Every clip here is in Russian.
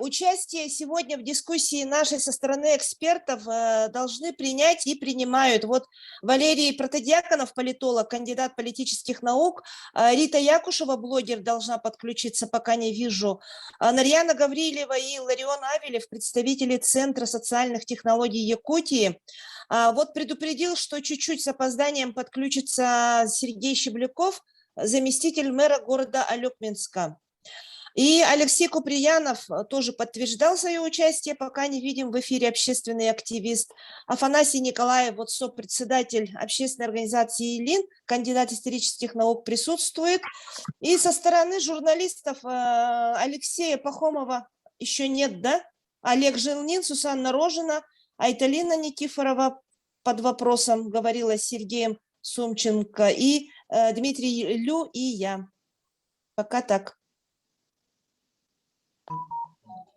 участие сегодня в дискуссии нашей со стороны экспертов должны принять и принимают. Вот Валерий Протодиаконов, политолог, кандидат политических наук, Рита Якушева, блогер, должна подключиться, пока не вижу, Нарьяна Гаврилева и Ларион Авелев, представители Центра социальных технологий Якутии. Вот предупредил, что чуть-чуть с опозданием подключится Сергей Щебляков, заместитель мэра города Алёкминска. И Алексей Куприянов тоже подтверждал свое участие, пока не видим в эфире общественный активист. Афанасий Николаев, вот сопредседатель общественной организации «Илин», кандидат исторических наук, присутствует. И со стороны журналистов Алексея Пахомова еще нет, да? Олег Жилнин, Сусанна Рожина, Айталина Никифорова под вопросом, говорила с Сергеем Сумченко, и Дмитрий Лю, и я. Пока так.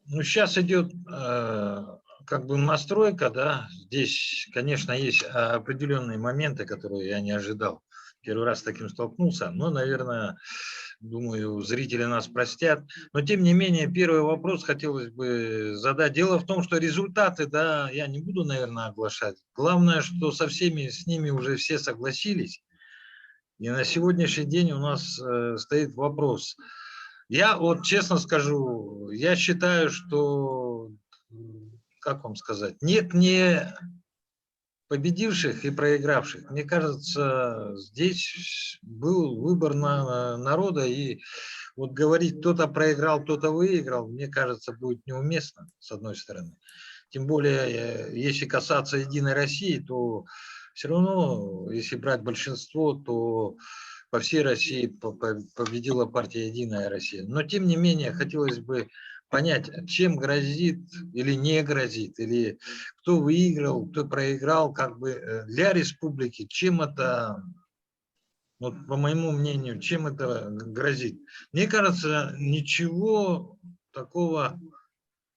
Ну, сейчас идет как бы настройка, да. Здесь, конечно, есть определенные моменты, которые я не ожидал. Первый раз с таким столкнулся, но, наверное, думаю, зрители нас простят. Но, тем не менее, первый вопрос хотелось бы задать. Дело в том, что результаты, да, я не буду, наверное, оглашать. Главное, что со всеми с ними уже все согласились. И на сегодняшний день у нас стоит вопрос. Я вот честно скажу, я считаю, что, как вам сказать, нет не победивших и проигравших. Мне кажется, здесь был выбор народа, и вот говорить, кто-то проиграл, кто-то выиграл, мне кажется, будет неуместно, с одной стороны. Тем более, если касаться Единой России, то все равно, если брать большинство, то по всей России победила партия «Единая Россия». Но, тем не менее, хотелось бы понять, чем грозит или не грозит, или кто выиграл, кто проиграл, как бы для республики, чем это, вот по моему мнению, чем это грозит. Мне кажется, ничего такого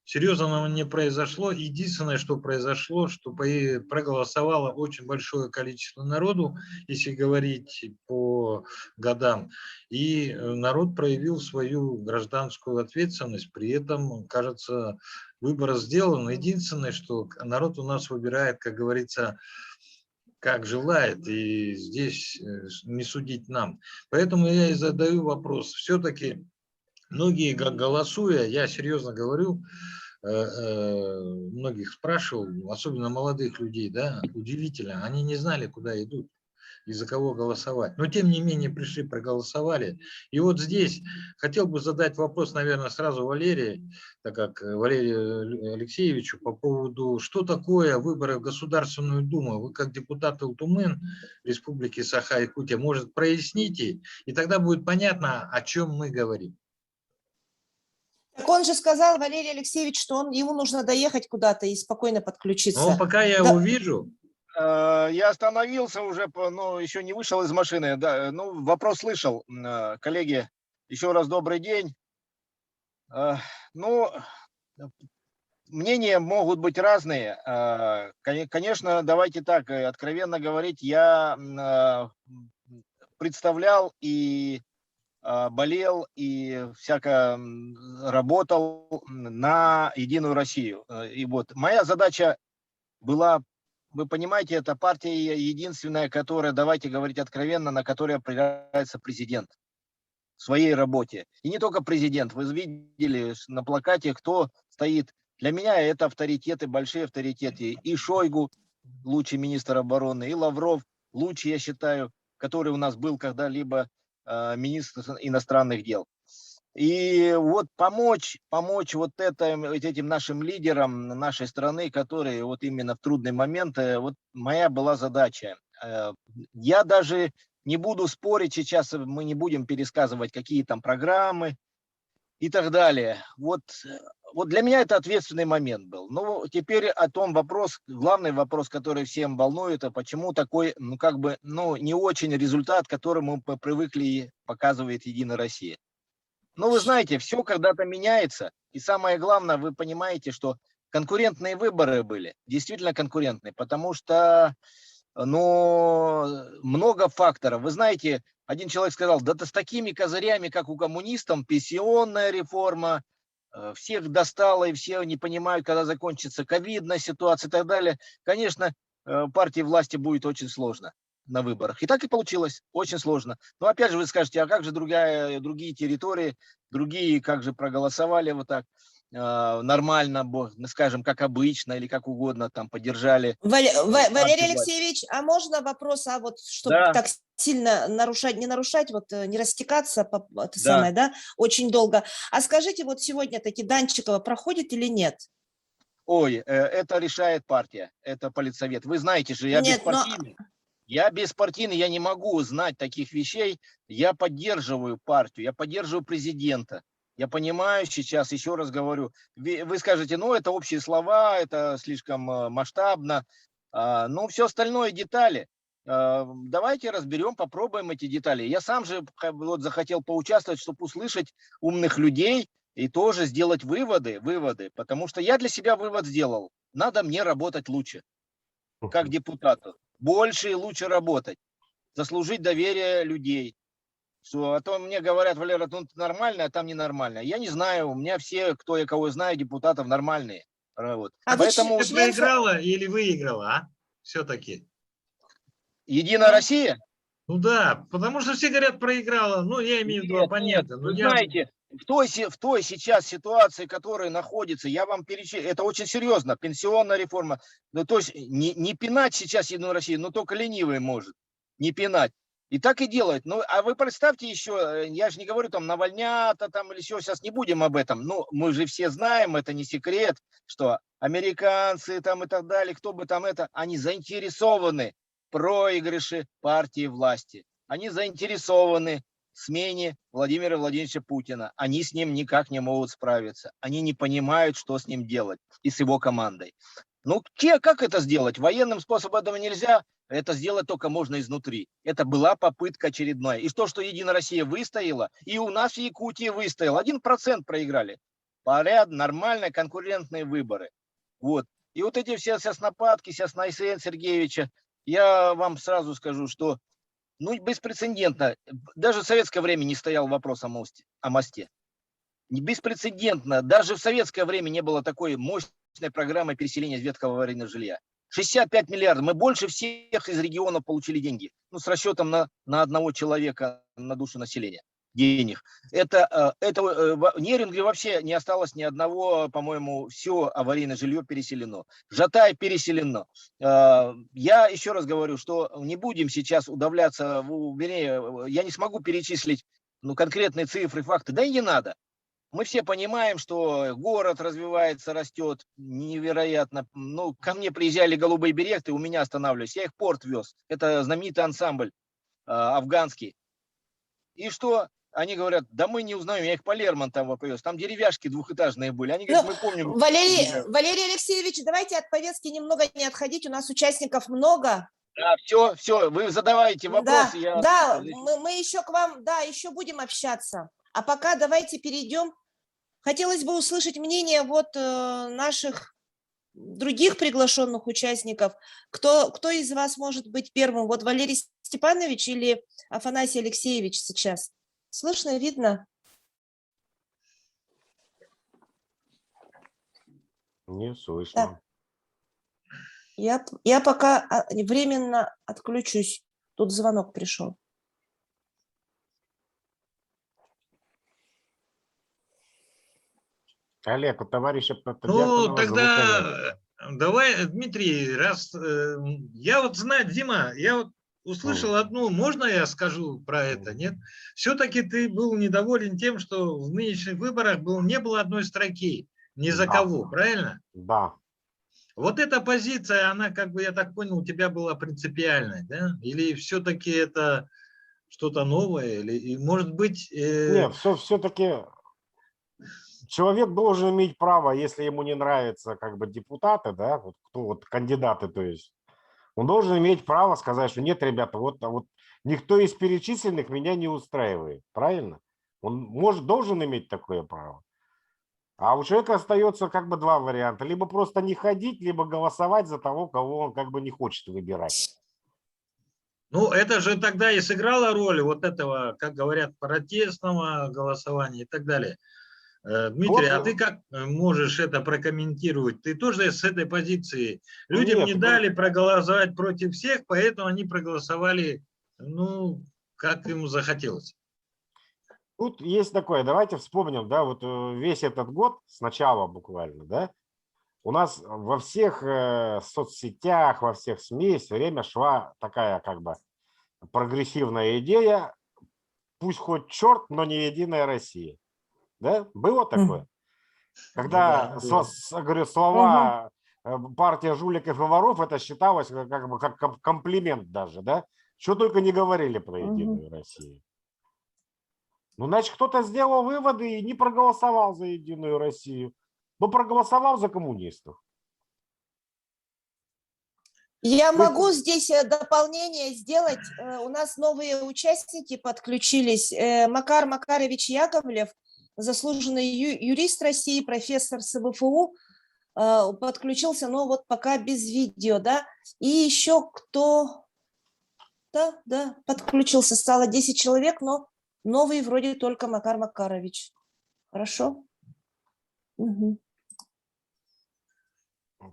серьезного не произошло. Единственное, что произошло, что проголосовало очень большое количество народу, если говорить по годам, и народ проявил свою гражданскую ответственность. При этом, кажется, выбор сделан. Единственное, что народ у нас выбирает, как говорится, как желает, и здесь не судить нам. Поэтому я и задаю вопрос. Все-таки многие, голосуя, я серьезно говорю, многих спрашивал, особенно молодых людей, да, удивительно, они не знали, куда идут и за кого голосовать. Но, тем не менее, пришли, проголосовали. И вот здесь хотел бы задать вопрос, наверное, сразу Валерию, так как Валерию Алексеевичу, по поводу, что такое выборы в Государственную Думу. Вы, как депутат Ултумен Республики Саха-Якутия, может, проясните, и тогда будет понятно, о чем мы говорим. Так он же сказал, Валерий Алексеевич, что ему нужно доехать куда-то и спокойно подключиться. Но пока я его вижу. Я остановился уже, но еще не вышел из машины. Да, ну, вопрос слышал. Коллеги, еще раз добрый день. Ну, мнения могут быть разные. Конечно, давайте так, откровенно говорить, я представлял и болел и всяко работал на Единую Россию. И вот моя задача была, вы понимаете, это партия единственная, которая, давайте говорить откровенно, на которой определяется президент в своей работе. И не только президент. Вы видели на плакате, кто стоит. Для меня это авторитеты, большие авторитеты. И Шойгу, лучший министр обороны, и Лавров, лучший, я считаю, который у нас был когда-либо министр иностранных дел. И вот помочь вот этим нашим лидерам нашей страны, которые вот именно в трудные моменты, вот моя была задача. Я даже не буду спорить сейчас, мы не будем пересказывать, какие там программы и так далее. Вот для меня это ответственный момент был. Ну, теперь о том главный вопрос, который всем волнует, а почему такой, не очень результат, к которому мы привыкли, показывает Единая Россия. Ну, вы знаете, все когда-то меняется. И самое главное, вы понимаете, что конкурентные выборы были, действительно конкурентные, потому что, много факторов. Вы знаете, один человек сказал, да с такими козырями, как у коммунистов, пенсионная реформа, всех достало, и все не понимают, когда закончится ковидная ситуация и так далее. Конечно, партии власти будет очень сложно на выборах. И так и получилось, очень сложно. Но опять же вы скажете, а как же другие территории, другие как же проголосовали вот так нормально, скажем, как обычно или как угодно, там поддержали. Валерий Алексеевич, а можно вопрос, вот чтобы Да. так сильно не нарушать, вот не растекаться, это Да. самое, да, очень долго. А скажите, вот сегодня таки Данчикова проходит или нет? Ой, это решает партия, это политсовет. Вы знаете же, я Нет, беспартийный. Я беспартийный, я не могу знать таких вещей. Я поддерживаю партию, я поддерживаю президента. Я понимаю сейчас, еще раз говорю, вы скажете, ну это общие слова, это слишком масштабно. Ну все остальное детали. Давайте разберем, попробуем эти детали. Я сам же вот захотел поучаствовать, чтобы услышать умных людей и тоже сделать выводы, потому что я для себя вывод сделал. Надо мне работать лучше, как депутату. Больше и лучше работать, заслужить доверие людей. А то мне говорят, Валера, ну ты нормальный, а там ненормально. Я не знаю, у меня все, кого я знаю, депутатов нормальные. Вот. А поэтому Ты проиграла или выиграла, а? Все-таки. Единая Россия? Ну да, потому что все говорят проиграла. Ну, я имею в виду оппонента. Вы знаете, в той сейчас ситуации, которая находится, я вам перечислю, это очень серьезно, пенсионная реформа. Ну, то есть не пинать сейчас Единую Россию, но только ленивый может не пинать. И так и делает. Ну, а вы представьте еще, я же не говорю там Навальнята там или еще, сейчас не будем об этом. Ну, мы же все знаем, это не секрет, что американцы там и так далее, кто бы там это, они заинтересованы в проигрыше партии власти. Они заинтересованы в смене Владимира Владимировича Путина. Они с ним никак не могут справиться. Они не понимают, что с ним делать и с его командой. Ну, как это сделать? Военным способом этого нельзя. Это сделать только можно изнутри. Это была попытка очередная. И то, что Единая Россия выстояла, и у нас в Якутии выстоял. 1% проиграли. Порядок, нормальные конкурентные выборы. Вот. И вот эти все сейчас нападки, сейчас на СН Сергеевича, я вам сразу скажу, что ну, беспрецедентно. Даже в советское время не стоял вопрос о мосте. Беспрецедентно. Даже в советское время не было такой мощной программы переселения из ветхого аварийного жилья. 65 миллиардов. Мы больше всех из регионов получили деньги. Ну, с расчетом на одного человека на душу населения. Денег. Это в Нерюнгри вообще не осталось ни одного, по-моему, все аварийное жилье переселено. Жатай переселено. Я еще раз говорю, что не будем сейчас удавляться, вернее, я не смогу перечислить конкретные цифры, факты, да и не надо. Мы все понимаем, что город развивается, растет невероятно. Ну, ко мне приезжали голубые береты, у меня останавливались, я их в порт вез. Это знаменитый ансамбль афганский. И что? Они говорят, да мы не узнаем, я их по Лермонтову повез. Там деревяшки двухэтажные были. Они говорят, мы помним. Валерий Алексеевич, давайте от повестки немного не отходить. У нас участников много. Да, все, вы задаваете вопросы. Да, мы еще к вам, да, еще будем общаться. А пока давайте перейдем. Хотелось бы услышать мнение вот наших других приглашенных участников. Кто из вас может быть первым? Вот Валерий Степанович или Афанасий Алексеевич сейчас? Слышно, видно? Не слышно. Да. Я пока временно отключусь. Тут звонок пришел. Олег, у товарища Ну, тогда давай, Дмитрий, раз я вот знаю, Дима, я вот услышал одну, можно я скажу про это, нет? Все-таки ты был недоволен тем, что в нынешних выборах не было одной строки ни за кого, правильно? Да. Вот эта позиция, она, как бы, я так понял, у тебя была принципиальной, да? Или все-таки это что-то новое? Или, может быть... Нет, все-таки человек должен иметь право, если ему не нравятся как бы депутаты, да, вот кандидаты, то есть, он должен иметь право сказать, что нет, ребята, вот никто из перечисленных меня не устраивает, правильно? Он должен иметь такое право. А у человека остается как бы два варианта. Либо просто не ходить, либо голосовать за того, кого он как бы не хочет выбирать. Ну, это же тогда и сыграло роль вот этого, как говорят, протестного голосования и так далее. Дмитрий, а Вот, ты как можешь это прокомментировать? Ты тоже с этой позиции? Людям нет, не ну, дали проголосовать против всех, поэтому они проголосовали, ну, как им захотелось. тут есть такое, давайте вспомним, да, вот весь этот год, сначала буквально, да, у нас во всех соцсетях, во всех СМИ все время шла такая как бы прогрессивная идея, пусть хоть черт, но не единая Россия. Да? Было такое? Ну да, Когда, было. говорю, слова партия жуликов и воров, это считалось как бы как комплимент даже, да? Что только не говорили про единую Россию. Ну, значит, кто-то сделал выводы и не проголосовал за единую Россию, но проголосовал за коммунистов. Я То есть- могу здесь дополнение сделать. У нас новые участники подключились. Макар Макарович Яковлев, заслуженный юрист России, профессор СВФУ, подключился, но вот пока без видео, да. И еще кто... Да, подключился. Стало 10 человек, но новый вроде только Макар Макарович. Хорошо? Угу.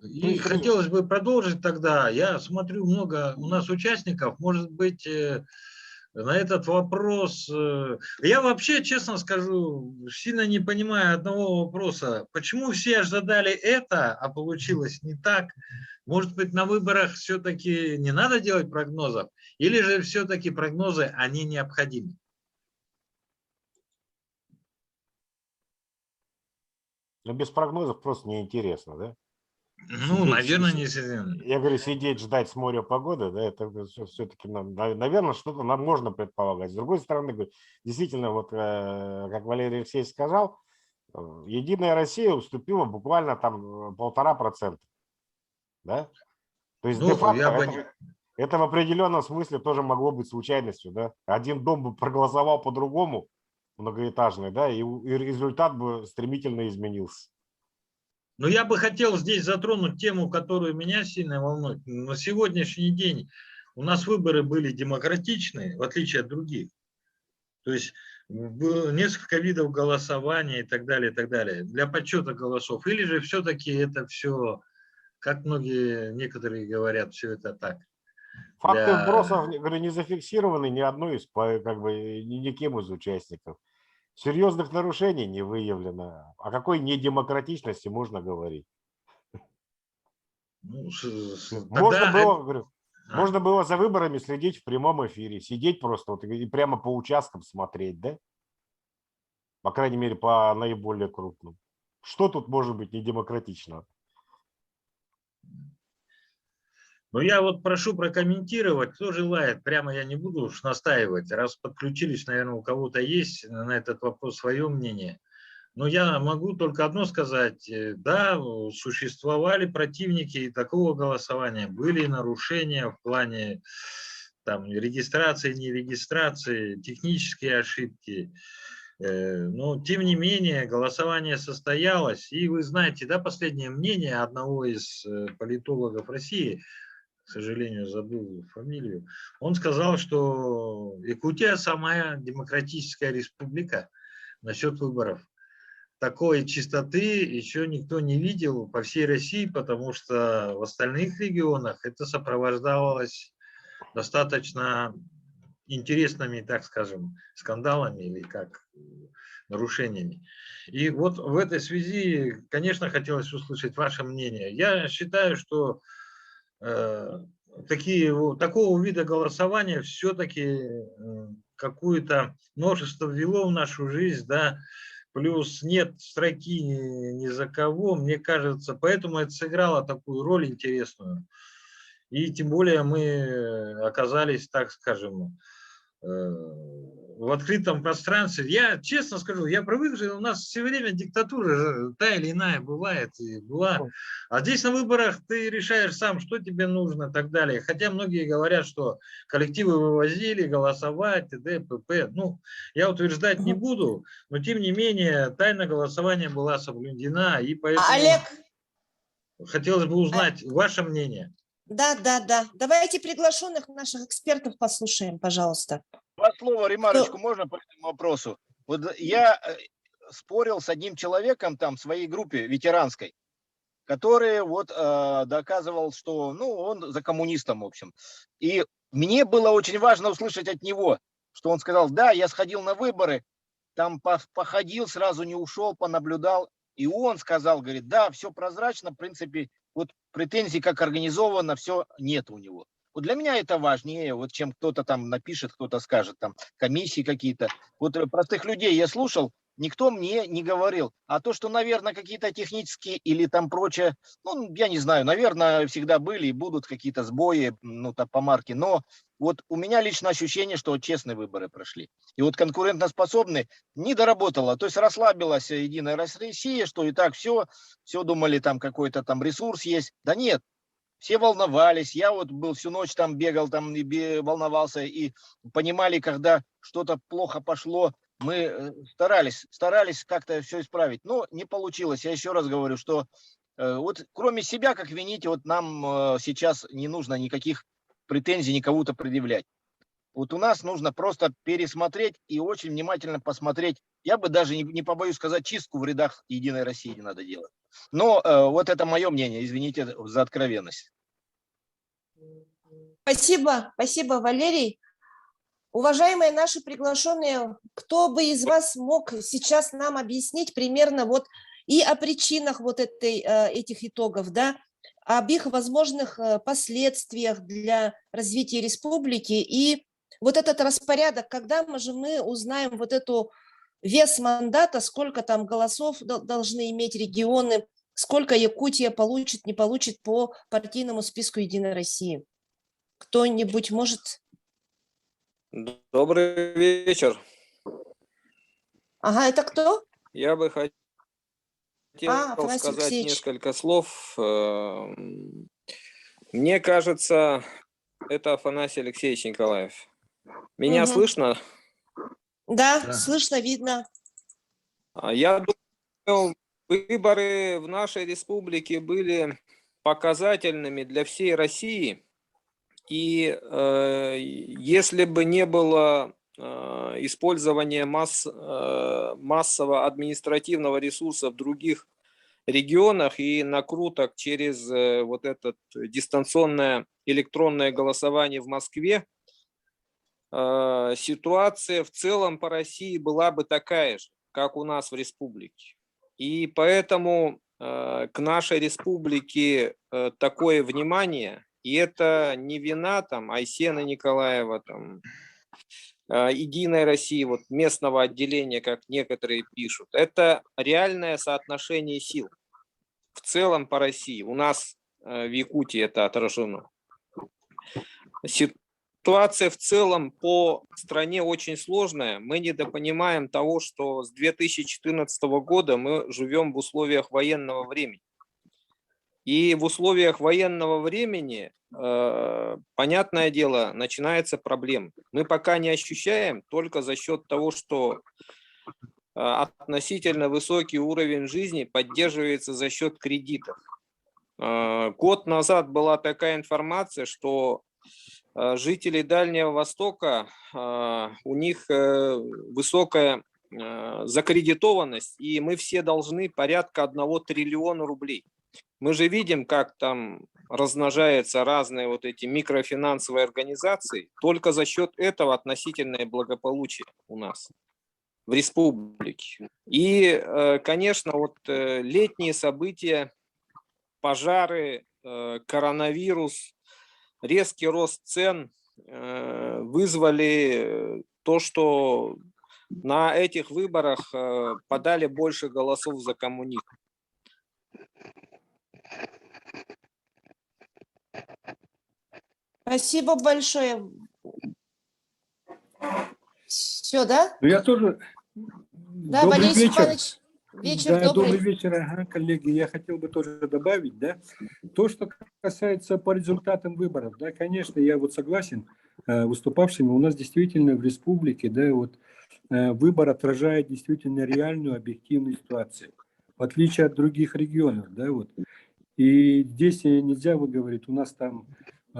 И хотелось бы продолжить тогда. Я смотрю, много у нас участников. Может быть, на этот вопрос... Я вообще, честно скажу, сильно не понимаю одного вопроса. Почему все ожидали это, а получилось не так? Может быть, на выборах все-таки не надо делать прогнозов? Или же все-таки прогнозы, они необходимы? Но без прогнозов просто неинтересно, да? Ну, наверное, не сильно. Я говорю, сидеть, ждать с моря погоды, да, это все-таки, наверное, что-то нам можно предполагать. С другой стороны, говорю, действительно, вот как Валерий Алексеевич сказал, Единая Россия уступила буквально там 1,5%, да? То есть Ну, де-факто это в определенном смысле тоже могло быть случайностью, да? Один дом бы проголосовал по-другому, многоэтажный, да, и результат бы стремительно изменился. Но я бы хотел здесь затронуть тему, которая меня сильно волнует. На сегодняшний день у нас выборы были демократичные, в отличие от других. То есть было несколько видов голосования и так далее, для подсчета голосов. Или же все-таки это все, как некоторые говорят, все это так. Факты вбросов, говорю, не зафиксированы ни одной из, как бы, никем из участников. Серьезных нарушений не выявлено. О какой недемократичности можно говорить? Ну, Можно тогда... было, говорю, можно было за выборами следить в прямом эфире, сидеть просто вот и прямо по участкам смотреть, да? По крайней мере, по наиболее крупным. Что тут может быть недемократичного? Ну, я вот прошу прокомментировать, кто желает, прямо я не буду уж настаивать, раз подключились, наверное, у кого-то есть на этот вопрос свое мнение. Но я могу только одно сказать, да, существовали противники такого голосования, были нарушения в плане там, регистрации, нерегистрации, технические ошибки. Но, тем не менее, голосование состоялось. И вы знаете, да, последнее мнение одного из политологов России, к сожалению, забыл фамилию, он сказал, что Якутия самая демократическая республика насчет выборов. Такой чистоты еще никто не видел по всей России, потому что в остальных регионах это сопровождалось достаточно интересными, так скажем, скандалами или как нарушениями. И вот в этой связи, конечно, хотелось услышать ваше мнение. Я считаю, что такого вида голосования все-таки какое-то множество ввело в нашу жизнь, да, плюс нет строки ни за кого, мне кажется, поэтому это сыграло такую роль интересную. И тем более мы оказались, так скажем, в открытом пространстве. Я честно скажу, я привык же, у нас все время диктатура, та или иная бывает и была. А здесь на выборах ты решаешь сам, что тебе нужно и так далее. Хотя многие говорят, что коллективы вывозили, голосовать, т.д., п.п. Ну, я утверждать не буду, но тем не менее тайна голосования была соблюдена, и поэтому Олег, хотелось бы узнать ваше мнение. Да. Давайте приглашенных наших экспертов послушаем, пожалуйста. Два слова, ремарочку можно по этому вопросу? Вот я спорил с одним человеком там в своей группе ветеранской, который вот доказывал, что, ну, он за коммунистом, в общем. И мне было очень важно услышать от него, что он сказал: да, я сходил на выборы, там походил, сразу не ушел, понаблюдал. И он сказал, говорит, да, все прозрачно, в принципе, вот претензий, как организовано, все нет у него. Вот для меня это важнее, вот чем кто-то там напишет, кто-то скажет, там комиссии какие-то. Вот простых людей я слушал, никто мне не говорил. А то, что, наверное, какие-то технические или там прочее, ну, я не знаю, наверное, всегда были и будут какие-то сбои, ну, так по марке. Но вот у меня лично ощущение, что честные выборы прошли. И вот конкурентоспособный не доработала, то есть расслабилась Единая Россия, что и так все думали, там какой-то там ресурс есть. Да нет, все волновались, я вот был всю ночь там бегал, там и волновался, и понимали, когда что-то плохо пошло, мы старались как-то все исправить, но не получилось. Я еще раз говорю, что вот кроме себя, как вините, вот нам сейчас не нужно никаких претензий никому-то предъявлять. Вот у нас нужно просто пересмотреть и очень внимательно посмотреть. Я бы даже не побоюсь сказать, чистку в рядах Единой России не надо делать. Но вот это мое мнение, извините за откровенность. Спасибо, Валерий. Уважаемые наши приглашенные, кто бы из вас мог сейчас нам объяснить примерно вот и о причинах вот этих итогов, да, об их возможных последствиях для развития республики и вот этот распорядок, когда мы узнаем вот эту вес мандата, сколько там голосов должны иметь регионы, сколько Якутия получит, не получит по партийному списку Единой России. Кто-нибудь может? Добрый вечер. Ага, это кто? Я бы хотел Афанасий сказать Алексеевич. несколько слов. Мне кажется, это Афанасий Алексеевич Николаев. Меня слышно? Да, Да. слышно, видно. Я думаю, выборы в нашей республике были показательными для всей России. И если бы не было использования массового административного ресурса в других регионах и накруток через вот это дистанционное электронное голосование в Москве, ситуация в целом по России была бы такая же, как у нас в республике. И поэтому к нашей республике такое внимание, и это не вина там Айсена Николаева, там, Единой России, вот местного отделения, как некоторые пишут. Это реальное соотношение сил в целом по России. У нас в Якутии это отражено. Ситуация в целом по стране очень сложная. Мы недопонимаем того, что с 2014 года мы живем в условиях военного времени. И в условиях военного времени, понятное дело, начинается проблема. Мы пока не ощущаем только за счет того, что относительно высокий уровень жизни поддерживается за счет кредитов. Год назад была такая информация, что жители Дальнего Востока, у них высокая закредитованность, и мы все должны порядка 1 триллиона рублей. Мы же видим, как там размножаются разные вот эти микрофинансовые организации. Только за счет этого относительное благополучие у нас в республике. И, конечно, вот летние события, пожары, коронавирус, резкий рост цен вызвали то, что на этих выборах подали больше голосов за коммунизм. Спасибо большое. Все, да? Ну, я тоже... Да, Добрый Валерий вечер. Степанович, вечер Да, добрый добрый. вечер, ага, коллеги. Я хотел бы тоже добавить, да, то, что касается по результатам выборов, да, конечно, я вот согласен выступавшими. У нас действительно в республике, да, вот выбор отражает действительно реальную объективную ситуацию, в отличие от других регионов, да, вот. И здесь нельзя, вы говорите, у нас там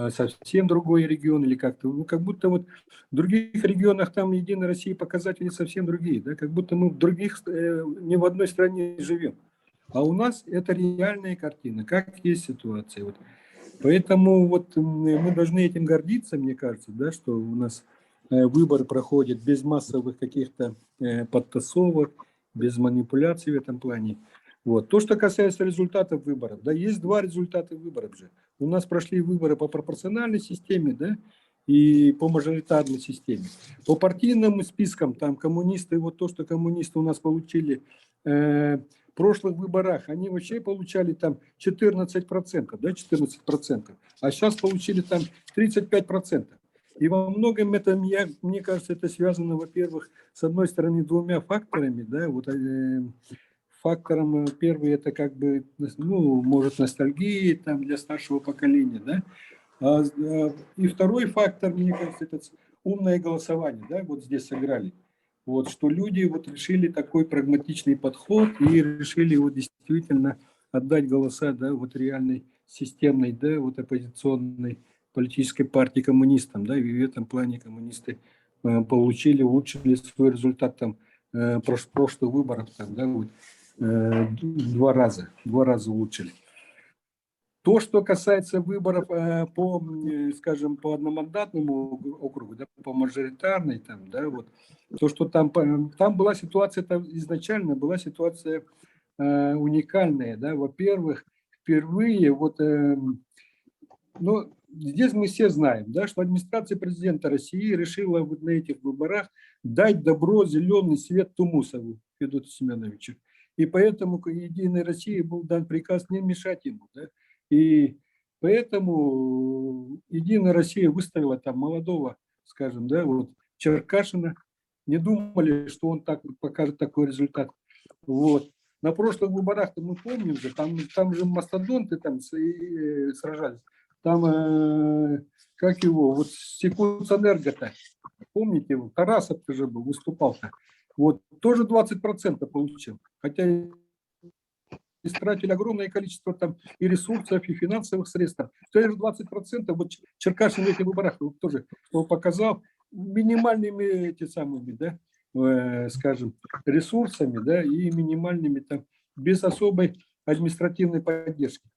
совсем другой регион или как-то, ну, как будто вот в других регионах там Единой России показатели совсем другие, да, как будто мы в других, не в одной стране живем. А у нас это реальная картина, как есть ситуация. Вот. Поэтому вот мы должны этим гордиться, мне кажется, да, что у нас выборы проходят без массовых каких-то подтасовок, без манипуляций в этом плане. Вот. То, что касается результатов выборов, да, есть два результата выборов же. У нас прошли выборы по пропорциональной системе, да, и по мажоритарной системе. По партийным спискам, там коммунисты, вот то, что коммунисты у нас получили в прошлых выборах, они вообще получали там 14%, да, 14%, а сейчас получили там 35%. И во многом это, мне кажется, это связано, во-первых, с одной стороны, двумя факторами, да, вот фактором первый это как бы, ну, может, ностальгии там для старшего поколения, да, и второй фактор, мне кажется, это умное голосование, да, вот здесь сыграли. Вот, что люди вот решили такой прагматичный подход и решили вот действительно отдать голоса, да, вот реальной системной, да, вот оппозиционной политической партии коммунистам, да, и в этом плане коммунисты получили, улучшили свой результат там прошлых выборов, там, да, вот, два раза улучшили. То, что касается выборов по, скажем, по одномандатному округу, да, по мажоритарной, там, да, вот, то, что там была ситуация, там изначально была ситуация уникальная, да, во-первых, впервые, вот, ну, здесь мы все знаем, да, что администрация президента России решила вот на этих выборах дать добро, зеленый свет Тумусову Федоту Семеновичу. И поэтому Единой России был дан приказ не мешать ему. Да? И поэтому Единая Россия выставила там молодого, скажем, да, вот Черкашина. Не думали, что он так покажет такой результат. Вот. На прошлых выборах-то мы помним же, там же мастодонты там сражались. Там, как его, вот Секундэнерго-то, помните, Тарасов же был, выступал-то. Вот, тоже 20% получил. Хотя истратили огромное количество там и ресурсов, и финансовых средств. Тоже 20%. Вот Черкашин в этих выборах тоже показал минимальными эти самыми, да, скажем, ресурсами, да, и минимальными там, без особой административной поддержки.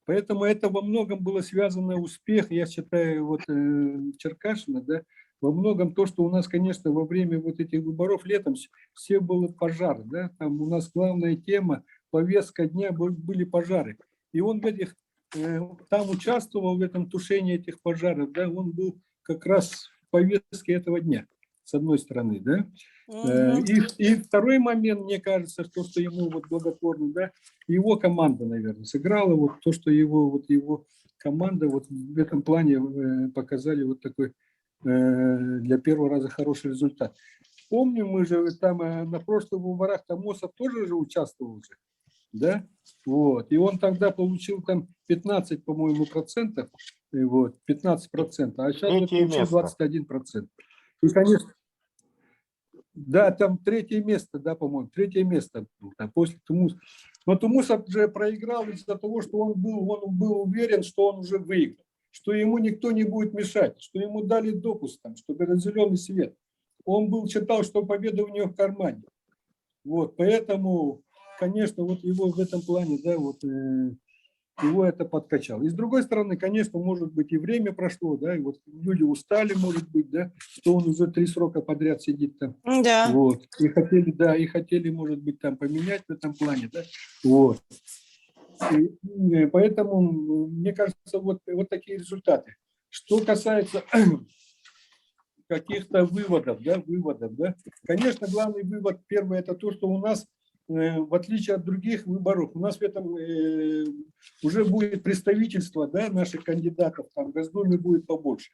Поэтому это во многом было связано успех, я считаю, вот Черкашина, да, во многом то, что у нас, конечно, во время вот этих выборов летом все было пожары, да, там у нас главная тема, повестка дня были пожары. И он в этих, там участвовал в этом тушении этих пожаров, да, он был как раз в повестке этого дня, с одной стороны, да. И второй момент, мне кажется, что ему вот благотворно, да, его команда, наверное, сыграла вот то, что его команда вот в этом плане показали вот такой для первого раза хороший результат. Помним, мы же там на прошлых выборах там Мосов тоже же участвовал уже, да, вот, и он тогда получил там 15, по-моему, процентов, вот, 15%, а сейчас он получил 21%. И, конечно, да, там третье место, да, по-моему, третье место там, после Тумуса. Но Тумусов же проиграл из-за того, что он был уверен, что он уже выиграл, что ему никто не будет мешать, что ему дали допуск, там, что это зеленый свет. Он считал, что победа у него в кармане. Вот, поэтому, конечно, вот его в этом плане, да, вот его это подкачало. И с другой стороны, конечно, может быть, и время прошло, да, и вот люди устали, может быть, да, что он уже 3 срока подряд сидит там. Да. Вот, и хотели, может быть, там поменять в этом плане, да, вот. И поэтому, мне кажется, вот такие результаты. Что касается каких-то выводов, да, конечно, главный вывод первый, это то, что у нас, в отличие от других выборов, у нас в этом уже будет представительство, да, наших кандидатов, там в Госдуме будет побольше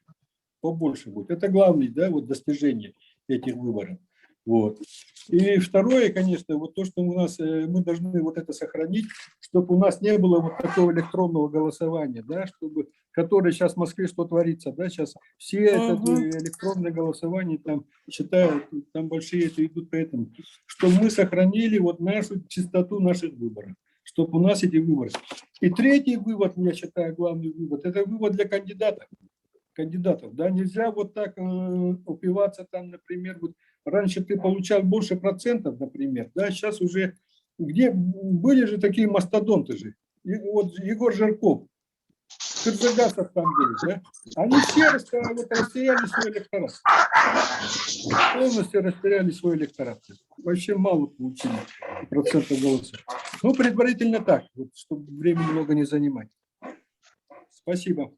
будет. Это главное, да, вот достижение этих выборов. Вот. И второе, конечно, вот то, что у нас, мы должны вот это сохранить, чтобы у нас не было вот такого электронного голосования, да, чтобы, которое сейчас в Москве что творится, да, сейчас все это электронное голосование там считают, там большие это идут, поэтому, чтобы мы сохранили вот нашу чистоту наших выборов, чтобы у нас эти выборы. И третий вывод, я считаю, главный вывод, это вывод для кандидатов, да, нельзя вот так упиваться там, например, вот раньше ты получал больше процентов, например, да, сейчас уже, где были же такие мастодонты же, и вот Егор Жирков, Кырджигасов там были, да, они все растеряли свой электорат, полностью растеряли свой электорат, вообще мало получили процентов голосов. Ну, предварительно так, вот, чтобы времени много не занимать. Спасибо.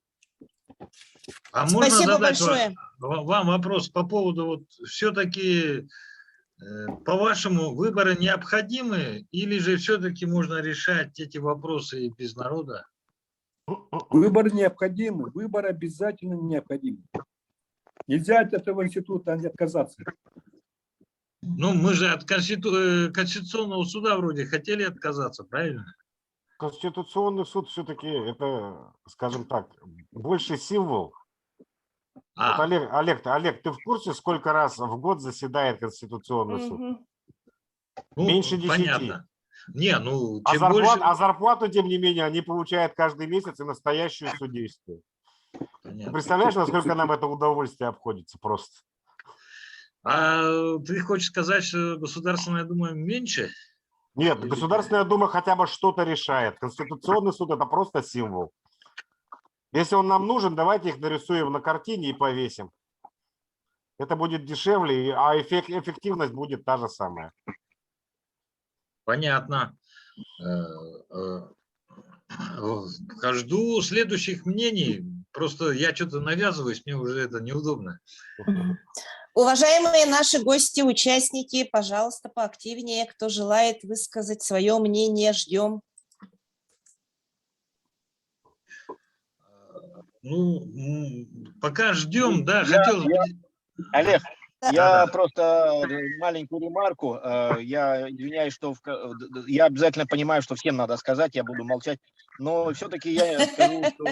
А можно Спасибо задать большое. вам вопрос по поводу, вот все-таки, по-вашему, выборы необходимы или же все-таки можно решать эти вопросы и без народа? Выбор необходимый, выбор обязательно необходим. Нельзя от этого института не отказаться. Ну, мы же от Конституционного суда вроде хотели отказаться, правильно? Конституционный суд все-таки это, скажем так, больше символ. Вот, Олег, ты в курсе, сколько раз в год заседает Конституционный суд? Мгм. Ну, Меньше 10. понятно. Не, ну, А чем больше... зарплату, тем не менее, они получают каждый месяц и настоящую судейскую. Ты Понятно. представляешь, насколько нам это удовольствие обходится просто? А ты хочешь сказать, что Государственная Дума меньше? Нет, Или- Государственная Дума хотя бы что-то решает. Конституционный суд – это просто символ. Если он нам нужен, давайте их нарисуем на картине и повесим. Это будет дешевле, а эффективность будет та же самая. Понятно. Жду следующих мнений. Просто я что-то навязываюсь, мне уже это неудобно. Уважаемые наши гости, участники, пожалуйста, поактивнее, кто желает высказать свое мнение, ждем. Ну, Пока ждем, да, Я- хотел... Олег, Да. я просто маленькую ремарку. Я извиняюсь, что я обязательно понимаю, что всем надо сказать, я буду молчать. Но все-таки я скажу, что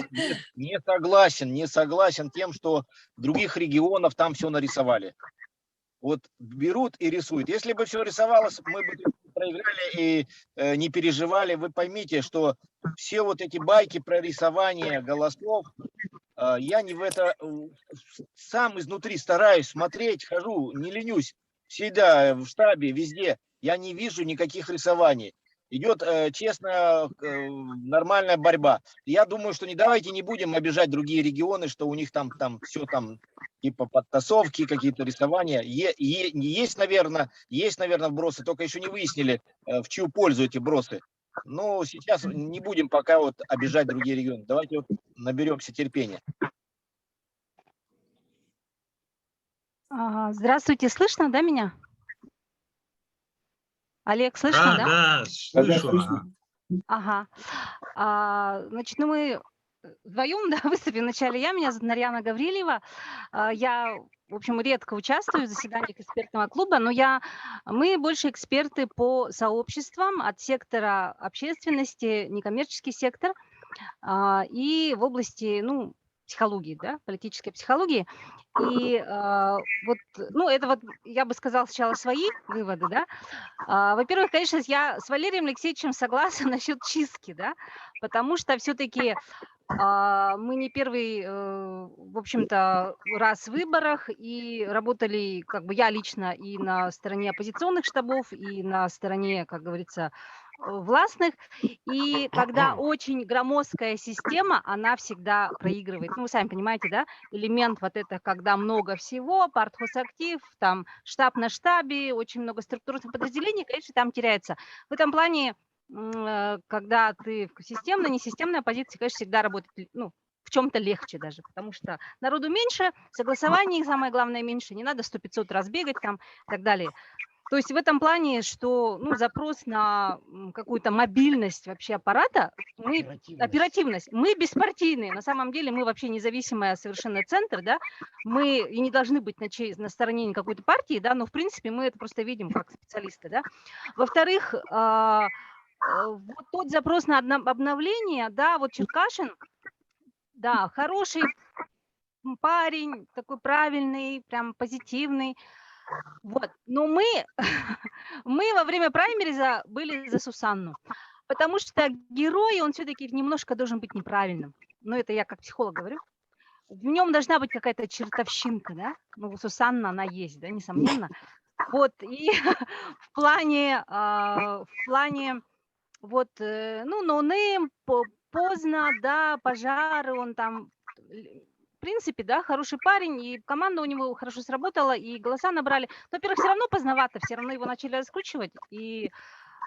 не согласен тем, что в других регионах там все нарисовали. Вот берут и рисуют. Если бы все рисовалось, мы бы проиграли и не переживали. Вы поймите, что все вот эти байки про рисование голосов, я не в это сам изнутри стараюсь смотреть, хожу, не ленюсь. Всегда в штабе, везде. Я не вижу никаких рисований. Идет честная, нормальная борьба. Я думаю, что давайте не будем обижать другие регионы, что у них там все там типа подтасовки, какие-то рисования. Есть, наверное, вбросы, только еще не выяснили, в чью пользу эти бросы. Но сейчас не будем пока вот обижать другие регионы. Давайте вот наберемся терпения. Здравствуйте, слышно, да, меня? Олег, слышно, да? Да, слышу. слышно. Ага. Значит, ну мы вдвоем, да, выступим вначале я. Меня зовут Нарьяна Гаврилева. Я, в общем, редко участвую в заседаниях экспертного клуба, но мы больше эксперты по сообществам от сектора общественности, некоммерческий сектор, и в области, ну, психологии, да, политической психологии. И вот, ну, это вот, я бы сказала сначала свои выводы, да. Во-первых, конечно, я с Валерием Алексеевичем согласна насчет чистки, да, потому что все-таки мы не первый, в общем-то, раз в выборах, и работали, как бы я лично, и на стороне оппозиционных штабов, и на стороне, как говорится, властных. И когда очень громоздкая система, она всегда проигрывает. Ну, вы сами понимаете, да, элемент вот это, когда много всего, партхозактив, там штаб на штабе, очень много структурных подразделений, конечно, там теряется. В этом плане, когда ты в системной, несистемной оппозиции, конечно, всегда работает, ну, в чем-то легче даже, потому что народу меньше, согласований, самое главное, меньше, не надо 100-500 раз бегать там и так далее. То есть в этом плане, что, ну, запрос на какую-то мобильность вообще аппарата, оперативность, мы беспартийные, на самом деле мы вообще независимый совершенно центр, да, мы и не должны быть на стороне какой-то партии, да, но в принципе мы это просто видим как специалисты, да. Во-вторых, вот тот запрос на обновление, да, вот Черкашин, да, хороший парень, такой правильный, прям позитивный. Вот, но мы во время праймериза были за Сусанну. Потому что герой, он все-таки немножко должен быть неправильным. Ну, это я как психолог говорю. В нем должна быть какая-то чертовщинка, да? Ну, у Сусанны она есть, да, несомненно. Вот, и в плане вот, ну, ноунейм, поздно, да, пожары, он там, в принципе, да, хороший парень, и команда у него хорошо сработала, и голоса набрали. Но, во-первых, все равно поздновато, все равно его начали раскручивать, и,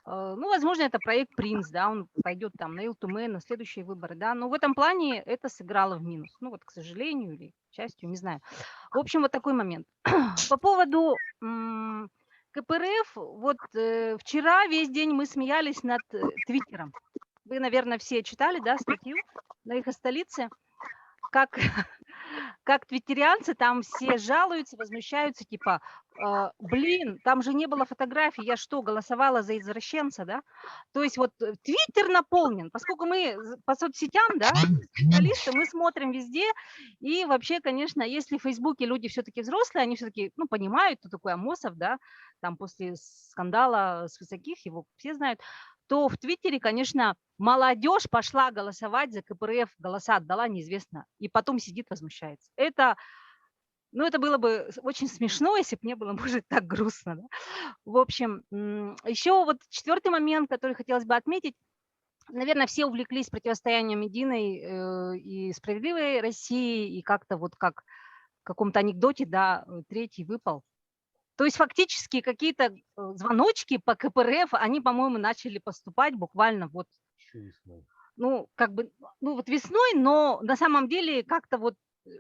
ну, возможно, это проект «Принц», да, он пойдет там на Ил-Туме, на следующие выборы, да, но в этом плане это сыграло в минус, ну, вот, к сожалению, или к счастью, не знаю. В общем, вот такой момент. По поводу КПРФ, вот вчера весь день мы смеялись над Твиттером. Вы, наверное, все читали, да, статью на «Эхо столицы», как, как твиттерианцы там все жалуются, возмущаются, типа, блин, там же не было фотографий, я что, голосовала за извращенца, да? То есть вот Твиттер наполнен, поскольку мы по соцсетям, да, специалисты, мы смотрим везде, и вообще, конечно, если в Фейсбуке люди все-таки взрослые, они все-таки, ну, понимают, кто такой Амосов, да, там после скандала с Высоких, его все знают, то в Твиттере, конечно, молодежь пошла голосовать за КПРФ, голоса отдала неизвестно, и потом сидит, возмущается. Это, ну, это было бы очень смешно, если бы не было, может, так грустно. Да? В общем, еще вот четвертый момент, который хотелось бы отметить. Наверное, все увлеклись противостоянием единой и справедливой России, и как-то вот как в каком-то анекдоте, да, третий выпал. То есть фактически какие-то звоночки по КПРФ, они, по-моему, начали поступать буквально вот, ну, как бы, ну, вот весной, но на самом деле как-то вот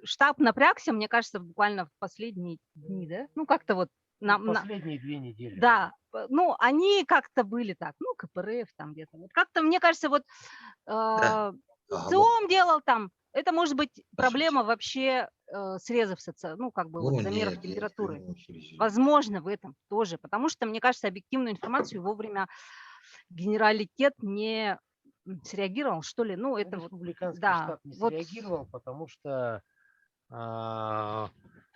штаб напрягся, мне кажется, буквально в последние дни, да? Ну, как-то вот. Последние 2 недели. Да, ну, они как-то были так, ну, КПРФ там где-то. Вот как-то, мне кажется, вот ЦИОМ делал там, это может быть проблема вообще срезов ну, как бы вот замеров температуры. Возможно, в этом тоже, потому что, мне кажется, объективную информацию вовремя генералитет не среагировал, что ли. Ну, это вот, да, штаб не вот, среагировал, потому что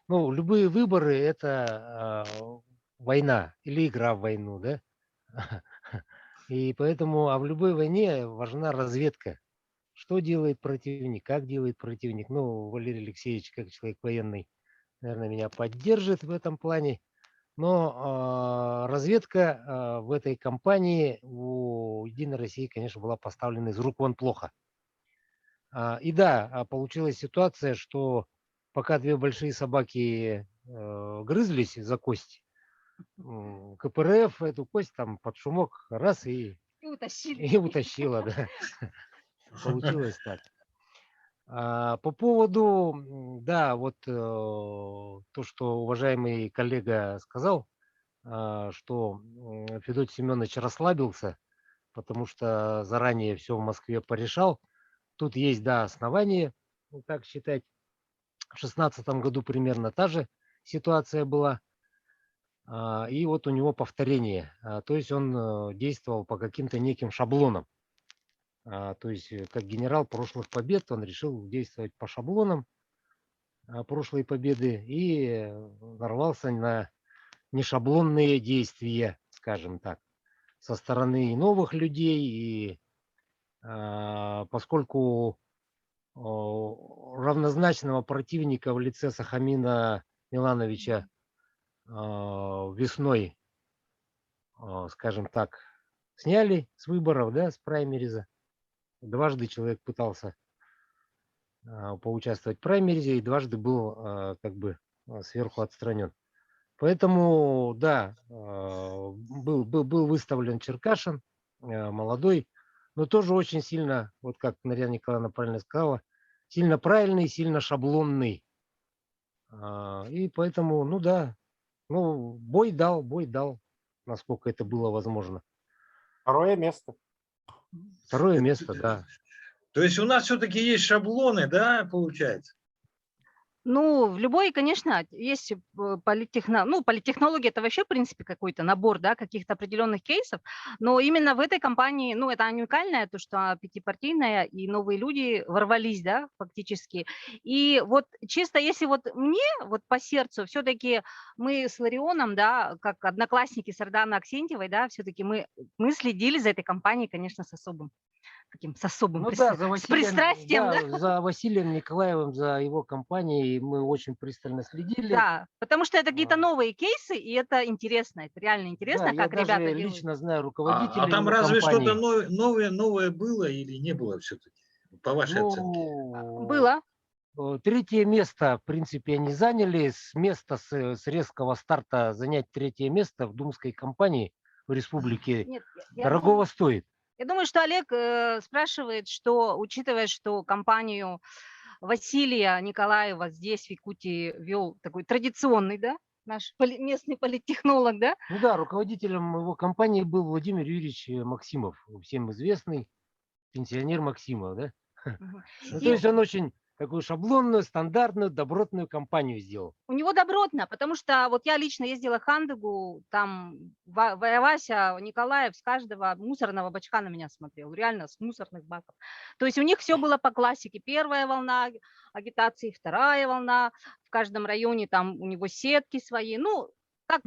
ну, любые выборы – это война или игра в войну, да? И поэтому, а в любой войне важна разведка. Что делает противник, как делает противник. Ну, Валерий Алексеевич, как человек военный, наверное, меня поддержит в этом плане. Но разведка в этой кампании у «Единой России», конечно, была поставлена из рук вон плохо. И да, получилась ситуация, что пока две большие собаки грызлись за кость, КПРФ эту кость там под шумок раз и утащила, да. Получилось так. По поводу, да, вот то, что уважаемый коллега сказал, что Федот Семенович расслабился, потому что заранее все в Москве порешал. Тут есть, да, основания так считать. В 2016 году примерно та же ситуация была. И вот у него повторение. То есть он действовал по каким-то неким шаблонам. То есть как генерал прошлых побед он решил действовать по шаблонам прошлой победы и нарвался на нешаблонные действия, скажем так, со стороны и новых людей. И поскольку равнозначного противника в лице Сахамина Милановича весной, скажем так, сняли с выборов, да, с праймериза. Дважды человек пытался поучаствовать в праймеризе и дважды был как бы сверху отстранен. Поэтому, да, был выставлен Черкашин, молодой, но тоже очень сильно, вот как Марьяна Николаевна правильно сказала, сильно правильный, сильно шаблонный. И поэтому, ну да, ну бой дал, насколько это было возможно. Второе место. Второе место, да. То есть у нас все-таки есть шаблоны, да, получается? Ну, в любой, конечно, есть политтехнология, это вообще, в принципе, какой-то набор, да, каких-то определенных кейсов, но именно в этой компании, ну, это уникальное, то, что она пятипартийная, и новые люди ворвались, да, фактически. И вот чисто, если вот мне, вот по сердцу, все-таки мы с Ларионом, да, как одноклассники с Арданой Аксентьевой, да, все-таки мы следили за этой компанией, конечно, с особым Ну да, с пристрастием, да. за Василием Николаевым, за его компанией мы очень пристально следили. Да, потому что это какие-то новые кейсы, и это интересно, это реально Да, интересно, я как ребята даже делают. лично знаю А руководителей там его разве что-то компании. новое было или не было все-таки, по вашей оценке? Ну, Было. третье место, в принципе, они заняли. С места, с резкого старта занять третье место в думской компании в республике Нет, дорогого стоит. я думаю, что Олег спрашивает, что, учитывая, что компанию Василия Николаева здесь, в Якутии, вел такой традиционный, да, наш местный политтехнолог, да? Ну да, руководителем его компании был Владимир Юрьевич Максимов, всем известный пенсионер Максимов, да? Мгм. Ну, И то есть он очень такую шаблонную, стандартную, добротную компанию сделал. у него добротно, потому что вот я лично ездила в Хандыгу, там Вася Николаев с каждого мусорного бачка на меня смотрел, реально с мусорных баков. То есть у них все было по классике. Первая волна агитации, вторая волна, в каждом районе там у него сетки свои. Ну, как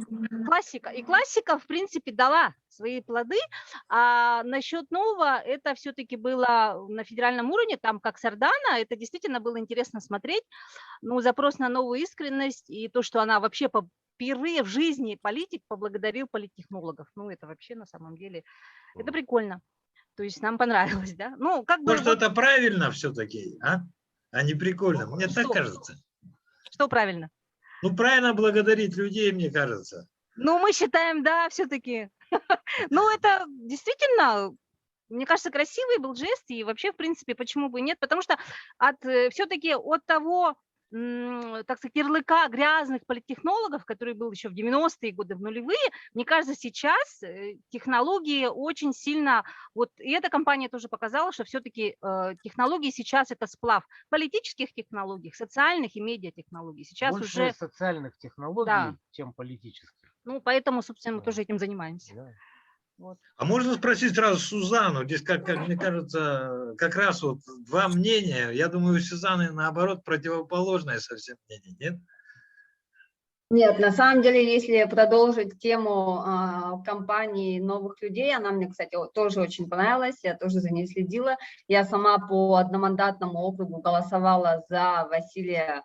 классика. И классика, в принципе, дала свои плоды. А насчет нового, это все-таки было на федеральном уровне, там как Сардана, это действительно было интересно смотреть. Ну, запрос на новую искренность и то, что она вообще впервые в жизни политик поблагодарил политтехнологов. Ну, это вообще на самом деле, это прикольно. То есть нам понравилось, да? Ну, как бы... Может, это правильно все-таки, а не прикольно? Мне так кажется. Что правильно? Ну, правильно благодарить людей, мне кажется. Ну, мы считаем, да, все-таки. Ну, это действительно, мне кажется, красивый был жест, и вообще, в принципе, почему бы и нет, потому что все-таки от того, так сказать, ярлыка грязных политтехнологов, который был еще в 90-е годы, в нулевые, мне кажется, сейчас технологии очень сильно, вот и эта компания тоже показала, что все-таки технологии сейчас это сплав политических технологий, социальных и медиатехнологий. Сейчас Больше уже, социальных технологий, да, чем политических. ну, поэтому, собственно, мы тоже этим занимаемся. Да. Вот. А можно спросить сразу Сузанну? Здесь, как мне кажется, как раз вот два мнения. Я думаю, у Сюзанны, наоборот, противоположное совсем мнение, нет? Нет, на самом деле, если продолжить тему компании новых людей, она мне, кстати, тоже очень понравилась, я тоже за ней следила. Я сама по одномандатному округу голосовала за Василия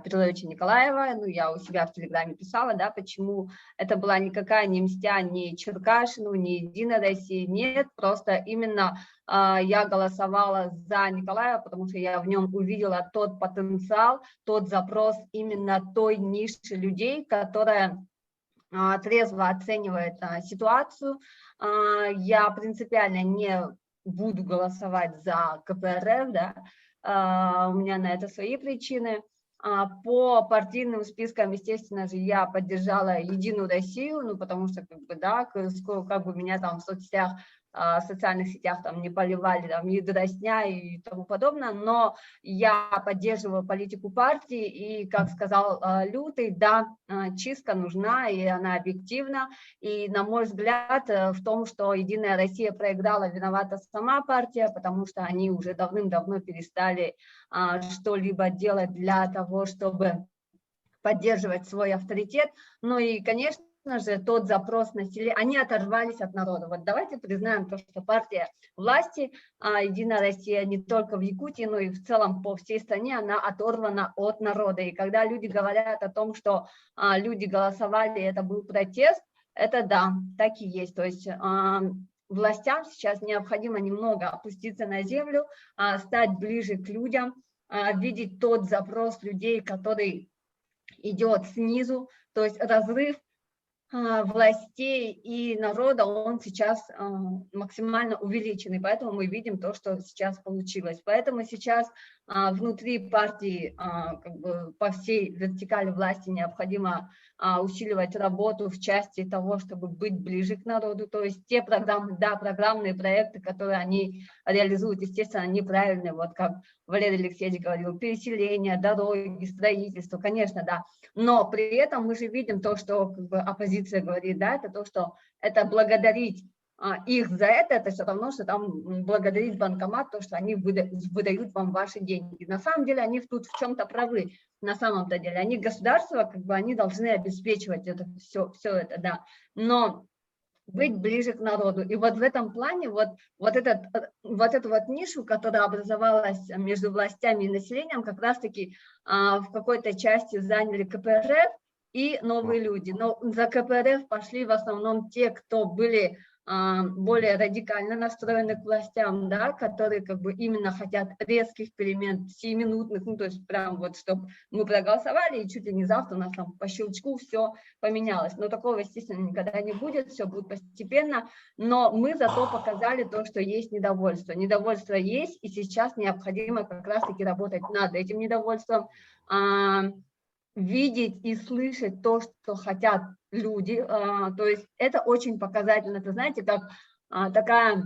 Петровича Николаева, ну, я у себя в Телеграме писала, да, почему это была никакая не мстя ни Черкашину, ни Единой России, нет, просто именно я голосовала за Николаева, потому что я в нем увидела тот потенциал, тот запрос именно той ниши людей, которая трезво оценивает ситуацию. Я принципиально не буду голосовать за КПРФ, да, у меня на это свои причины. По партийным спискам, естественно же, я поддержала Единую Россию, ну, потому что, как бы, да, как бы меня там в социальных сетях там не поливали, там, и дросня и тому подобное, но я поддерживаю политику партии, и, как сказал Лютый, да, чистка нужна, и она объективна, и, на мой взгляд, в том, что Единая Россия проиграла, виновата сама партия, потому что они уже давным-давно перестали что-либо делать для того, чтобы поддерживать свой авторитет. Ну и, конечно же, тот запрос населения, они оторвались от народа. Вот давайте признаем то, что партия власти, Единая Россия, не только в Якутии, но и в целом по всей стране, она оторвана от народа. И когда люди говорят о том, что люди голосовали, это был протест, это да, так и есть. То есть властям сейчас необходимо немного опуститься на землю, стать ближе к людям, видеть тот запрос людей, который идет снизу, то есть разрыв властей и народа, он сейчас максимально увеличенный, поэтому мы видим то, что сейчас получилось. Поэтому сейчас внутри партии, как бы по всей вертикали власти необходимо усиливать работу в части того, чтобы быть ближе к народу, то есть те программы, да, программные проекты, которые они реализуют, естественно, они правильные, вот как Валерий Алексеевич говорил, переселение, дороги, строительство, конечно, да, но при этом мы же видим то, что как бы оппозиция говорит, да, это то, что это благодарить их за это все равно, что там благодарить банкомат, то, что они выдают вам ваши деньги. На самом деле они тут в чем-то правы, на самом-то деле. Они государство, как бы они должны обеспечивать это все это, да. Но быть ближе к народу. И вот в этом плане вот эту нишу, которая образовалась между властями и населением, как раз-таки в какой-то части заняли КПРФ и новые люди. Но за КПРФ пошли в основном те, кто были более радикально настроены к властям, да, которые как бы именно хотят резких перемен, сиюминутных, ну то есть прям вот, чтобы мы проголосовали, и чуть ли не завтра у нас там по щелчку все поменялось. Но такого, естественно, никогда не будет, все будет постепенно, но мы зато показали то, что есть недовольство. Недовольство есть, и сейчас необходимо как раз-таки работать над этим недовольством, видеть и слышать то, что хотят люди, то есть это очень показательно, это, знаете, как такая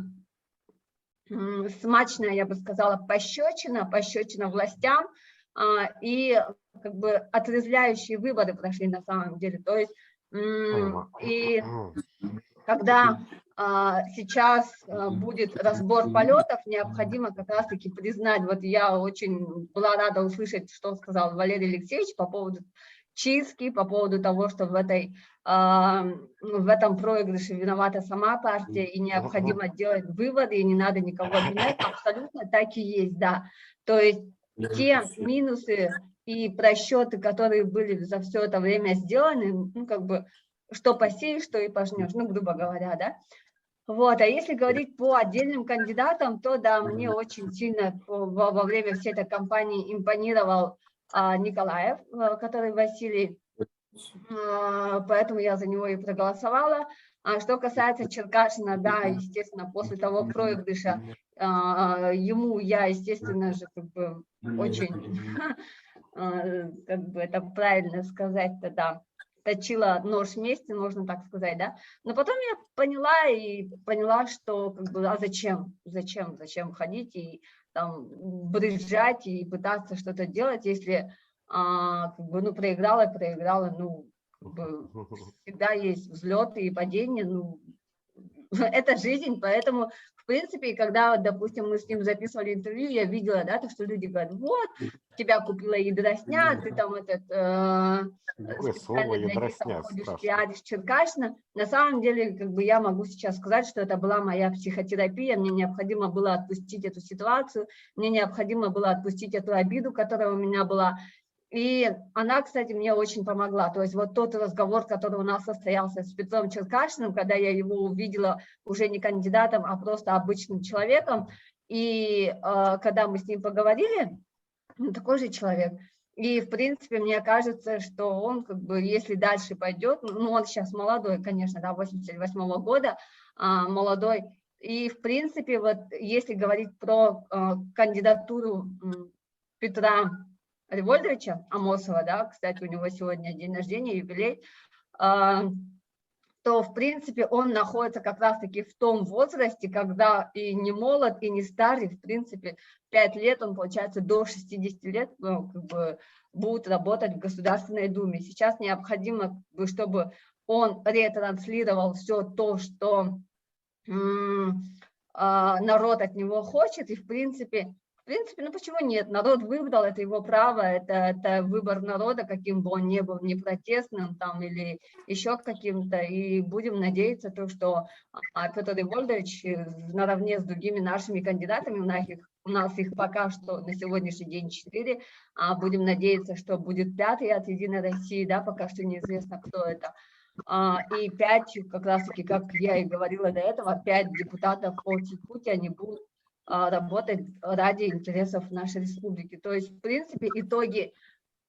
смачная, я бы сказала, пощечина властям, и как бы отрезвляющие выборы прошли на самом деле, то есть и когда сейчас будет разбор полетов, необходимо как раз-таки признать, вот я очень была рада услышать, что сказал Валерий Алексеевич по поводу чистки, по поводу того, что в этом проигрыше виновата сама партия, и необходимо делать выводы, и не надо никого обвинять, абсолютно так и есть, да. То есть те минусы и просчеты, которые были за все это время сделаны, ну, как бы, что посеешь, что и пожнешь, ну, грубо говоря, да. Вот, а если говорить по отдельным кандидатам, то, да, мне очень сильно во время всей этой кампании импонировал Николаев, который Василий, поэтому я за него и проголосовала. А что касается Черкашина, да, естественно, после того проигрыша, ему я, естественно же, как бы очень, как бы это правильно сказать-то, да, точила нож вместе, можно так сказать, да. Но потом я поняла, что как бы, а зачем ходить и там брызжать и пытаться что-то делать, если как бы, ну, проиграла, ну, как бы, всегда есть взлеты и падения, ну, это жизнь, поэтому, в принципе, когда, допустим, мы с ним записывали интервью, я видела, да, то, что люди говорят, вот, тебя купила ядросня, ты там слово ядросня, пиаришь Черкашина. На самом деле, как бы я могу сейчас сказать, что это была моя психотерапия, мне необходимо было отпустить эту ситуацию, мне необходимо было отпустить эту обиду, которая у меня была. И она, кстати, мне очень помогла. То есть вот тот разговор, который у нас состоялся с Петром Черкашиным, когда я его увидела уже не кандидатом, а просто обычным человеком, и когда мы с ним поговорили, он такой же человек. И, в принципе, мне кажется, что он, как бы, если дальше пойдет, ну, он сейчас молодой, конечно, да, 88-го года, молодой. И, в принципе, вот если говорить про кандидатуру Петра Револьдовича Амосова, да, кстати, у него сегодня день рождения, юбилей, то, в принципе, он находится как раз-таки в том возрасте, когда и не молод, и не старый, в принципе, 5 лет, он, получается, до 60 лет, ну, как бы, будет работать в Государственной Думе. Сейчас необходимо, чтобы он ретранслировал все то, что народ от него хочет, и, в принципе, ну почему нет? Народ выбрал, это его право, это выбор народа, каким бы он ни был, не протестным там или еще каким-то. И будем надеяться, то, что Петр Револьдович наравне с другими нашими кандидатами, у нас их пока что на сегодняшний день 4, будем надеяться, что будет 5-й от Единой России, да, пока что неизвестно, кто это. И 5, как раз-таки, как я и говорила до этого, 5 депутатов от Якутии, они будут работать ради интересов нашей республики. То есть, в принципе, итоги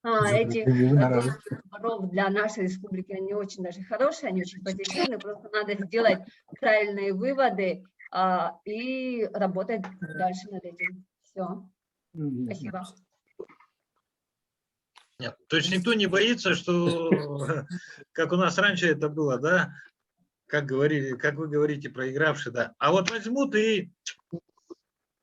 Эти Вебинары. выборов для нашей республики, они очень даже хорошие, они очень позитивные, просто надо сделать правильные выводы и работать дальше над этим. Все. Спасибо. Нет, то есть никто не боится, что, как у нас раньше это было, да, как говорили, как вы говорите, проигравший, да, а вот возьмут и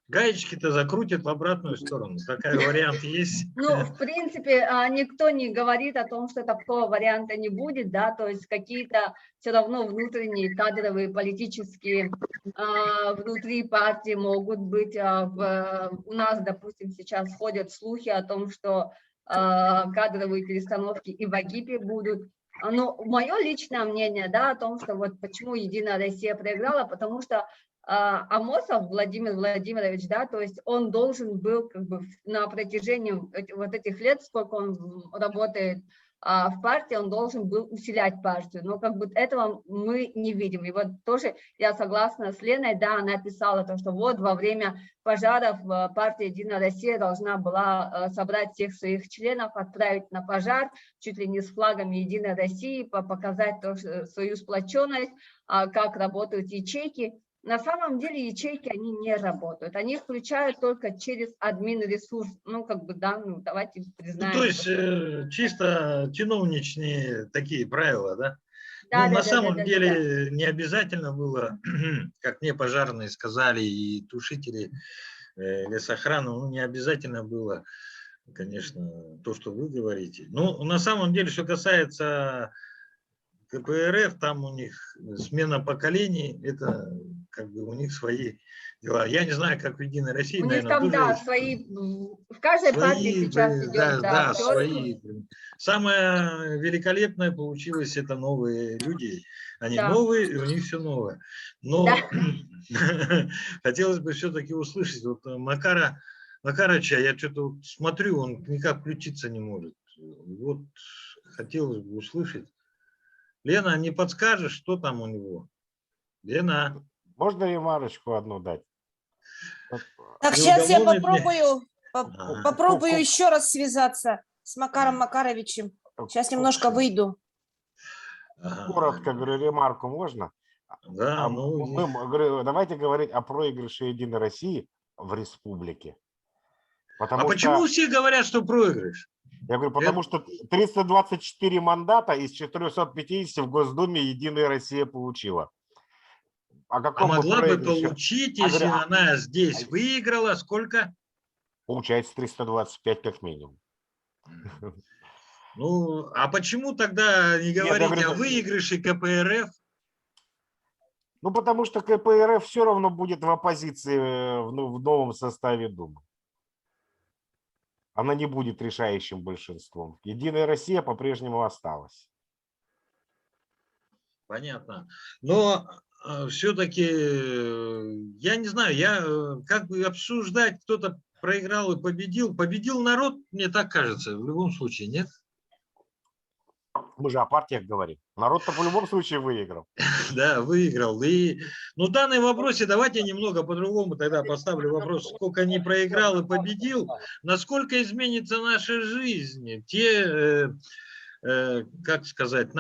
гаечки-то закрутят в обратную сторону. Такой вариант есть. Ну, в принципе, никто не говорит о том, что такого варианта не будет, да, то есть какие-то все равно внутренние кадровые политические внутри партии могут быть. У нас, допустим, сейчас ходят слухи о том, что кадровые перестановки и в Агипе будут. Но мое личное мнение, да, о том, что вот почему Единая Россия проиграла, потому что Амосов Владимир Владимирович, да, то есть он должен был как бы на протяжении вот этих лет, сколько он работает в партии, он должен был усилять партию, но как бы этого мы не видим. И вот тоже я согласна с Леной, да, она писала то, что вот во время пожаров партия Единая Россия должна была собрать всех своих членов, отправить на пожар, чуть ли не с флагами Единой России, показать свою сплоченность, как работают ячейки. На самом деле ячейки, они не работают. Они включают только через админ-ресурс. Ну, как бы, да, ну, давайте признаем. Ну, то есть чисто чиновничные такие правила, да? Да, Ну, да, на да, самом да, деле не обязательно было, как мне пожарные сказали, и тушители лесохраны, ну, не обязательно было, конечно, то, что вы говорите. Ну, на самом деле, что касается КПРФ, там у них смена поколений, это как бы у них свои дела. Я не знаю, как в Единой России, У них наверное, там, тоже да, есть свои, в каждой партии сейчас идет, да, свои. Самое великолепное получилось, это новые люди. Они да. новые, и у них все новое. Но Да. хотелось бы все-таки услышать, вот Макарыча, я что-то смотрю, он никак включиться не может. Вот хотелось бы услышать. Лена, не подскажешь, что там у него? Лена. Можно ремарочку одну дать? Так, сейчас я Неугомонный попробую еще раз связаться с Макаром Макаровичем. Сейчас немножко выйду. Коротко, говорю, ремарку можно? Да, говорю, давайте говорить о проигрыше Единой России в республике. А почему все говорят, что проигрыш? Я говорю, потому что 324 мандата из 450 в Госдуме Единая Россия получила. А могла бы получить, если она здесь выиграла, сколько? Получается 325 как минимум. Ну, а почему тогда не говорить о выигрыше КПРФ? Ну, потому что КПРФ все равно будет в оппозиции в новом составе Думы. Она не будет решающим большинством. Единая Россия по-прежнему осталась. Понятно. Но все-таки, я не знаю, как бы обсуждать, кто-то проиграл и победил. Победил народ, мне так кажется, в любом случае, нет? Мы же о партиях говорим. Народ-то в любом случае выиграл. Да, выиграл. Ну, в данном вопросе давайте немного по-другому тогда поставлю вопрос, сколько не проиграл и победил, насколько изменится наша жизнь. Как сказать,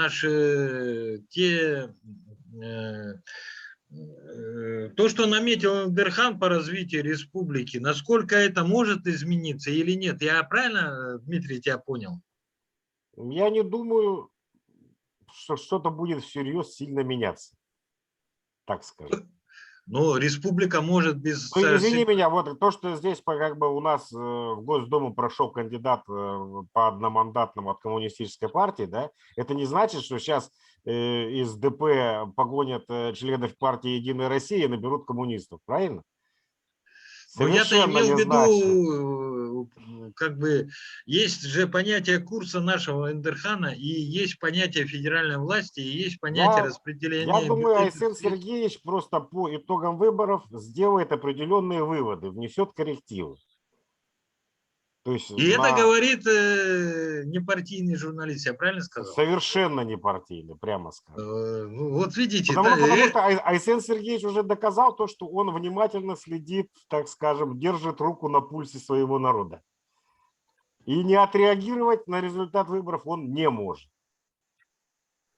то, что наметил Эндерхан по развитию республики, насколько это может измениться или нет? Я правильно, Дмитрий, тебя понял? Я не думаю, что что-то будет всерьез сильно меняться. Так скажем. Ну, республика может без... Ну, извини меня, вот то, что здесь как бы у нас в Госдуму прошел кандидат по одномандатному от коммунистической партии, да, это не значит, что сейчас из ДП погонят членов партии Единой России и наберут коммунистов, правильно? Но я-то имел в виду, как бы, есть же понятие курса нашего Эндерхана, и есть понятие федеральной власти, и есть понятие распределения... Я думаю, Айсен Сергеевич просто по итогам выборов сделает определенные выводы, внесет коррективы. То есть и это говорит непартийный журналист, я правильно сказал? Совершенно непартийный, прямо скажем. Ну, вот видите. Потому что Айсен Сергеевич уже доказал то, что он внимательно следит, так скажем, держит руку на пульсе своего народа. И не отреагировать на результат выборов он не может.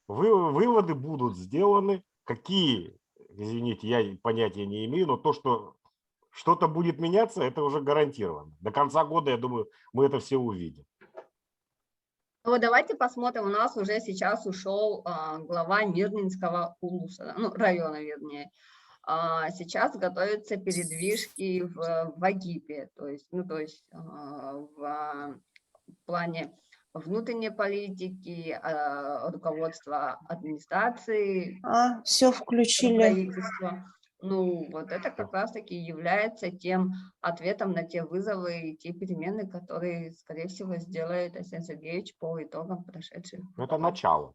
Выводы будут сделаны. Какие, извините, я понятия не имею, но то, что что-то будет меняться, это уже гарантированно. До конца года, я думаю, мы это все увидим. Ну, давайте посмотрим, у нас уже сейчас ушел глава Мирнинского улуса, ну, района, вернее. Сейчас готовятся передвижки в Агипе, то есть в плане внутренней политики, руководства администрации, Все включили. правительства. Ну, вот это как раз-таки является тем ответом на те вызовы и те перемены, которые, скорее всего, сделает Арсений Сергеевич по итогам прошедших. Это начало.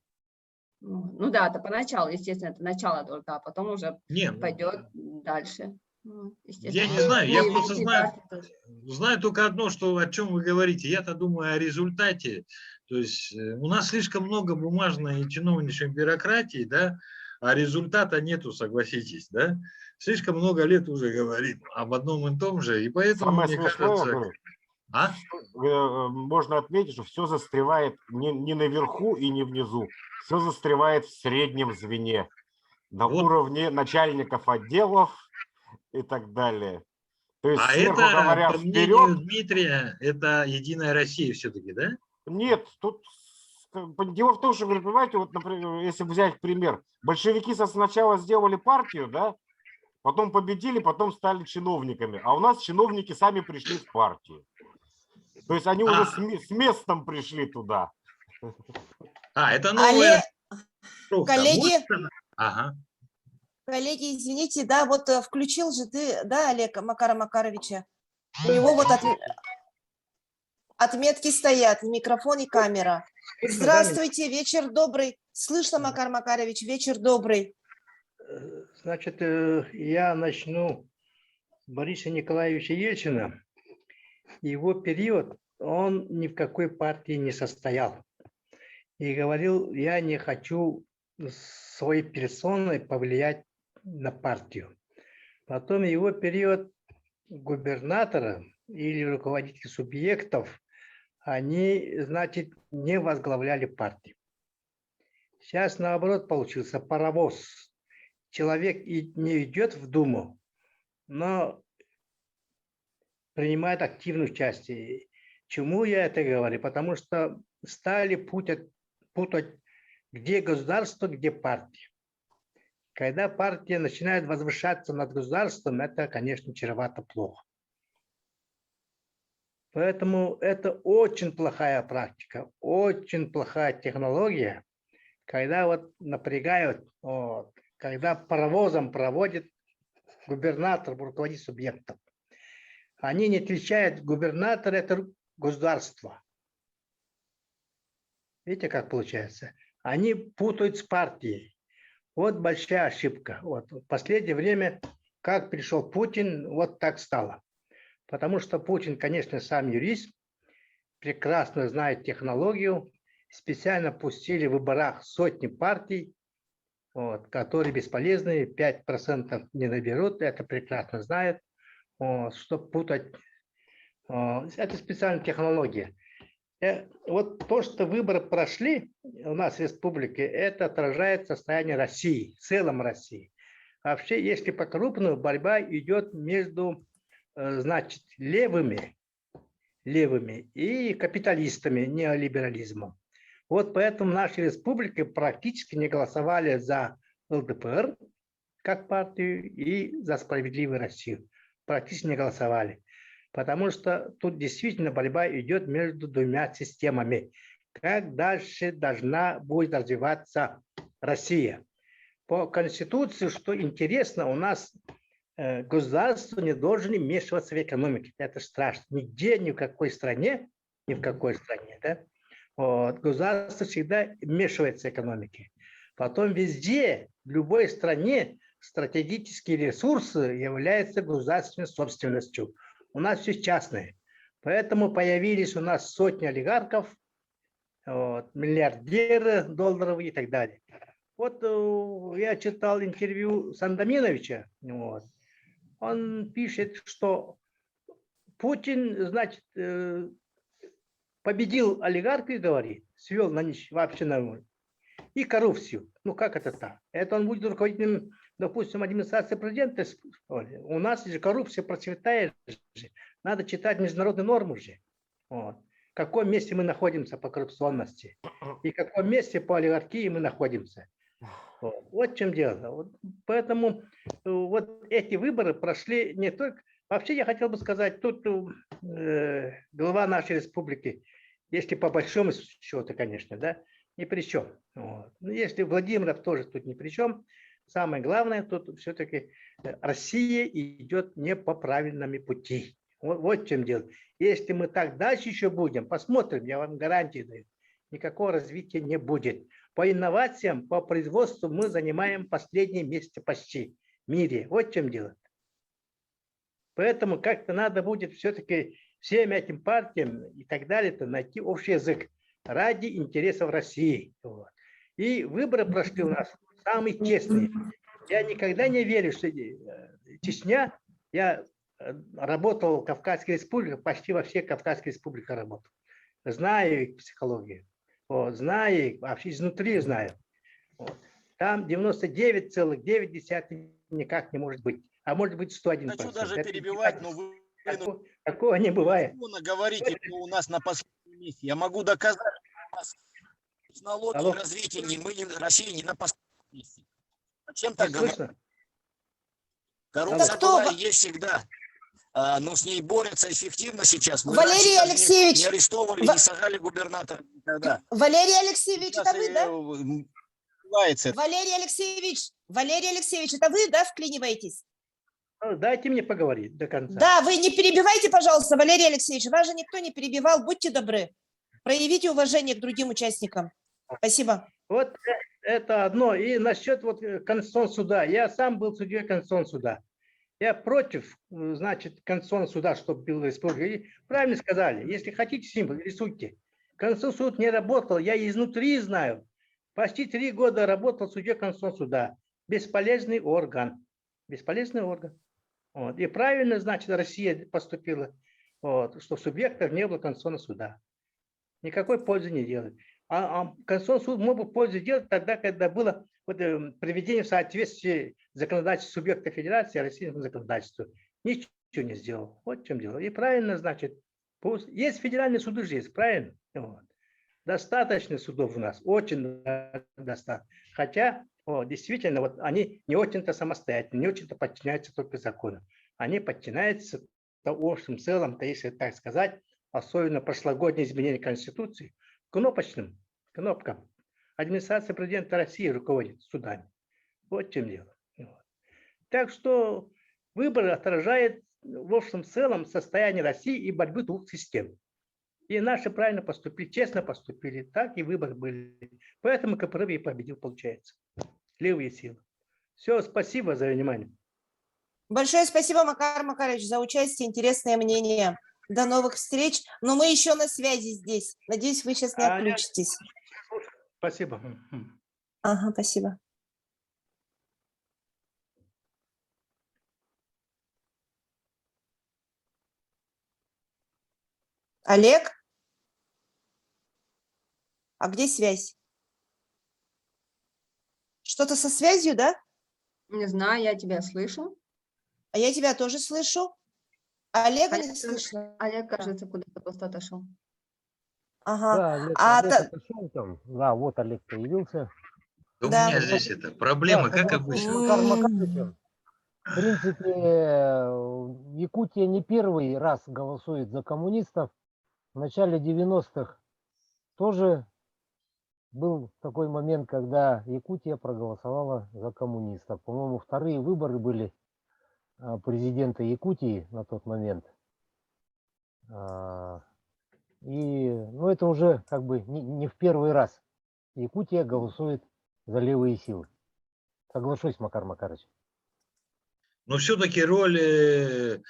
Ну да, это поначалу, естественно, это начало только, а потом уже пойдет дальше. Я не знаю, я просто знаю только одно, что, о чем вы говорите. Я-то думаю о результате. То есть у нас слишком много бумажной и чиновничьей бюрократии, да, а результата нету, согласитесь, да. Слишком много лет уже говорим об одном и том же, и поэтому, Самое мне смешное, кажется... можно отметить, что все застревает не наверху и не внизу, все застревает в среднем звене, на уровне начальников отделов и так далее. То есть, сверху это, говоря, по мнению Дмитрия, это Единая Россия все-таки, да? Нет, тут дело в том, что, вы понимаете, вот, например, если взять пример, большевики сначала сделали партию, да, потом победили, потом стали чиновниками, а у нас чиновники сами пришли в партию. То есть они уже с местом пришли туда. Это новая... Коллеги, Ага. коллеги, извините, да, вот включил же ты, да, Олег Макара Макаровича? У него вот отметки стоят, микрофон и камера. Здравствуйте, вечер добрый. Слышно, Макар Макарович, вечер добрый. Значит, я начну с Бориса Николаевича Ельцина. Его период, он ни в какой партии не состоял. И говорил, я не хочу своей персоной повлиять на партию. Потом его период губернатора или руководителей субъектов, они, значит, не возглавляли партию. Сейчас, наоборот, получился паровоз. Человек и не идет в Думу, но принимает активное участие. Чему я это говорю? Потому что стали путать, где государство, где партия. Когда партия начинает возвышаться над государством, это, конечно, чревато плохо. Поэтому это очень плохая практика, очень плохая технология, когда вот напрягают, когда паровозом проводит губернатор, руководитель субъектов. Они не отличают, губернатор – это государство. Видите, как получается? Они путают с партией. Вот большая ошибка. Вот. В последнее время, как пришел Путин, вот так стало. Потому что Путин, конечно, сам юрист, прекрасно знает технологию, специально пустили в выборах сотни партий, которые бесполезны, 5% не наберут, это прекрасно знает, чтобы путать. Это специальная технология. Вот то, что выборы прошли у нас в республике, это отражает состояние России, в целом России. Вообще, если по-крупному, борьба идет между, значит, левыми и капиталистами, неолиберализмом. Вот поэтому в нашей республике практически не голосовали за ЛДПР как партию и за «Справедливую Россию». Практически не голосовали. Потому что тут действительно борьба идет между двумя системами. Как дальше должна будет развиваться Россия? По Конституции, что интересно, у нас государство не должно вмешиваться в экономику. Это страшно. Нигде, ни в какой стране, да? Государство всегда вмешивается в экономику. Потом везде, в любой стране, стратегические ресурсы являются государственной собственностью. У нас все частное. Поэтому появились у нас сотни олигархов, миллиардеры долларовые и так далее. Вот я читал интервью Сандоминовича. Он пишет, что Путин, значит, победил олигархию, говорит, свел на них вообще на ноль. И коррупцию. Ну как это так? Это он будет руководителем, допустим, администрации президента. У нас же коррупция процветает. Надо читать международные нормы же. Вот. В каком месте мы находимся по коррупционности. И в каком месте по олигархии мы находимся. Вот в чем дело. Вот, поэтому вот эти выборы прошли не только... Вообще я хотел бы сказать, тут глава нашей республики, если по большому счету, конечно, да, ни при чем. Вот. Но если Владимиров тоже тут ни при чем, самое главное, тут все-таки Россия идет не по правильному пути. Вот в чем дело. Если мы так дальше еще будем, посмотрим, я вам гарантии даю, никакого развития не будет. По инновациям, по производству мы занимаем последнее место почти в мире. Вот в чем дело. Поэтому как-то надо будет все-таки всем этим партиям и так далее найти общий язык ради интересов России. Вот. И выборы прошли у нас самые честные. Я никогда не верю, что Чечня, я работал в Кавказской республике, почти во всех Кавказских республиках работал. Знаю их психологию. Вот, знаю их, вообще изнутри знаю. Вот. Там 99,9 никак не может быть. А может быть 101%. Хочу даже перебивать, но вы такого не бывает. Говорите, что у нас на последнем месте. Я могу доказать, что у нас технологии развития, Россия не на последнем месте. Зачем так говорить? Коррупция была и есть всегда. Но с ней борются эффективно сейчас. Мы Валерий Алексеевич, не арестовывали, не сажали губернатора никогда. Валерий Алексеевич, это вы, да? Валерий Алексеевич, это вы, да, вклиниваетесь? Дайте мне поговорить до конца. Да, вы не перебивайте, пожалуйста, Валерий Алексеевич. Вас же никто не перебивал. Будьте добры. Проявите уважение к другим участникам. Спасибо. Вот это одно. И насчет вот Конституционного суда. Я сам был судьей Конституционного суда. Я против, значит, Конституционного суда, чтобы был республика. И правильно сказали. Если хотите символ, рисуйте. Конституционный суд не работал. Я изнутри знаю. Почти 3 года работал судьей Конституционного суда. Бесполезный орган. Бесполезный орган. Вот. И правильно, значит, Россия поступила, вот, что субъектов не было Конституционного суда. Никакой пользы не делает. А Конституционный суд мог бы пользу делать тогда, когда было вот, приведение в соответствии законодательства субъекта Федерации и российскому законодательству. Ничего не сделал. Вот в чем дело. И правильно, значит, есть федеральные суды же есть, правильно? Вот. Достаточно судов у нас, очень достаточно. Хотя, действительно, вот они не очень-то самостоятельны, не очень-то подчиняются только закону. Они подчиняются в общем целом, если так сказать, особенно прошлогодние изменения Конституции, кнопкам. Администрация президента России руководит судами. Вот в чем дело. Вот. Так что выборы отражают в общем целом состояние России и борьбы двух систем. И наши правильно поступили, честно поступили, так и выборы были. Поэтому КПРФ и победил, получается. Левые силы. Все, спасибо за внимание. Большое спасибо, Макар Макарович, за участие, интересное мнение. До новых встреч. Но мы еще на связи здесь. Надеюсь, вы сейчас не отключитесь. Спасибо. Ага, спасибо. Олег? А где связь? Что-то со связью, да? Не знаю, я тебя слышу. А я тебя тоже слышу. А Олега не слышно. Олег, кажется, куда-то просто отошел. Ага. Да, Олег, А Олег отошел там. Да, вот Олег появился. Да Да. у меня здесь это проблемы, Да, как обычно. Макар Макарович, в принципе, Якутия не первый раз голосует за коммунистов. В начале 90-х тоже был такой момент, когда Якутия проголосовала за коммунистов. По-моему, вторые выборы были президента Якутии на тот момент. И, ну, это уже как бы не в первый раз Якутия голосует за левые силы. Соглашусь, Макар Макарович. Но все-таки роль,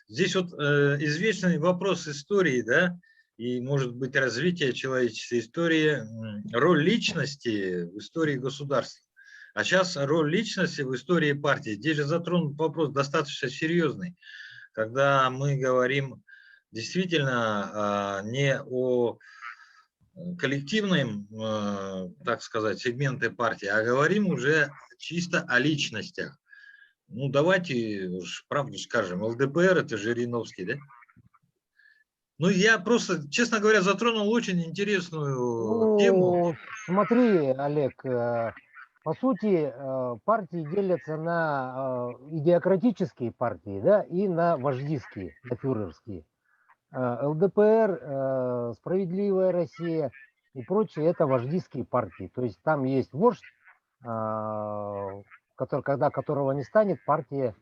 здесь вот извечный вопрос истории, да, и может быть развитие человеческой истории, роль личности в истории государства. А сейчас роль личности в истории партии. Здесь же затронут вопрос достаточно серьезный, когда мы говорим действительно не о коллективном, так сказать, сегменте партии, а говорим уже чисто о личностях. Ну, давайте уж правду скажем, ЛДПР – это Жириновский, да? Ну, я просто, честно говоря, затронул очень интересную тему. Ну, смотри, Олег, по сути, партии делятся на идеократические партии, да, и на вождистские, на фюрерские. ЛДПР, Справедливая Россия и прочие – это вождистские партии. То есть там есть вождь, когда которого не станет, партия,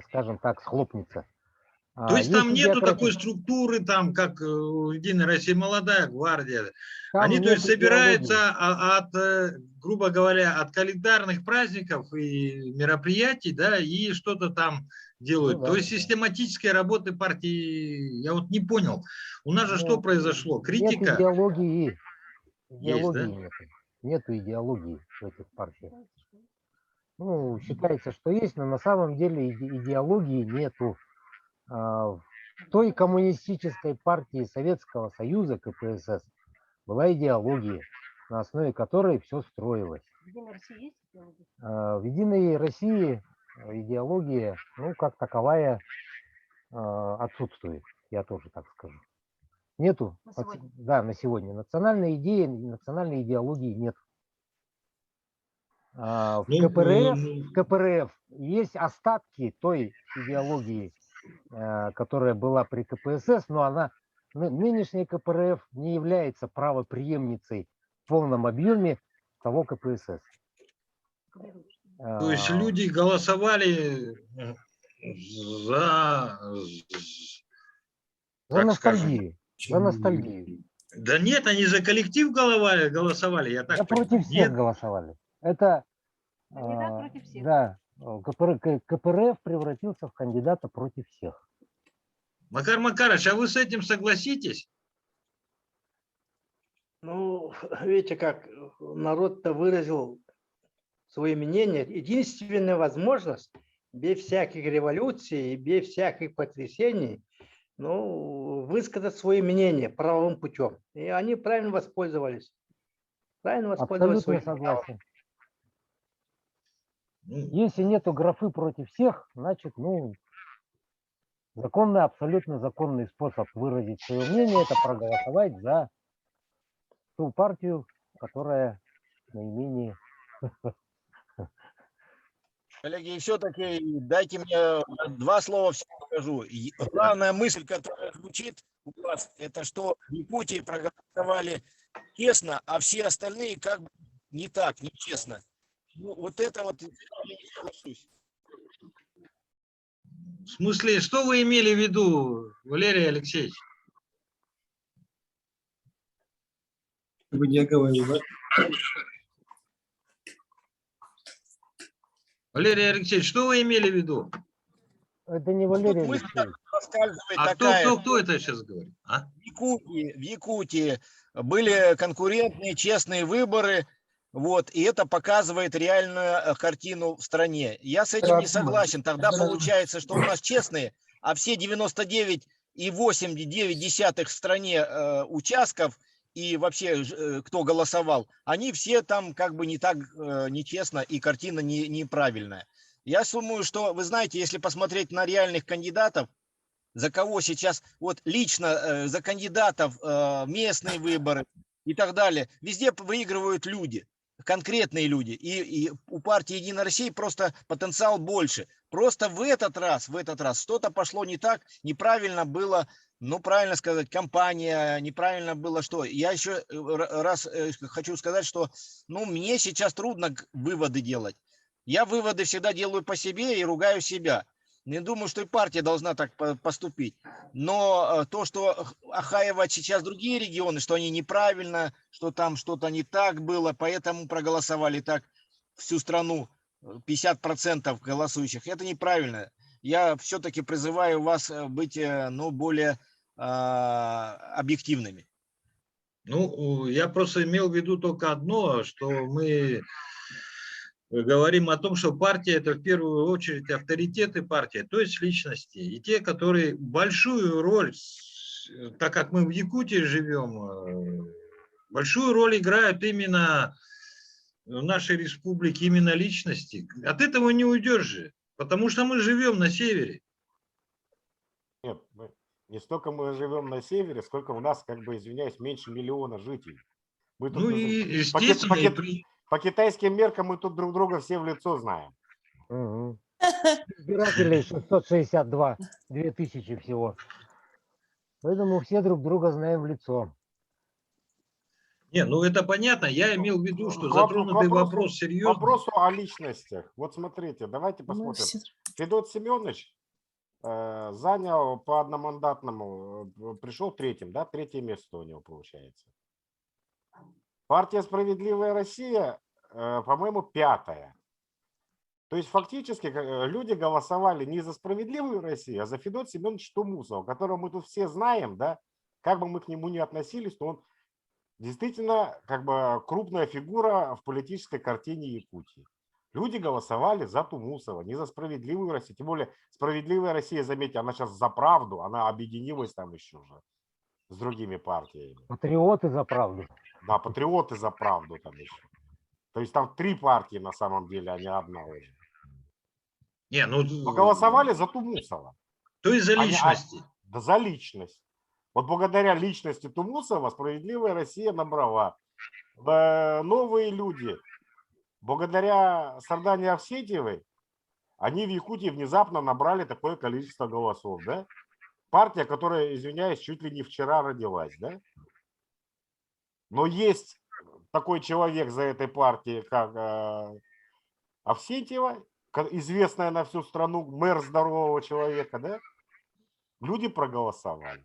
скажем так, схлопнется. То есть там Есть нету такой идеократические. структуры, там, как у Единой России Молодая гвардия. Там Они, то нет есть, собираются идеологии. грубо говоря, от календарных праздников и мероприятий, да, и что-то там делают. Ну да. То есть систематической работы партии, я вот не понял. У нас же что Ну, произошло? Нет Критика идеологии. есть, да? Идеологии нету. Нету идеологии в этих партиях. Ну, считается, что есть, но на самом деле идеологии нету. В той коммунистической партии Советского Союза, КПСС, была идеология, на основе которой все строилось. В Единой России идеология, ну, как таковая, отсутствует, я тоже так скажу. Нету, да, на сегодня. Национальной идеи, национальной идеологии нет. В КПРФ есть остатки той идеологии, которая была при КПСС, но она, нынешняя КПРФ не является правопреемницей в полном объеме того КПСС. То есть люди голосовали за ностальгию. За ностальгию. Да нет, они за коллектив голосовали. Я так против всех голосовали. Это против всех. Да, КПРФ превратился в кандидата против всех. Макар Макарович, а вы с этим согласитесь? Ну, видите, как народ-то выразил свое мнение. Единственная возможность без всяких революций, без всяких потрясений, ну, высказать свое мнение правовым путем. И они правильно воспользовались. Абсолютно согласен. Если нету графы против всех, значит, ну, законный, абсолютно законный способ выразить свое мнение – это проголосовать за ту партию, которая наименее... Коллеги, и все-таки дайте мне два слова все скажу. Главная мысль, которая звучит у вас, это что в Якутии проголосовали честно, а все остальные как бы не так, нечестно. Ну, вот это вот я не соглашусь. В смысле, что вы имели в виду, Валерий Алексеевич? Вы не говорили. Валерий Алексеевич, что вы имели в виду? Это не Валерий Алексеевич. А кто это сейчас говорит? А? В Якутии были конкурентные, честные выборы, вот, и это показывает реальную картину в стране. Я с этим не согласен. Тогда получается, что у нас честные, а все 99,8 в стране участков и вообще кто голосовал, они все там как бы не так нечестно, и картина неправильная. Я думаю, что, вы знаете, если посмотреть на реальных кандидатов, за кого сейчас, вот лично за кандидатов местные выборы и так далее, везде выигрывают люди, конкретные люди. И у партии «Единая Россия» просто потенциал больше. Просто в этот раз что-то пошло не так, неправильно было, ну, правильно сказать, кампания, неправильно было что. Я еще раз хочу сказать, что, ну, мне сейчас трудно выводы делать. Я выводы всегда делаю по себе и ругаю себя. Не думаю, что и партия должна так поступить. Но то, что охаивать сейчас другие регионы, что они неправильно, что там что-то не так было, поэтому проголосовали так всю страну, 50% голосующих, это неправильно. Я все-таки призываю вас быть, ну, более объективными. Ну, я просто имел в виду только одно, что мы говорим о том, что партия – это в первую очередь авторитеты партии, то есть личности. И те, которые большую роль, так как мы в Якутии живем, большую роль играют именно в нашей республике, именно личности. От этого не уйдешь же, потому что мы живем на севере. Нет, не столько мы живем на севере, сколько у нас, как бы, извиняюсь, меньше миллиона жителей. Мы тут, Ну и естественно, по китайским меркам мы тут друг друга все в лицо знаем. Мгм. Избирателей 662, 2000 всего. Поэтому все друг друга знаем в лицо. не, ну это понятно. Я имел в виду, что К затронутый вопросу- вопрос серьезный. Вопросу о личностях. Вот смотрите, давайте Ну, посмотрим. все- Федот Семенович занял по одномандатному, пришел третьим, да, третье место у него получается. Партия «Справедливая Россия», по-моему, пятая. То есть фактически люди голосовали не за «Справедливую Россию», а за Федота Семеновича Тумусова, которого мы тут все знаем, да, как бы мы к нему ни относились, то он действительно как бы крупная фигура в политической картине Якутии. Люди голосовали за Тумусова, не за «Справедливую Россию». Тем более «Справедливая Россия», заметьте, она сейчас за правду, она объединилась там еще же с другими партиями. Патриоты за правду. Да, патриоты за правду там еще. То есть там 3 партии на самом деле, а не одна уже. Не, ну, Но голосовали за Тумусова. то есть за Они- личности. Да за личность. Вот благодаря личности Тумусова «Справедливая Россия» набрала. Новые люди, благодаря Сардане Авсентьевой, они в Якутии внезапно набрали такое количество голосов, да? Партия, которая, извиняюсь, чуть ли не вчера родилась, да? Но есть такой человек за этой партией, как Авсентьева, известная на всю страну, мэр здорового человека, да? Люди проголосовали.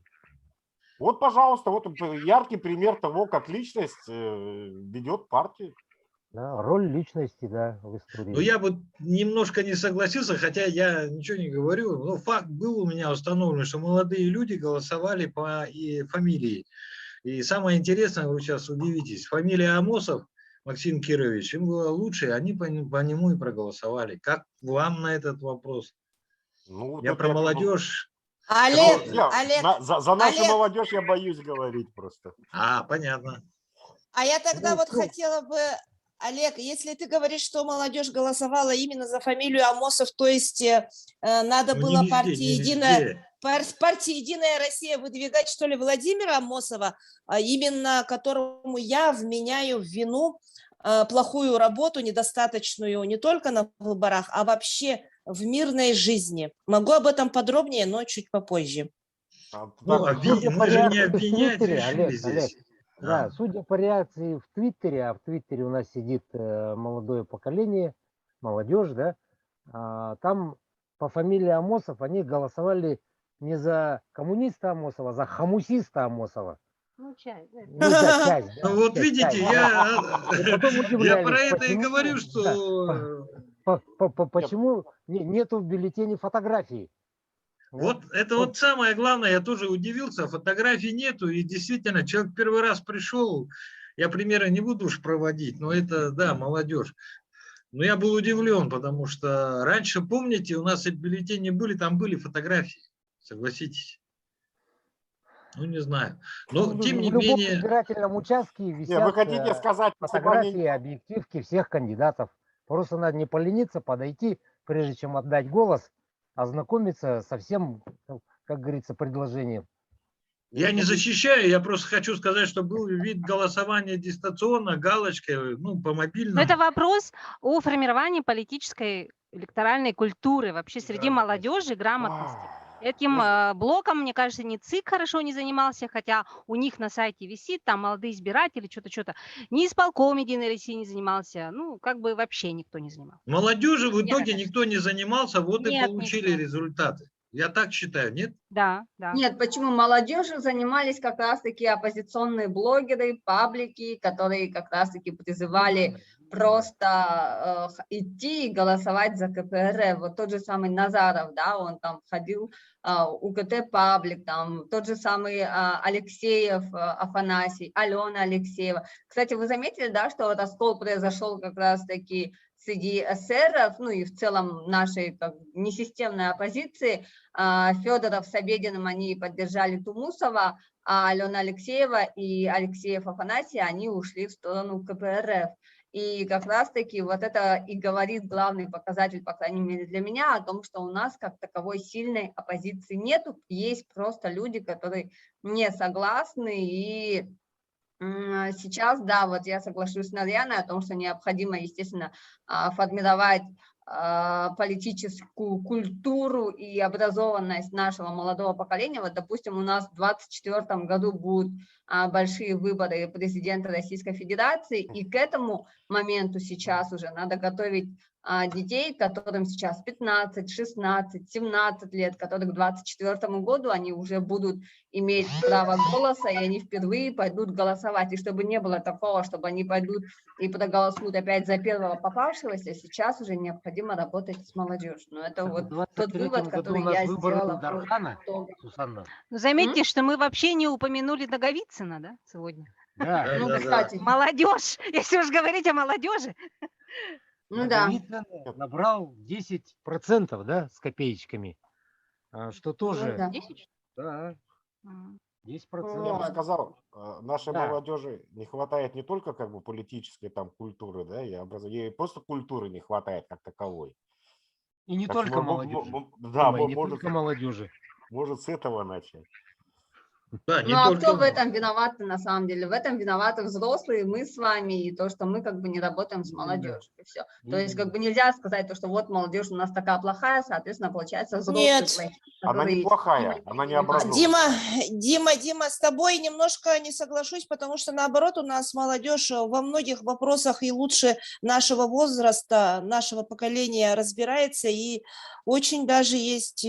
Вот, пожалуйста, вот яркий пример того, как личность ведет партию. Да, роль личности, да, в истории. Ну, я бы немножко не согласился, хотя я ничего не говорю. Но факт был у меня установлен, что молодые люди голосовали по фамилии. И самое интересное, вы сейчас удивитесь, фамилия Амосов, Максим Кирович, им было лучше, они по нему и проголосовали. Как вам на этот вопрос? Ну, Я тут про молодежь. Олег, Я Олег, за нашу Олег. молодежь я боюсь говорить просто. Понятно. а я тогда Ну, вот ну. хотела бы, Олег, если ты говоришь, что молодежь голосовала именно за фамилию Амосов, то есть надо Ну, было не везде, партии не «Единая», везде. партии «Единая Россия» выдвигать, что ли, Владимира Амосова, именно которому я вменяю в вину плохую работу, недостаточную не только на выборах, а вообще в мирной жизни. Могу об этом подробнее, но чуть попозже. Ну, Судя по мы же не реакции в обвинять Твиттере, решили Олег, здесь. да, судя по реакции в Твиттере, а в Твиттере у нас сидит молодое поколение, молодежь, да, там по фамилии Амосов они голосовали не за коммуниста Амосова, а за хамусиста Амосова. Ну, часть. Ну да, часть, да, Ну, вот часть, видите, часть. И потом я удивлялись, про это и почему, говорю, да, что почему нету в бюллетене фотографии. Да? вот это вот самое главное, я тоже удивился, фотографий нету, и действительно, человек первый раз пришел, я примеры не буду уж проводить, но это, да, молодежь. Но я был удивлен, потому что раньше, помните, у нас и бюллетени были, там были фотографии, согласитесь. Ну, не знаю. Но, Ну, тем не в любом менее, избирательном участке Не, вы висят хотите сказать, если бы фотографии, они- объективки всех кандидатов. Просто надо не полениться, подойти, прежде чем отдать голос, ознакомиться со всем, как говорится, предложением. я не защищаю, я просто хочу сказать, что был вид голосования дистанционно, галочкой, ну, по мобильному. Но это вопрос о формировании политической электоральной культуры вообще среди молодежи, грамотности. Этим блоком, мне кажется, ни ЦИК хорошо не занимался, хотя у них на сайте висит, там молодые избиратели, что-то. Ни исполком «Единой России» не занимался, ну, как бы вообще никто не занимался. Молодежи в Мне итоге кажется. никто не занимался, вот и Нет, получили никто. результаты. Я так считаю, нет? Да. Нет, почему молодежью занимались как раз-таки оппозиционные блогеры, паблики, которые как раз-таки призывали просто идти и голосовать за КПРФ. Вот тот же самый Назаров, да, он там ходил, УКТ паблик, там тот же самый Алексеев Афанасий, Алена Алексеева. Кстати, вы заметили, да, что раскол произошел как раз-таки среди эсеров, ну и в целом нашей как, несистемной оппозиции. Федоров с Обединым, они поддержали Тумусова, а Алена Алексеева и Алексеев Афанасий, они ушли в сторону КПРФ. И как раз-таки вот это и говорит главный показатель, по крайней мере для меня, о том, что у нас как таковой сильной оппозиции нету, есть просто люди, которые не согласны. И сейчас, да, вот я соглашусь с Нарьяной о том, что необходимо, естественно, формировать политическую культуру и образованность нашего молодого поколения. Вот, допустим, у нас в 2024 году будут большие выборы президента Российской Федерации, и к этому моменту сейчас уже надо готовить детей, которым сейчас 15, 16, 17 лет, которых к 2024 году они уже будут иметь право голоса, и они впервые пойдут голосовать. И чтобы не было такого, чтобы они пойдут и проголосуют опять за первого попавшегося, сейчас уже необходимо работать с молодежью. Но это вот тот вывод, который я сделала. Сусанна. Ну, заметьте, что мы вообще не упомянули Наговицына, да, сегодня? Да. Ну, кстати. Молодежь, если уж говорить о молодежи. Ну да. Наговицын набрал 10%, да, с копеечками, что тоже... да. 10? Да, 10%. Я бы сказал, нашей Да. молодежи не хватает не только как бы политической там культуры, да, ей просто культуры не хватает как таковой. И не Так только что молодежи. Да, Ой, не может, только молодежи. может с этого начать. Да, не Ну а кто только в этом виноват на самом деле? В этом виноваты взрослые, мы с вами, и то, что мы как бы не работаем с молодежью. И все. То есть как бы нельзя сказать, то, что вот молодежь у нас такая плохая, соответственно, получается взрослые Нет. плохие, Она которые- неплохая, она не образованная. Дима, с тобой немножко не соглашусь, потому что наоборот у нас молодежь во многих вопросах и лучше нашего возраста, нашего поколения разбирается, и очень даже есть,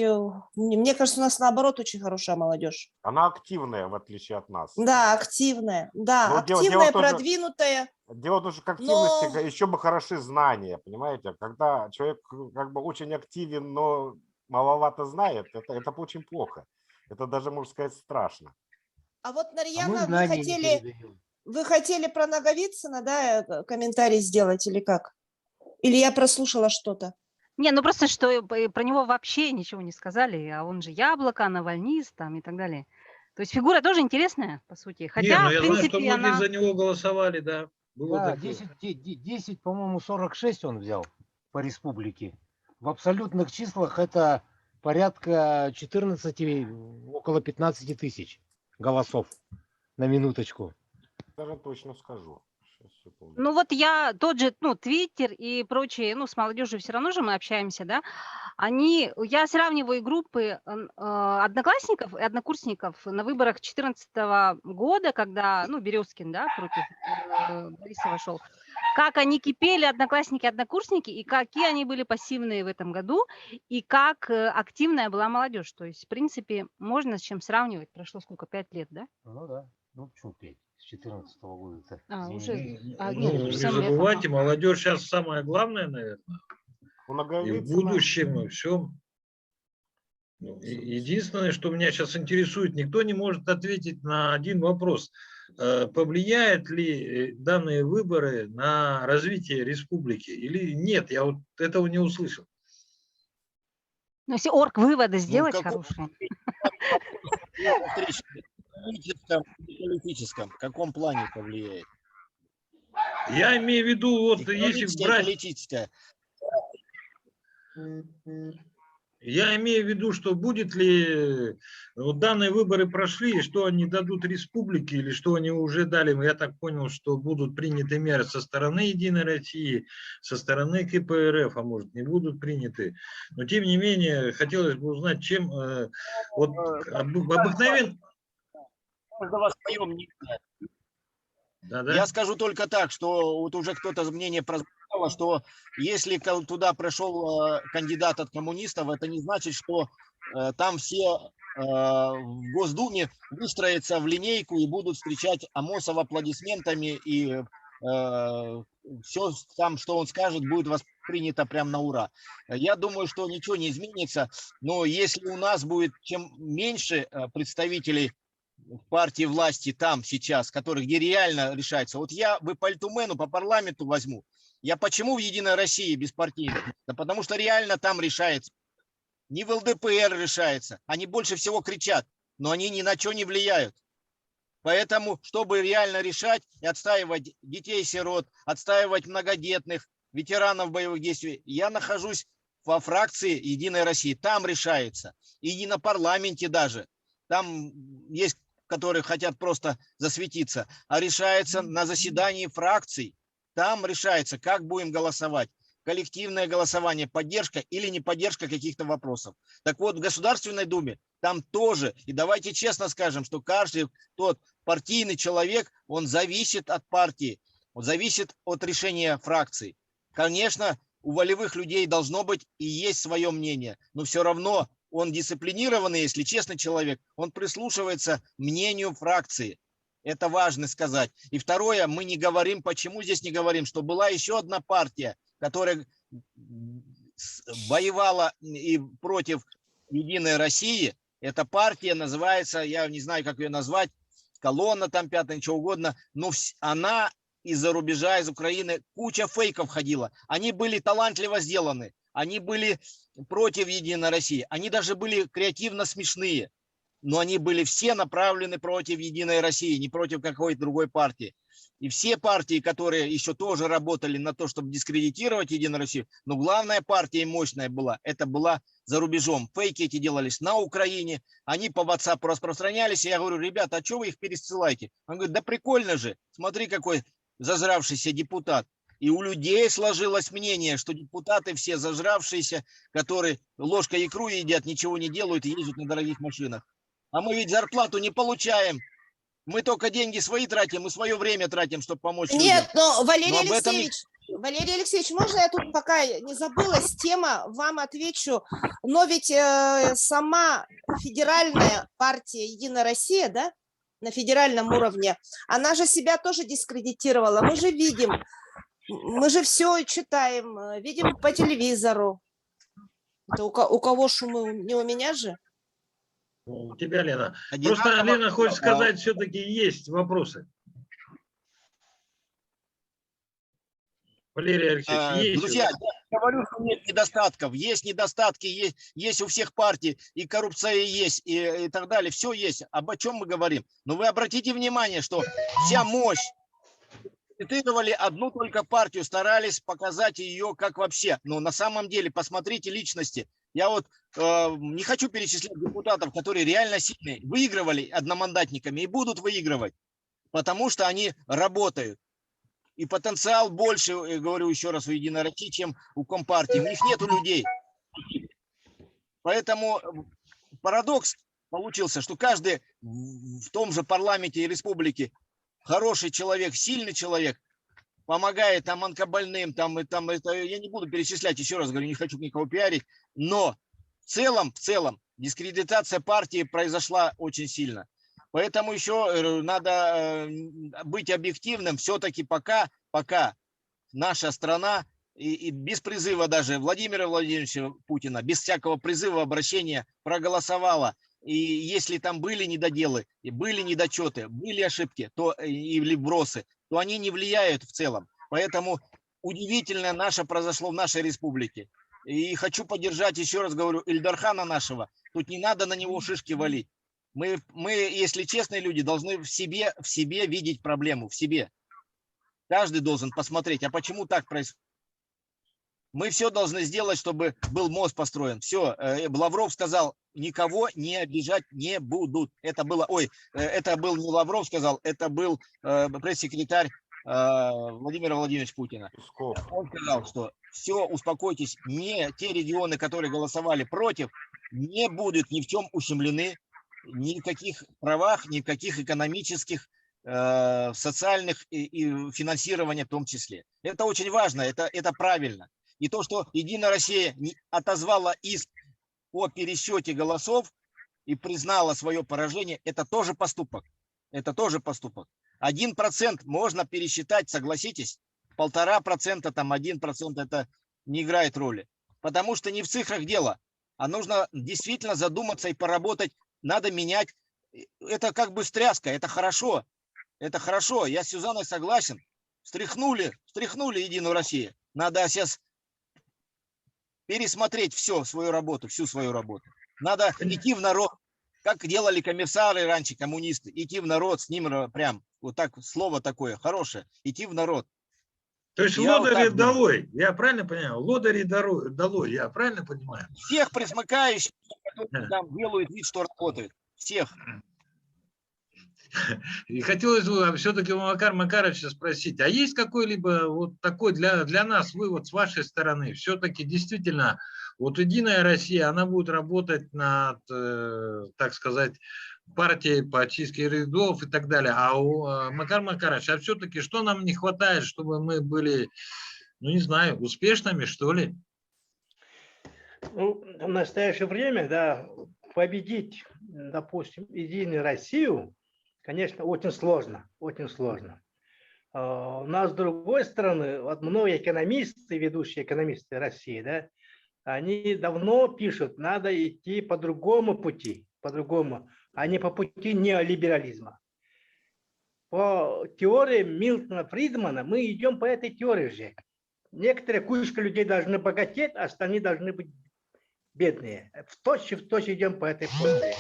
мне кажется, у нас наоборот очень хорошая молодежь. Она активная, в отличие от нас. Да, активная, да, Но дело активная, тоже- продвинутая. Дело в том, что к активности Но- еще бы хороши знания, понимаете? Когда человек как бы очень активен, но маловато знает, это очень плохо. Это даже, можно сказать, страшно. А вот, А мы Нарьяна, вы знания не хотели... передаем. Вы хотели про Наговицына, да, комментарий сделать или как? Или я прослушала что-то? Не, ну просто что про него вообще ничего не сказали, а он же Яблоко, Навальнист там и так далее. То есть фигура тоже интересная, по сути. Не, Хотя, ну в я знаю, что принципе, многие она... за него голосовали, да. Было Да, такое. 10, по-моему, 46 он взял по республике. В абсолютных числах это порядка 14, около 15 тысяч голосов на минуточку. Даже точно скажу. Сейчас, секунду. Ну вот я тот же, ну, Твиттер и прочие, ну, с молодежью все равно же мы общаемся, да, я сравниваю группы одноклассников и однокурсников на выборах 2014 года, когда, ну, Березкин, да, против Борисова шел, как они кипели, одноклассники, однокурсники, и какие они были пассивные в этом году, и как активная была молодежь. То есть, в принципе, можно с чем сравнивать. Прошло сколько, 5 лет, да? Ну да, ну почему 5? С 14-го года-то. Уже, Ну, нет, не уже 7 лет. забывайте, молодежь сейчас самое главное, наверное. У И в Наговицына- будущем, и всем. Единственное, что меня сейчас интересует, никто не может ответить на один вопрос. Повлияют ли данные выборы на развитие республики или нет? Я вот этого не услышал. Ну, если орг-выводы сделать каком- хорошие. В политическом, в каком плане повлияет? Я имею в виду, вот если Экономическое и брать... политическое. Я имею в виду, что будет ли, вот данные выборы прошли, и что они дадут республике, или что они уже дали. Я так понял, что будут приняты меры со стороны Единой России, со стороны КПРФ, а может не будут приняты. Но тем не менее, хотелось бы узнать, чем вот обыкновенно... Своё мнение. Да-да. Я скажу только так, что вот уже кто-то мнение прозвучало, что если туда прошел кандидат от коммунистов, это не значит, что там все в Госдуме выстроятся в линейку и будут встречать Амосова аплодисментами, и все там, что он скажет, будет воспринято прям на ура. Я думаю, что ничего не изменится, но если у нас будет чем меньше представителей партии власти там сейчас, где реально решается. Вот я по парламенту возьму. Я почему в Единой России беспартийный? Да потому что реально там решается. Не в ЛДПР решается. Они больше всего кричат, но они ни на что не влияют. Поэтому, чтобы реально решать и отстаивать детей-сирот, отстаивать многодетных, ветеранов боевых действий, я нахожусь во фракции Единой России. Там решается. И не на парламенте даже. Там есть, которые хотят просто засветиться. А решается на заседании фракций. Там решается, как будем голосовать. Коллективное голосование, поддержка или не поддержка каких-то вопросов. Так вот, в Государственной Думе там тоже. И давайте честно скажем, что каждый тот партийный человек, он зависит от партии, он зависит от решения фракции. Конечно, у волевых людей должно быть и есть свое мнение, но все равно он дисциплинированный, если честный человек, он прислушивается мнению фракции. Это важно сказать. И второе, мы не говорим, почему здесь не говорим, что была еще одна партия, которая воевала и против Единой России. Эта партия называется, я не знаю, как ее назвать, колонна там пятая, ничего угодно, но она из-за рубежа, из Украины, куча фейков ходила. Они были талантливо сделаны, они были против Единой России, они даже были креативно смешные, но они были все направлены против Единой России, не против какой-то другой партии. И все партии, которые еще тоже работали на то, чтобы дискредитировать Единую Россию, но главная партия и мощная была, это была за рубежом. Фейки эти делались на Украине, они по WhatsApp распространялись, и я говорю, ребята, а что вы их пересылаете? Он говорит, да прикольно же, смотри, какой зажравшийся депутат. И у людей сложилось мнение, что депутаты все зажравшиеся, которые ложкой икру едят, ничего не делают и ездят на дорогих машинах. А мы ведь зарплату не получаем. Мы только деньги свои тратим и свое время тратим, чтобы помочь людям. Нет, но, Валерий Но об этом Алексеевич, Валерий Алексеевич, можно я тут пока не забылась, тема, вам отвечу. Но ведь сама федеральная партия «Единая Россия», да, на федеральном уровне, она же себя тоже дискредитировала. Мы же видим, мы же все читаем, видим по телевизору. Это у кого шумы, не у меня же? У тебя, Лена. Одинаково. Просто Лена хочет сказать, все-таки есть вопросы. Валерий Алексеевич, есть. Друзья, я говорю, что нет недостатков. Есть недостатки, есть у всех партий, и коррупция есть, и так далее. Все есть. Об чем мы говорим? Но вы обратите внимание, что вся мощь, цитировали одну только партию, старались показать ее как вообще. Но на самом деле, посмотрите личности. Я вот не хочу перечислять депутатов, которые реально сильные, выигрывали одномандатниками и будут выигрывать, потому что они работают. И потенциал больше, говорю еще раз, у Единой России, чем у Компартии. У них нету людей. Поэтому парадокс получился, что каждый в том же парламенте и республике хороший человек, сильный человек, помогает там онкобольным, там это, я не буду перечислять, еще раз говорю, не хочу никого пиарить, но в целом дискредитация партии произошла очень сильно. Поэтому еще надо быть объективным. Все-таки пока наша страна, и без призыва даже Владимира Владимировича Путина, без всякого призыва, обращения проголосовала. И если там были недоделы, и были недочеты, были ошибки или вбросы, то они не влияют в целом. Поэтому удивительное наше произошло в нашей республике. И хочу поддержать, еще раз говорю, Ильдархана нашего. Тут не надо на него шишки валить. Мы, если честные люди, должны в себе видеть проблему, в себе. Каждый должен посмотреть, а почему так происходит. Мы все должны сделать, чтобы был мост построен. Все, Лавров сказал, никого не обижать не будут. Это был не Лавров сказал, это был пресс-секретарь Владимира Владимировича Путина. Он сказал, что все, успокойтесь, те регионы, которые голосовали против, не будут ни в чем ущемлены, ни в каких правах, ни в каких экономических, социальных и финансирования в том числе. Это очень важно, это правильно. И то, что Единая Россия отозвала иск о пересчете голосов и признала свое поражение, это тоже поступок. Это тоже поступок. 1% можно пересчитать, согласитесь? 1,5%, там 1% это не играет роли. Потому что не в цифрах дело, а нужно действительно задуматься и поработать. Надо менять. Это как бы стряска, это хорошо. Это хорошо, я с Сюзанной согласен. встряхнули Единую Россию. Надо сейчас пересмотреть всю свою работу. Надо идти в народ, как делали комиссары раньше, коммунисты. Идти в народ, с ним прям, вот так, слово такое хорошее, идти в народ. То есть Я вот лодыри так думаю. долой, я правильно понимаю? Лодыри долой, я правильно понимаю? Всех присмыкающих, которые там делают вид, что работают. Всех. И хотелось бы все-таки у Макара Макаровича спросить, а есть какой-либо вот такой для нас вывод с вашей стороны? Все-таки действительно, вот Единая Россия, она будет работать над, так сказать, партией по очистке рядов и так далее. А у Макар Макарович, а все-таки что нам не хватает, чтобы мы были, ну не знаю, успешными, что ли? Ну, в настоящее время, да, победить, допустим, Единую Россию, конечно, очень сложно, очень сложно. У нас, с другой стороны, вот многие экономисты, ведущие экономисты России, да, они давно пишут, надо идти по другому пути, по-другому, а не по пути неолиберализма. По теории Милтона Фридмана мы идем по этой теории же. Некоторые кучка людей должны богатеть, а остальные должны быть бедные. В точь идем по этой пути.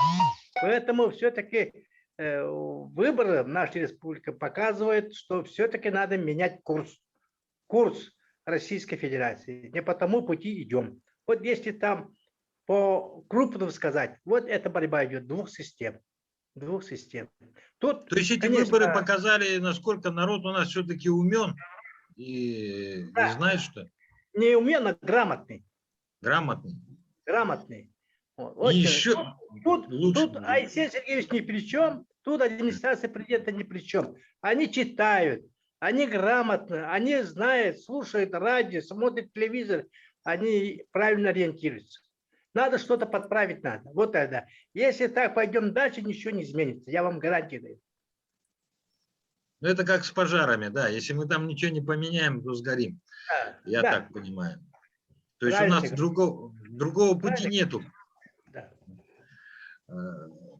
Поэтому все-таки выборы в нашей республике показывают, что все-таки надо менять курс Российской Федерации. Не по тому пути идем. Вот если там по крупному сказать, вот эта борьба идет двух систем. Тут, то есть эти конечно, выборы показали, насколько народ у нас все-таки умен и знает, что... Не умен, а грамотный. Грамотный. Вот. Еще Тут Айсен Сергеевич ни при чем, тут администрация президента ни при чем. Они читают, они грамотны, они знают, слушают радио, смотрят телевизор, они правильно ориентируются. Надо что-то подправить надо. Вот тогда. Если так пойдем дальше, ничего не изменится. Я вам гарантию даю. Ну, это как с пожарами, да. Если мы там ничего не поменяем, то сгорим. Я так понимаю. То есть правильно, у нас другого пути нету. Да.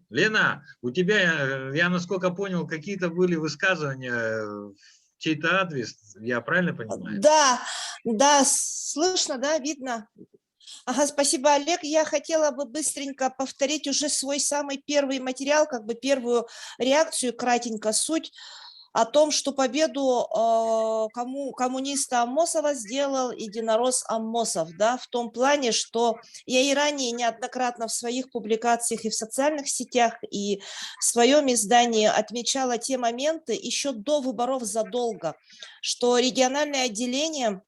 Лена, у тебя, я насколько понял, какие-то были высказывания в чей-то адрес, я правильно понимаю? Да, слышно, да, видно. Ага, спасибо, Олег. Я хотела бы быстренько повторить уже свой самый первый материал, как бы первую реакцию, кратенько суть о том, что победу коммуниста Аммосова сделал единорос Аммосов, да, в том плане, что я и ранее неоднократно в своих публикациях и в социальных сетях, и в своем издании отмечала те моменты еще до выборов задолго, что региональное отделение,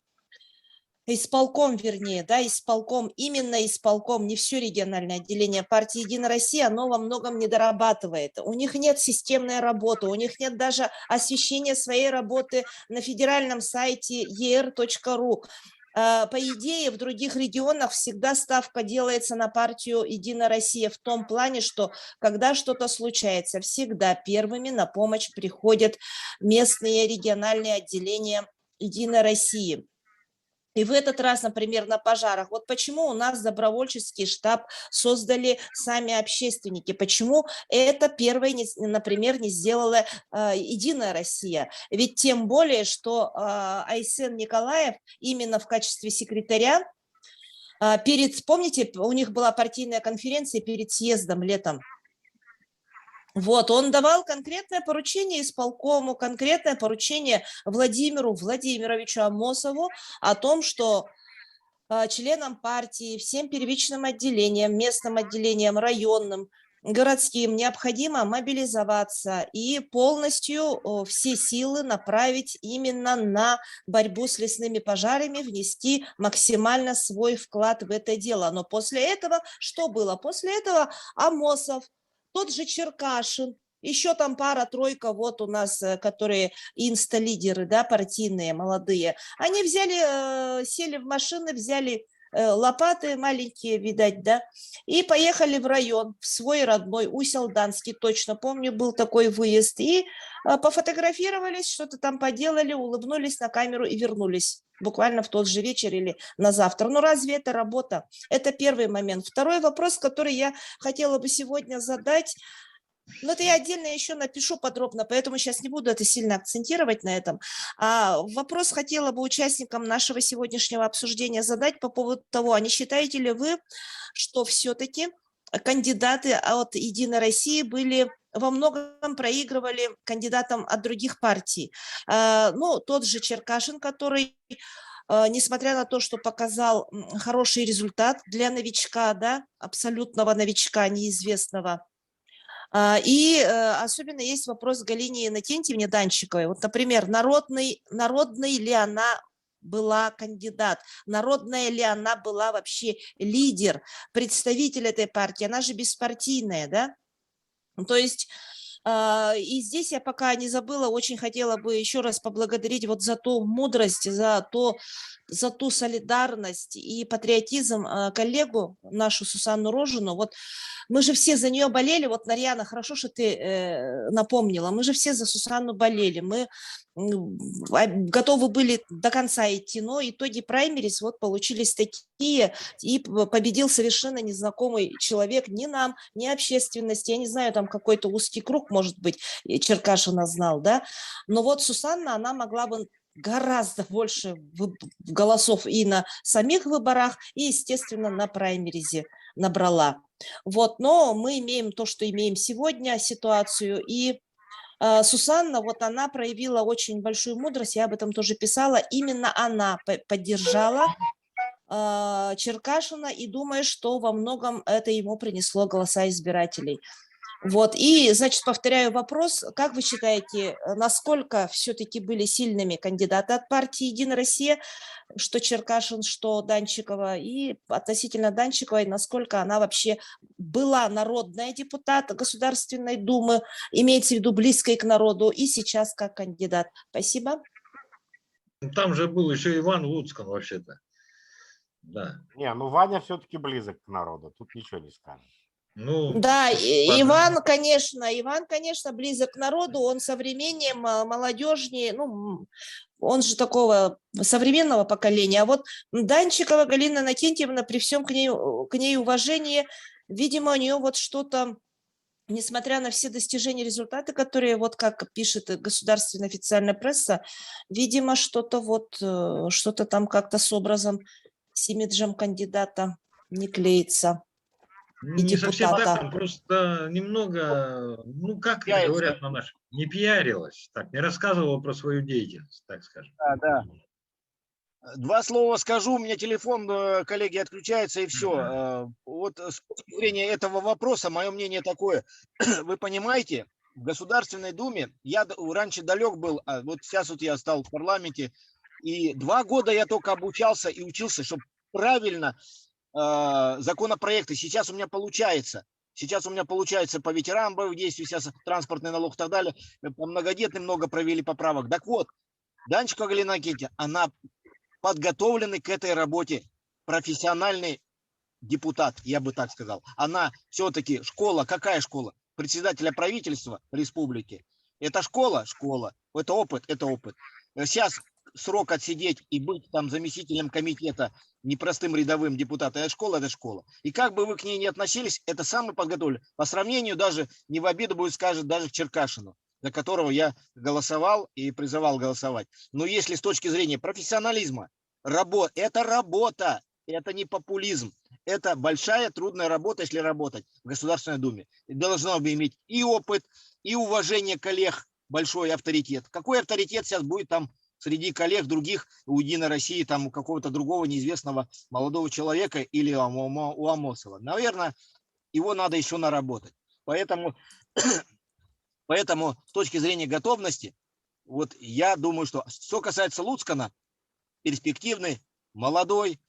исполком, вернее, да, исполком, именно исполком, не все региональное отделение партии «Единая Россия», оно во многом не дорабатывает. У них нет системной работы, у них нет даже освещения своей работы на федеральном сайте er.ru. По идее, в других регионах всегда ставка делается на партию «Единая Россия» в том плане, что когда что-то случается, всегда первыми на помощь приходят местные региональные отделения «Единой России». И в этот раз, например, на пожарах, вот почему у нас добровольческий штаб создали сами общественники, почему это первое, например, не сделала Единая Россия. Ведь тем более, что Айсен Николаев именно в качестве секретаря, помните, у них была партийная конференция перед съездом летом, вот, он давал конкретное поручение исполкому, конкретное поручение Владимиру Владимировичу Аммосову о том, что членам партии, всем первичным отделениям, местным отделениям, районным, городским необходимо мобилизоваться и полностью все силы направить именно на борьбу с лесными пожарами, внести максимально свой вклад в это дело. Но после этого что было? После этого Аммосов, тот же Черкашин, еще там пара-тройка вот у нас, которые инста-лидеры, да, партийные, молодые, они взяли, сели в машины, взяли лопаты маленькие, видать, да, и поехали в район, в свой родной Усть-Алданский, точно помню, был такой выезд, и пофотографировались, что-то там поделали, улыбнулись на камеру и вернулись. Буквально в тот же вечер или на завтра. Ну разве это работа? Это первый момент. Второй вопрос, который я хотела бы сегодня задать. Но это я отдельно еще напишу подробно, поэтому сейчас не буду это сильно акцентировать на этом. Вопрос хотела бы участникам нашего сегодняшнего обсуждения задать по поводу того, а не считаете ли вы, что все-таки кандидаты от «Единой России» были во многом проигрывали кандидатам от других партий? Ну, тот же Черкашин, который, несмотря на то, что показал хороший результат для новичка, да, абсолютного новичка, неизвестного. И особенно есть вопрос к Галине Иннокентьевне Данчиковой. Вот, например, народной ли она была кандидат, народная ли она была вообще лидер, представитель этой партии, она же беспартийная, да? То есть и здесь я пока не забыла, очень хотела бы еще раз поблагодарить вот за ту мудрость, за ту солидарность и патриотизм коллегу нашу Сусанну Рожину. Вот мы же все за нее болели. Вот, Нарьяна, хорошо, что ты напомнила. Мы же все за Сусанну болели. Мы готовы были до конца идти, но итоги праймерис вот получились такие, и победил совершенно незнакомый человек ни нам, ни общественности. Я не знаю, там какой-то узкий круг, может быть, Черкашина знал, да. Но вот Сусанна, она могла бы гораздо больше голосов и на самих выборах, и, естественно, на праймеризе набрала. Вот, но мы имеем то, что имеем сегодня, ситуацию, и Сусанна, вот она проявила очень большую мудрость, я об этом тоже писала, именно она поддержала Черкашина, и думаю, что во многом это ему принесло голоса избирателей. Вот, и, значит, повторяю вопрос, как вы считаете, насколько все-таки были сильными кандидаты от партии «Единая Россия», что Черкашин, что Данчикова, и относительно Данчиковой, насколько она вообще была народная депутат Государственной Думы, имеется в виду близкой к народу, и сейчас как кандидат? Спасибо. Там же был еще Иван Луцкан вообще-то. Да. Не, ну Ваня все-таки близок к народу, тут ничего не скажешь. Ну, да, ладно. Иван, конечно, близок к народу, он современнее, молодежнее, ну, он же такого современного поколения. А вот Данчикова Галина Иннокентьевна, при всем к ней уважении, видимо, у нее вот что-то, несмотря на все достижения, результаты, которые, вот как пишет государственная официальная пресса, видимо, что-то там как-то с образом, с имиджем кандидата не клеится. Не совсем так, просто немного, ну как говорят на нашем, не пиарилась, так, не рассказывала про свою деятельность, так скажем. Да. Два слова скажу, у меня телефон, коллеги, отключается, и все. Вот с точки зрения этого вопроса, мое мнение такое. Вы понимаете, в Государственной Думе, я раньше далек был, а вот сейчас вот я стал в парламенте, и 2 года я только обучался и учился, чтобы правильно законопроекты. Сейчас у меня получается. По ветеранам боевых действий, сейчас транспортный налог и так далее. По многодетным много провели поправок. Так вот, Данчикова Галина Иннокентьевна, она подготовленный к этой работе профессиональный депутат, я бы так сказал. Она все-таки школа, какая школа? Председателя правительства республики. Это школа? Школа. Это опыт? Это опыт. Сейчас срок отсидеть и быть там заместителем комитета, непростым рядовым депутатом, это школа. И как бы вы к ней не относились, это самый подготовленный. По сравнению даже, не в обиду будет скажет, даже к Черкашину, за которого я голосовал и призывал голосовать. Но если с точки зрения профессионализма, это работа, это не популизм. Это большая трудная работа, если работать в Государственной Думе. И должно иметь и опыт, и уважение коллег, большой авторитет. Какой авторитет сейчас будет там среди коллег других у «Единой России», там у какого-то другого неизвестного молодого человека или у Амосова? Наверное, его надо еще наработать. Поэтому с точки зрения готовности, вот я думаю, что касается Луцкана, перспективный, молодой,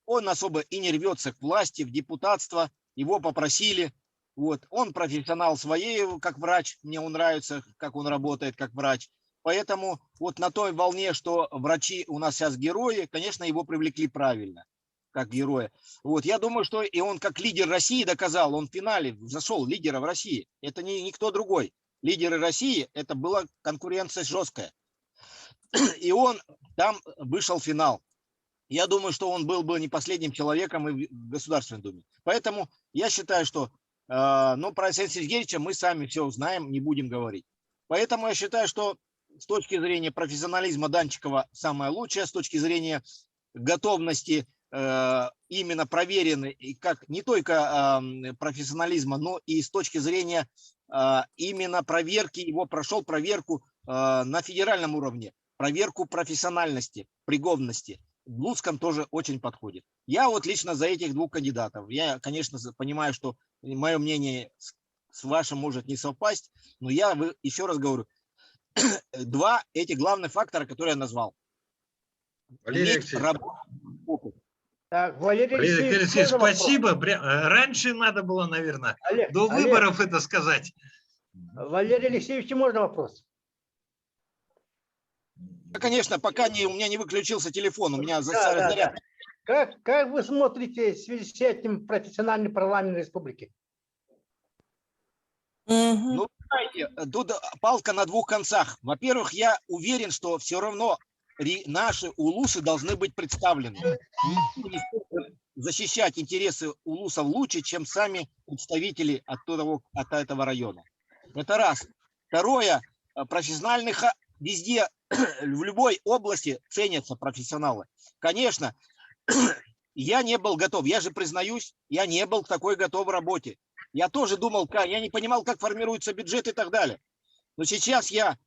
он особо и не рвется к власти, в депутатство, его попросили. Вот. Он профессионал своей, как врач, мне он нравится, как он работает как врач. Поэтому вот на той волне, что врачи у нас сейчас герои, конечно, его привлекли правильно, как героя. Вот. Я думаю, что и он как лидер России доказал, он в финале зашел лидера в России. Это не никто другой. Лидеры России, это была конкуренция жесткая. И он там вышел в финал. Я думаю, что он был бы не последним человеком и в Государственной Думе. Поэтому я считаю, что Но про Алексея Сергеевича мы сами все узнаем, не будем говорить. Поэтому я считаю, что с точки зрения профессионализма Данчикова самое лучшее, с точки зрения готовности именно проверенной, и как не только профессионализма, но и с точки зрения именно проверки, его прошел проверку на федеральном уровне, проверку профессиональности, пригодности. Луцкан тоже очень подходит. Я вот лично за этих двух кандидатов. Я, конечно, понимаю, что мое мнение с вашим может не совпасть, но я еще раз говорю, два эти главных фактора, которые я назвал. Валерий Иметь Алексеевич, Так, Валерий Валерий Алексеевич, Алексеевич, можно вопрос? спасибо. Раньше надо было, наверное, Олег, до Олег, выборов это сказать. Валерий Алексеевич, можно вопрос? Да, конечно, пока у меня не выключился телефон, у меня Да. зарядка. Как вы смотрите в связи с этим профессиональный парламент республики? Ну, знаете, тут палка на двух концах. Во-первых, я уверен, что все равно наши улусы должны быть представлены. Никто не может защищать интересы улусов лучше, чем сами представители от этого района. Это раз. Второе, профессиональных везде, в любой области ценятся профессионалы. Конечно, я не был готов, я же признаюсь, я не был к такой готовой работе. Я тоже думал, я не понимал, как формируется бюджет и так далее. Но сейчас я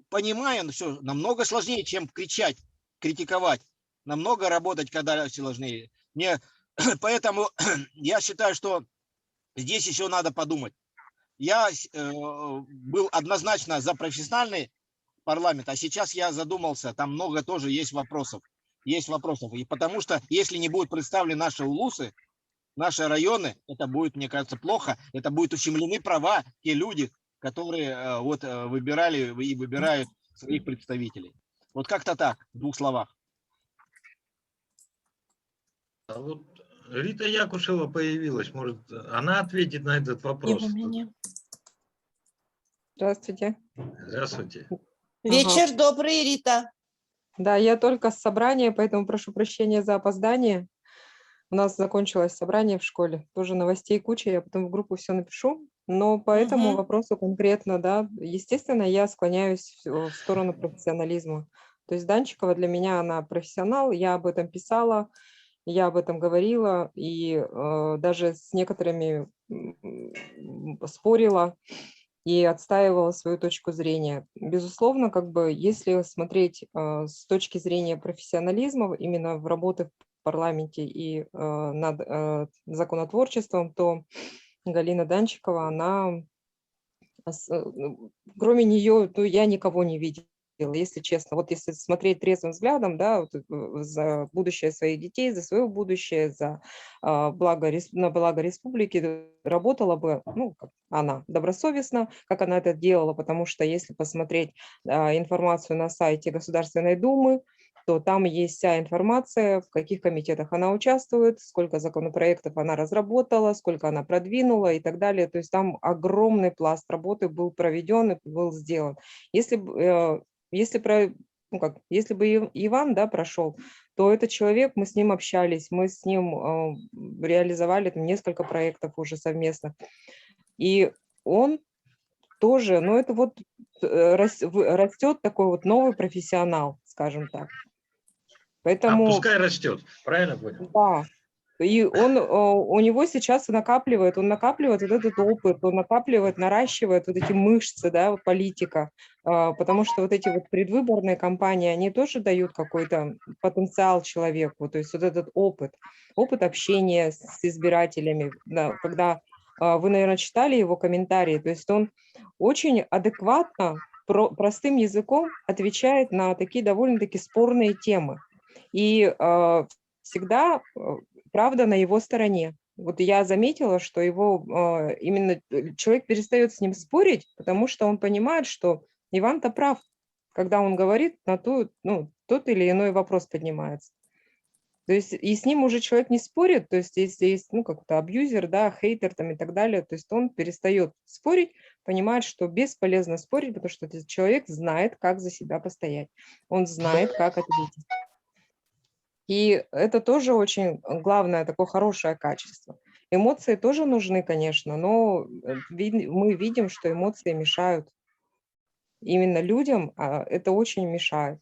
понимаю, все намного сложнее, чем кричать, критиковать. Намного работать, когда сложнее. Поэтому я считаю, что здесь еще надо подумать. Я был однозначно за профессиональный парламент, а сейчас я задумался, там много тоже есть вопросов. И потому что если не будут представлены наши улусы, наши районы, это будет, мне кажется, плохо. Это будут ущемлены права те люди, которые выбирали и выбирают своих представителей. Вот как-то так, в двух словах. А вот Рита Якушева появилась, может, она ответит на этот вопрос. Здравствуйте. Здравствуйте. Вечер добрый, Рита. Да, я только с собрания, поэтому прошу прощения за опоздание. У нас закончилось собрание в школе. Тоже новостей куча, я потом в группу все напишу. Но по этому вопросу конкретно, да, естественно, я склоняюсь в сторону профессионализма. То есть Данчикова для меня она профессионал, я об этом писала, я об этом говорила и даже с некоторыми спорила и отстаивала свою точку зрения. Безусловно, как бы, если смотреть с точки зрения профессионализма, именно в работе в парламенте и над законотворчеством, то Галина Данчикова, она, кроме нее, то я никого не видела, если честно. Вот если смотреть трезвым взглядом, да, вот, за будущее своих детей, за свое будущее, на благо республики, работала бы, ну, как она, добросовестно, как она это делала, потому что если посмотреть информацию на сайте Государственной Думы, то там есть вся информация, в каких комитетах она участвует, сколько законопроектов она разработала, сколько она продвинула и так далее. То есть там огромный пласт работы был проведен и был сделан. Если бы Иван, да, прошел, то этот человек, мы с ним общались, мы с ним реализовали там несколько проектов уже совместных. И он тоже, ну это вот растет такой вот новый профессионал, скажем так. Поэтому, пускай растет, правильно понял? да, и у него сейчас он накапливает вот этот опыт, он накапливает, наращивает вот эти мышцы, да, вот политика, потому что вот эти вот предвыборные кампании, они тоже дают какой-то потенциал человеку, то есть вот этот опыт общения с избирателями, да, когда вы, наверное, читали его комментарии, то есть он очень адекватно, простым языком отвечает на такие довольно-таки спорные темы. И всегда правда на его стороне. Вот я заметила, что именно человек перестает с ним спорить, потому что он понимает, что Иван-то прав, когда он говорит, тот или иной вопрос поднимается. То есть и с ним уже человек не спорит, то есть если есть, как-то абьюзер, да, хейтер там и так далее, то есть он перестает спорить, понимает, что бесполезно спорить, потому что этот человек знает, как за себя постоять, он знает, как ответить. И это тоже очень главное, такое хорошее качество. Эмоции тоже нужны, конечно, но мы видим, что эмоции мешают. Именно людям это очень мешает.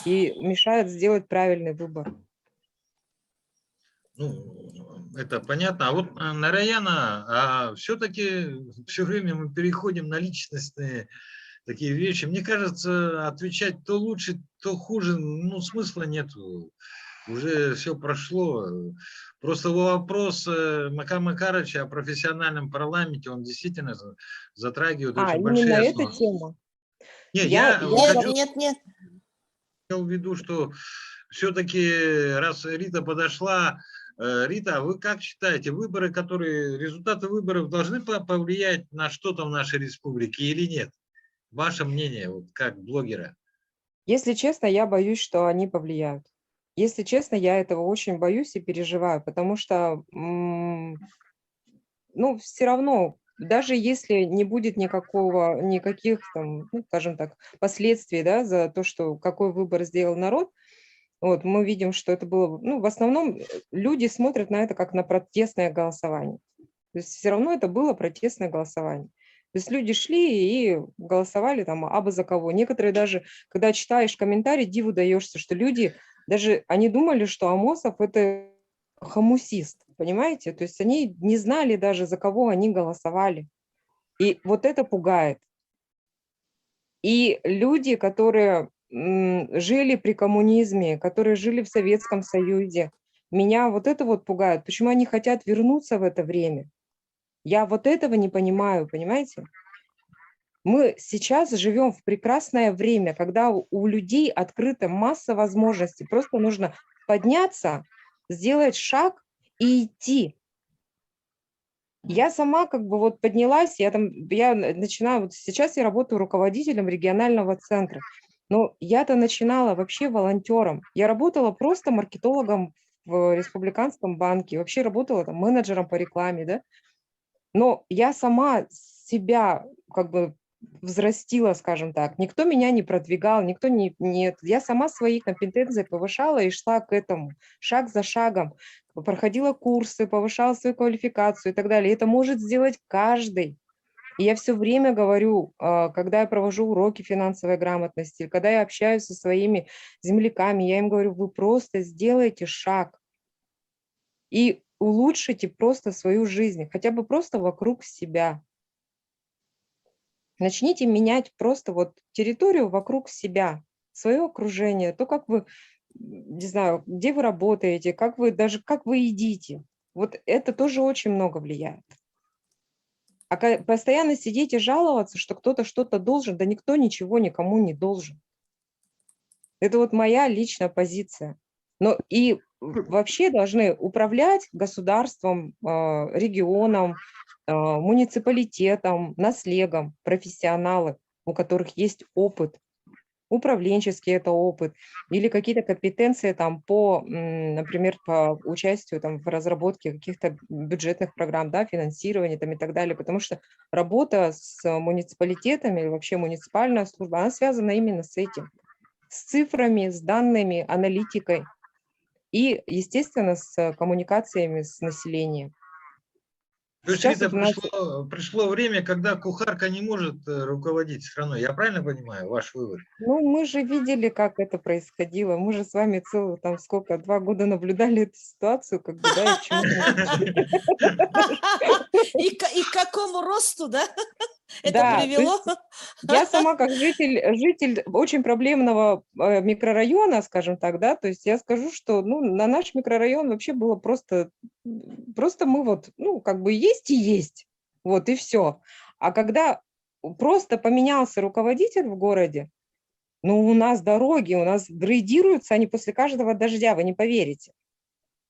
И мешает сделать правильный выбор. Ну, это понятно. А вот, Нараяна, все-таки все время мы переходим на личностные такие вещи. Мне кажется, отвечать то лучше, то хуже, ну, смысла нету. Уже все прошло. Просто вопрос Макама Макарыча о профессиональном парламенте, он действительно затрагивает очень большие Именно эта основы. тема. Не, Я Нет. имел в виду, что все-таки, раз Рита подошла, Рита, вы как считаете, результаты выборов должны повлиять на что-то в нашей республике или нет? Ваше мнение, вот как блогера? Если честно, я боюсь, что они повлияют. Если честно, я этого очень боюсь и переживаю, потому что, все равно, даже если не будет никаких там, скажем так, последствий, да, за то, что какой выбор сделал народ, вот, мы видим, что это было, в основном люди смотрят на это как на протестное голосование. То есть все равно это было протестное голосование. То есть люди шли и голосовали там абы за кого. Некоторые даже, когда читаешь комментарии, диву даешься, что люди, даже они думали, что Амосов это хомусист, понимаете? То есть они не знали даже, за кого они голосовали. И вот это пугает. И люди, которые жили при коммунизме, которые жили в Советском Союзе, меня вот это вот пугает. Почему они хотят вернуться в это время? Я вот этого не понимаю, понимаете? Мы сейчас живем в прекрасное время, когда у людей открыта масса возможностей. Просто нужно подняться, сделать шаг и идти. Я сама поднялась, я начинаю, вот сейчас я работаю руководителем регионального центра, но я-то начинала вообще волонтером. Я работала просто маркетологом в Республиканском банке, вообще работала там менеджером по рекламе, да. Но я сама себя взрастила, скажем так. Никто меня не продвигал, никто нет. Я сама свои компетенции повышала и шла к этому, шаг за шагом. Проходила курсы, повышала свою квалификацию и так далее. Это может сделать каждый. И я все время говорю, когда я провожу уроки финансовой грамотности, когда я общаюсь со своими земляками, я им говорю, вы просто сделайте шаг и улучшите просто свою жизнь, хотя бы просто вокруг себя. Начните менять просто территорию вокруг себя, свое окружение, то, как вы, не знаю, где вы работаете, как вы едите. Вот это тоже очень много влияет. А постоянно сидеть и жаловаться, что кто-то что-то должен, да никто ничего никому не должен. Это моя личная позиция. Но и вообще должны управлять государством, регионом, муниципалитетом, наслегом профессионалы, у которых есть опыт, управленческий это опыт, или какие-то компетенции например, по участию в разработке каких-то бюджетных программ, да, финансирования и так далее, потому что работа с муниципалитетами или вообще муниципальная служба, она связана именно с этим, с цифрами, с данными, аналитикой и, естественно, с коммуникациями с населением. То есть, Рита, пришло время, когда кухарка не может руководить страной. Я правильно понимаю ваш вывод? Мы же видели, как это происходило. Мы же с вами 2 года наблюдали эту ситуацию, да, и к чему. И к какому росту, да, это привело? Я сама как житель очень проблемного микрорайона, скажем так, да, то есть я скажу, что на наш микрорайон вообще было просто мы есть и есть, и все. А когда просто поменялся руководитель в городе, у нас дороги, у нас грейдируются они после каждого дождя, вы не поверите.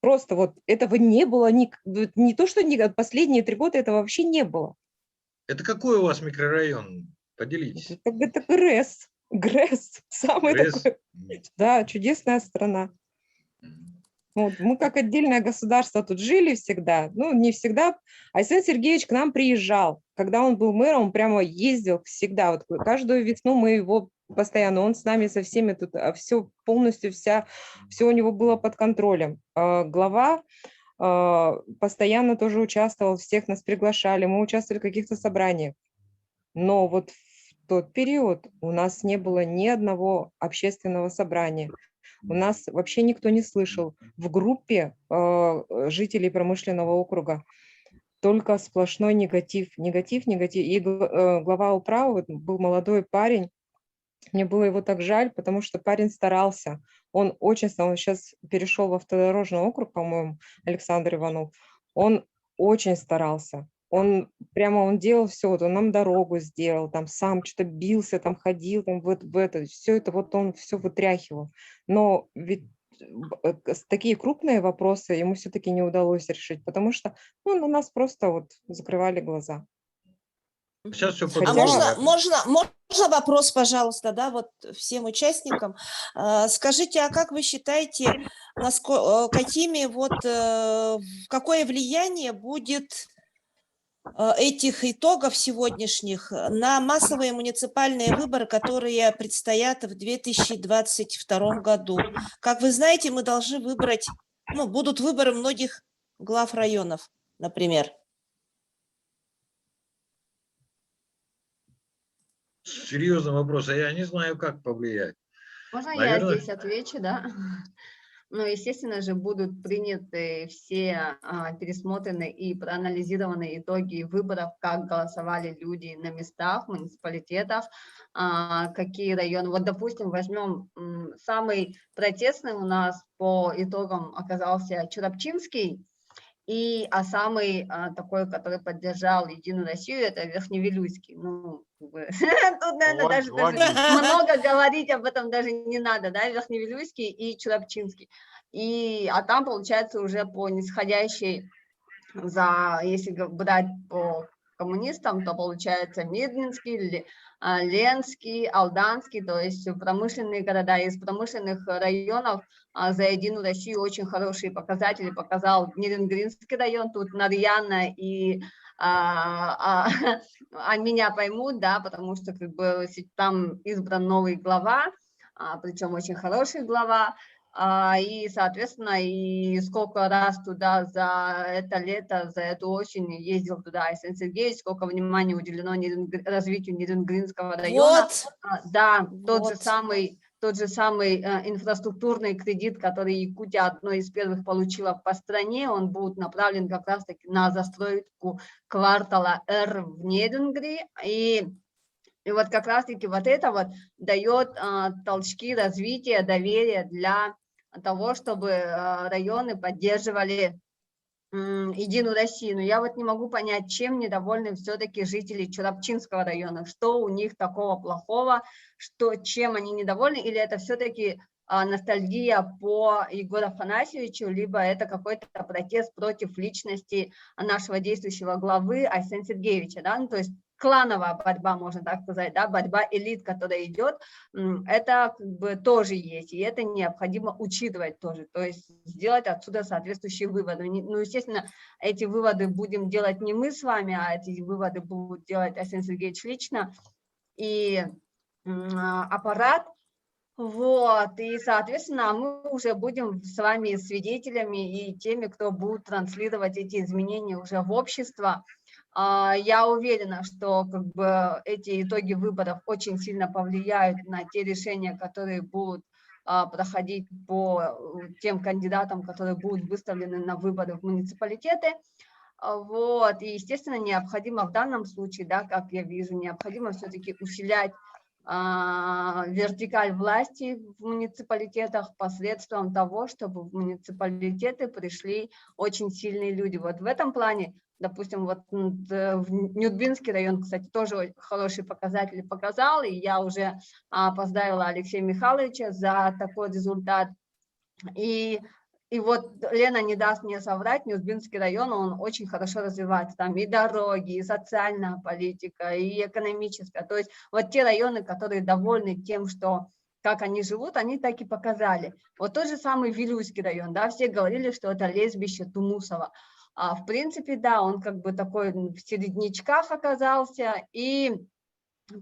Просто этого не было, не то, что последние 3 года этого вообще не было. Это какой у вас микрорайон? Поделитесь. Это ГРЭС. Самый такой. Да, чудесная страна. Мы как отдельное государство тут жили всегда. Не всегда. Александр Сергеевич к нам приезжал. Когда он был мэром, он прямо ездил всегда. Каждую весну мы его постоянно, он с нами со всеми тут, все полностью, все у него было под контролем. Глава постоянно тоже участвовал, всех нас приглашали, мы участвовали в каких-то собраниях. Но вот в тот период у нас не было ни одного общественного собрания. У нас вообще никто не слышал. В группе жителей промышленного округа только сплошной негатив, негатив, негатив. И глава управы был молодой парень. Мне было его так жаль, потому что парень старался. Он очень старался. Он сейчас перешел в автодорожный округ, по-моему, Александр Иванов. Он очень старался. Он делал все, вот он нам дорогу сделал, там сам что-то бился, там ходил, там в это, все это вот он все вытряхивал. Но ведь такие крупные вопросы ему все-таки не удалось решить, потому что на нас просто вот закрывали глаза. Сейчас все А можно вопрос, пожалуйста, да, вот всем участникам. Скажите, а как вы считаете, какое влияние будет этих итогов сегодняшних на массовые муниципальные выборы, которые предстоят в 2022 году? Как вы знаете, мы должны выбрать, будут выборы многих глав районов, например. Серьезный вопрос, а я не знаю, как повлиять. Можно Наверное... я здесь отвечу, да? Ну, естественно же, будут приняты все пересмотрены и проанализированы итоги выборов, как голосовали люди на местах, в муниципалитетах, какие районы. Вот, допустим, возьмем самый протестный у нас по итогам оказался Чурапчинский, а самый такой, который поддержал Единую Россию, это Верхневилюйский. Ну, тут, наверное, даже много говорить об этом даже не надо, да, Верхневилюйский и Чурапчинский. А там, получается, уже по нисходящей, если брать по коммунистам, то получается Мирнинский, Ленский, Алданский, то есть промышленные города. Из промышленных районов за Единую Россию очень хорошие показатели показал Нерюнгринский район, тут Нарьяна и меня поймут, да, потому что как бы там избран новый глава, причем очень хороший глава. И, соответственно, и сколько раз туда за это лето, за эту осень ездил туда Айсен Сергеевич, сколько внимания уделено развитию Нерюнгринского района. Вот. Да, тот же самый инфраструктурный кредит, который Якутия одной из первых получила по стране, он будет направлен как раз-таки на застройку квартала Р в Нерюнгри. И вот как раз-таки вот это вот дает толчки развития, доверия для того, чтобы районы поддерживали Единую Россию. Но я вот не могу понять, чем недовольны все-таки жители Чурапчинского района, что у них такого плохого, чем они недовольны, или это все-таки ностальгия по Егору Афанасьевичу, либо это какой-то протест против личности нашего действующего главы Айсена Сергеевича, да, ну, то есть клановая борьба, можно так сказать, да, борьба элит, которая идет, это как бы тоже есть, и это необходимо учитывать тоже, то есть сделать отсюда соответствующие выводы. Ну, естественно, эти выводы будем делать не мы с вами, а эти выводы будут делать Айсен Сергеевич лично и аппарат. Вот, и, соответственно, мы уже будем с вами свидетелями и теми, кто будет транслировать эти изменения уже в общество. Я уверена, что как бы эти итоги выборов очень сильно повлияют на те решения, которые будут проходить по тем кандидатам, которые будут выставлены на выборы в муниципалитеты. Вот, и, естественно, необходимо в данном случае, да, как я вижу, необходимо все-таки усилять вертикаль власти в муниципалитетах посредством того, чтобы в муниципалитеты пришли очень сильные люди. Вот в этом плане, допустим, вот в Нюрбинский район, кстати, тоже хорошие показатели показал, и я уже поздравила Алексея Михайловича за такой результат. И вот Лена не даст мне соврать, Нюрбинский район, он очень хорошо развивается. Там и дороги, и социальная политика, и экономическая. То есть вот те районы, которые довольны тем, что как они живут, они так и показали. Вот тот же самый Вилюйский район, да, все говорили, что это лесбище Тумусова. В принципе, да, он как бы такой в середнячках оказался, и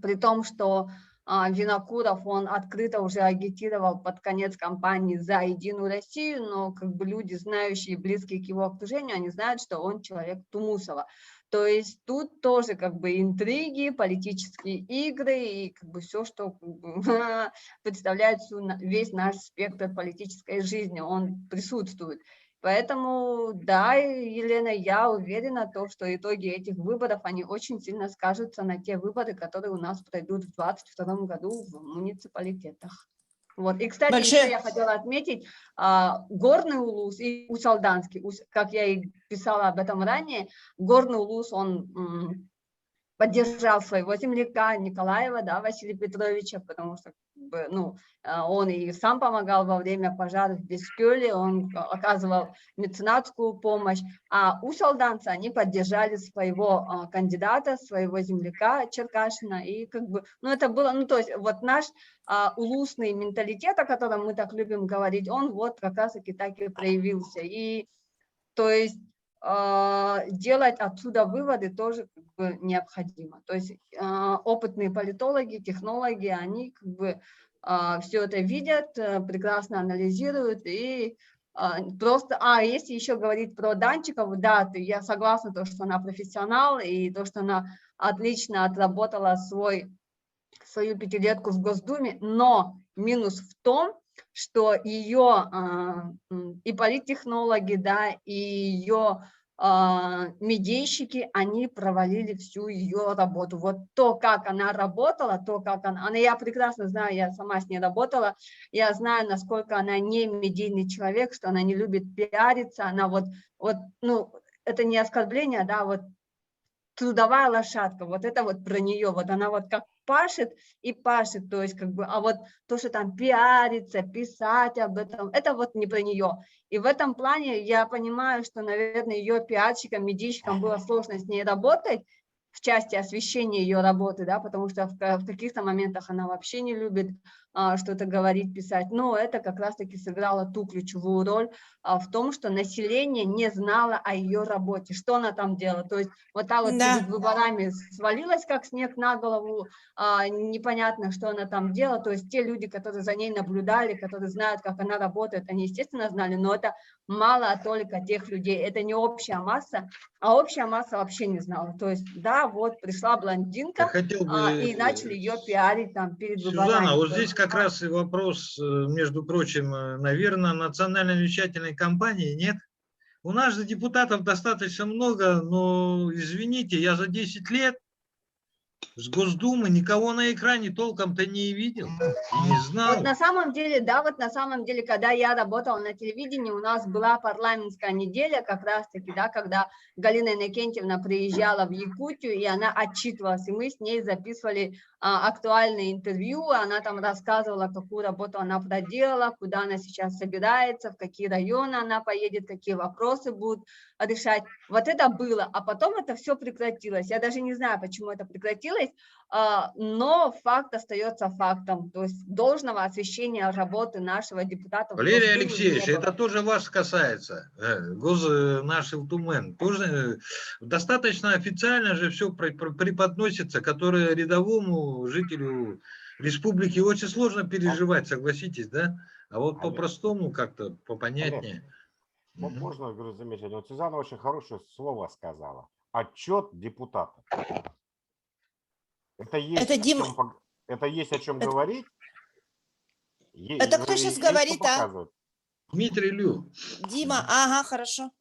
при том, что Винокуров, он открыто уже агитировал под конец кампании за Единую Россию, но как бы люди, знающие, близкие к его окружению, они знают, что он человек Тумусова. То есть тут тоже как бы интриги, политические игры и как бы все, что как бы, представляет весь наш спектр политической жизни, он присутствует. Поэтому, да, Елена, я уверена, что итоги этих выборов, они очень сильно скажутся на те выборы, которые у нас пройдут в 2022 году в муниципалитетах. Вот. И, кстати, еще я хотела отметить, Горный Улус и Усалданский, как я и писала об этом ранее, Горный Улус, он поддержал своего земляка Николаева, да, Василия Петровича, потому что ну, он и сам помогал во время пожаров в Бескёле, он оказывал меценатскую помощь, а у солданца они поддержали своего кандидата, своего земляка Черкашина, и как бы, ну, это было, ну, то есть вот наш улусный менталитет, о котором мы так любим говорить, он вот как раз-таки так и проявился, и то есть делать отсюда выводы тоже как бы необходимо. То есть опытные политологи, технологи, они как бы все это видят, прекрасно анализируют и просто... если еще говорить про Данчикову, да, я согласна, то, что она профессионал и то, что она отлично отработала свою пятилетку в Госдуме, но минус в том, что ее и политтехнологи, да, и ее медийщики, они провалили всю ее работу. Вот то, как она работала, то, как она, я прекрасно знаю, я сама с ней работала, я знаю, насколько она не медийный человек, что она не любит пиариться, она вот ну, это не оскорбление, да, вот трудовая лошадка, вот это вот про нее, вот она вот как пашет и пашет, то есть как бы, а вот то, что там пиариться, писать об этом, это вот не про нее. И в этом плане я понимаю, что, наверное, ее пиарщикам, медийщикам было сложно с ней работать в части освещения ее работы, да, потому что в каких-то моментах она вообще не любит что-то говорить, писать, но это как раз-таки сыграло ту ключевую роль в том, что население не знало о ее работе, что она там делала, то есть вот так вот перед выборами свалилась как снег на голову, непонятно, что она там делала, то есть те люди, которые за ней наблюдали, которые знают, как она работает, они, естественно, знали, но это мало только тех людей, это не общая масса, а общая масса вообще не знала, то есть, да, вот пришла блондинка, и начали ее пиарить там перед выборами. Сюзанна, вот здесь как раз и вопрос, между прочим, наверное, национальной вещательной кампании, нет? У нас же депутатов достаточно много, но, извините, я за 10 лет с Госдумы никого на экране толком-то не видел и не знал. Вот на самом деле, да, вот на самом деле, когда я работала на телевидении, у нас была парламентская неделя как раз-таки, да, когда Галина Иннокентьевна приезжала в Якутию, и она отчитывалась, и мы с ней записывали актуальные интервью, она там рассказывала, какую работу она проделала, куда она сейчас собирается, в какие районы она поедет, какие вопросы будут решать. Вот это было, а потом это все прекратилось. Я даже не знаю, почему это прекратилось, но факт остается фактом. То есть должного освещения работы нашего депутата. Валерий Алексеевич, это тоже вас касается. Наш Илтумен. Тоже достаточно официально же все преподносится, которое рядовому жителю республики очень сложно переживать, согласитесь, да? А вот по-простому как-то, попонятнее. Можно, говорю, заметить, вот Сюзанна очень хорошее слово сказала. Отчет депутата. Это есть, это есть о чем говорить. Это кто сейчас говорит, Дмитрий Лю. Дима, ага, хорошо.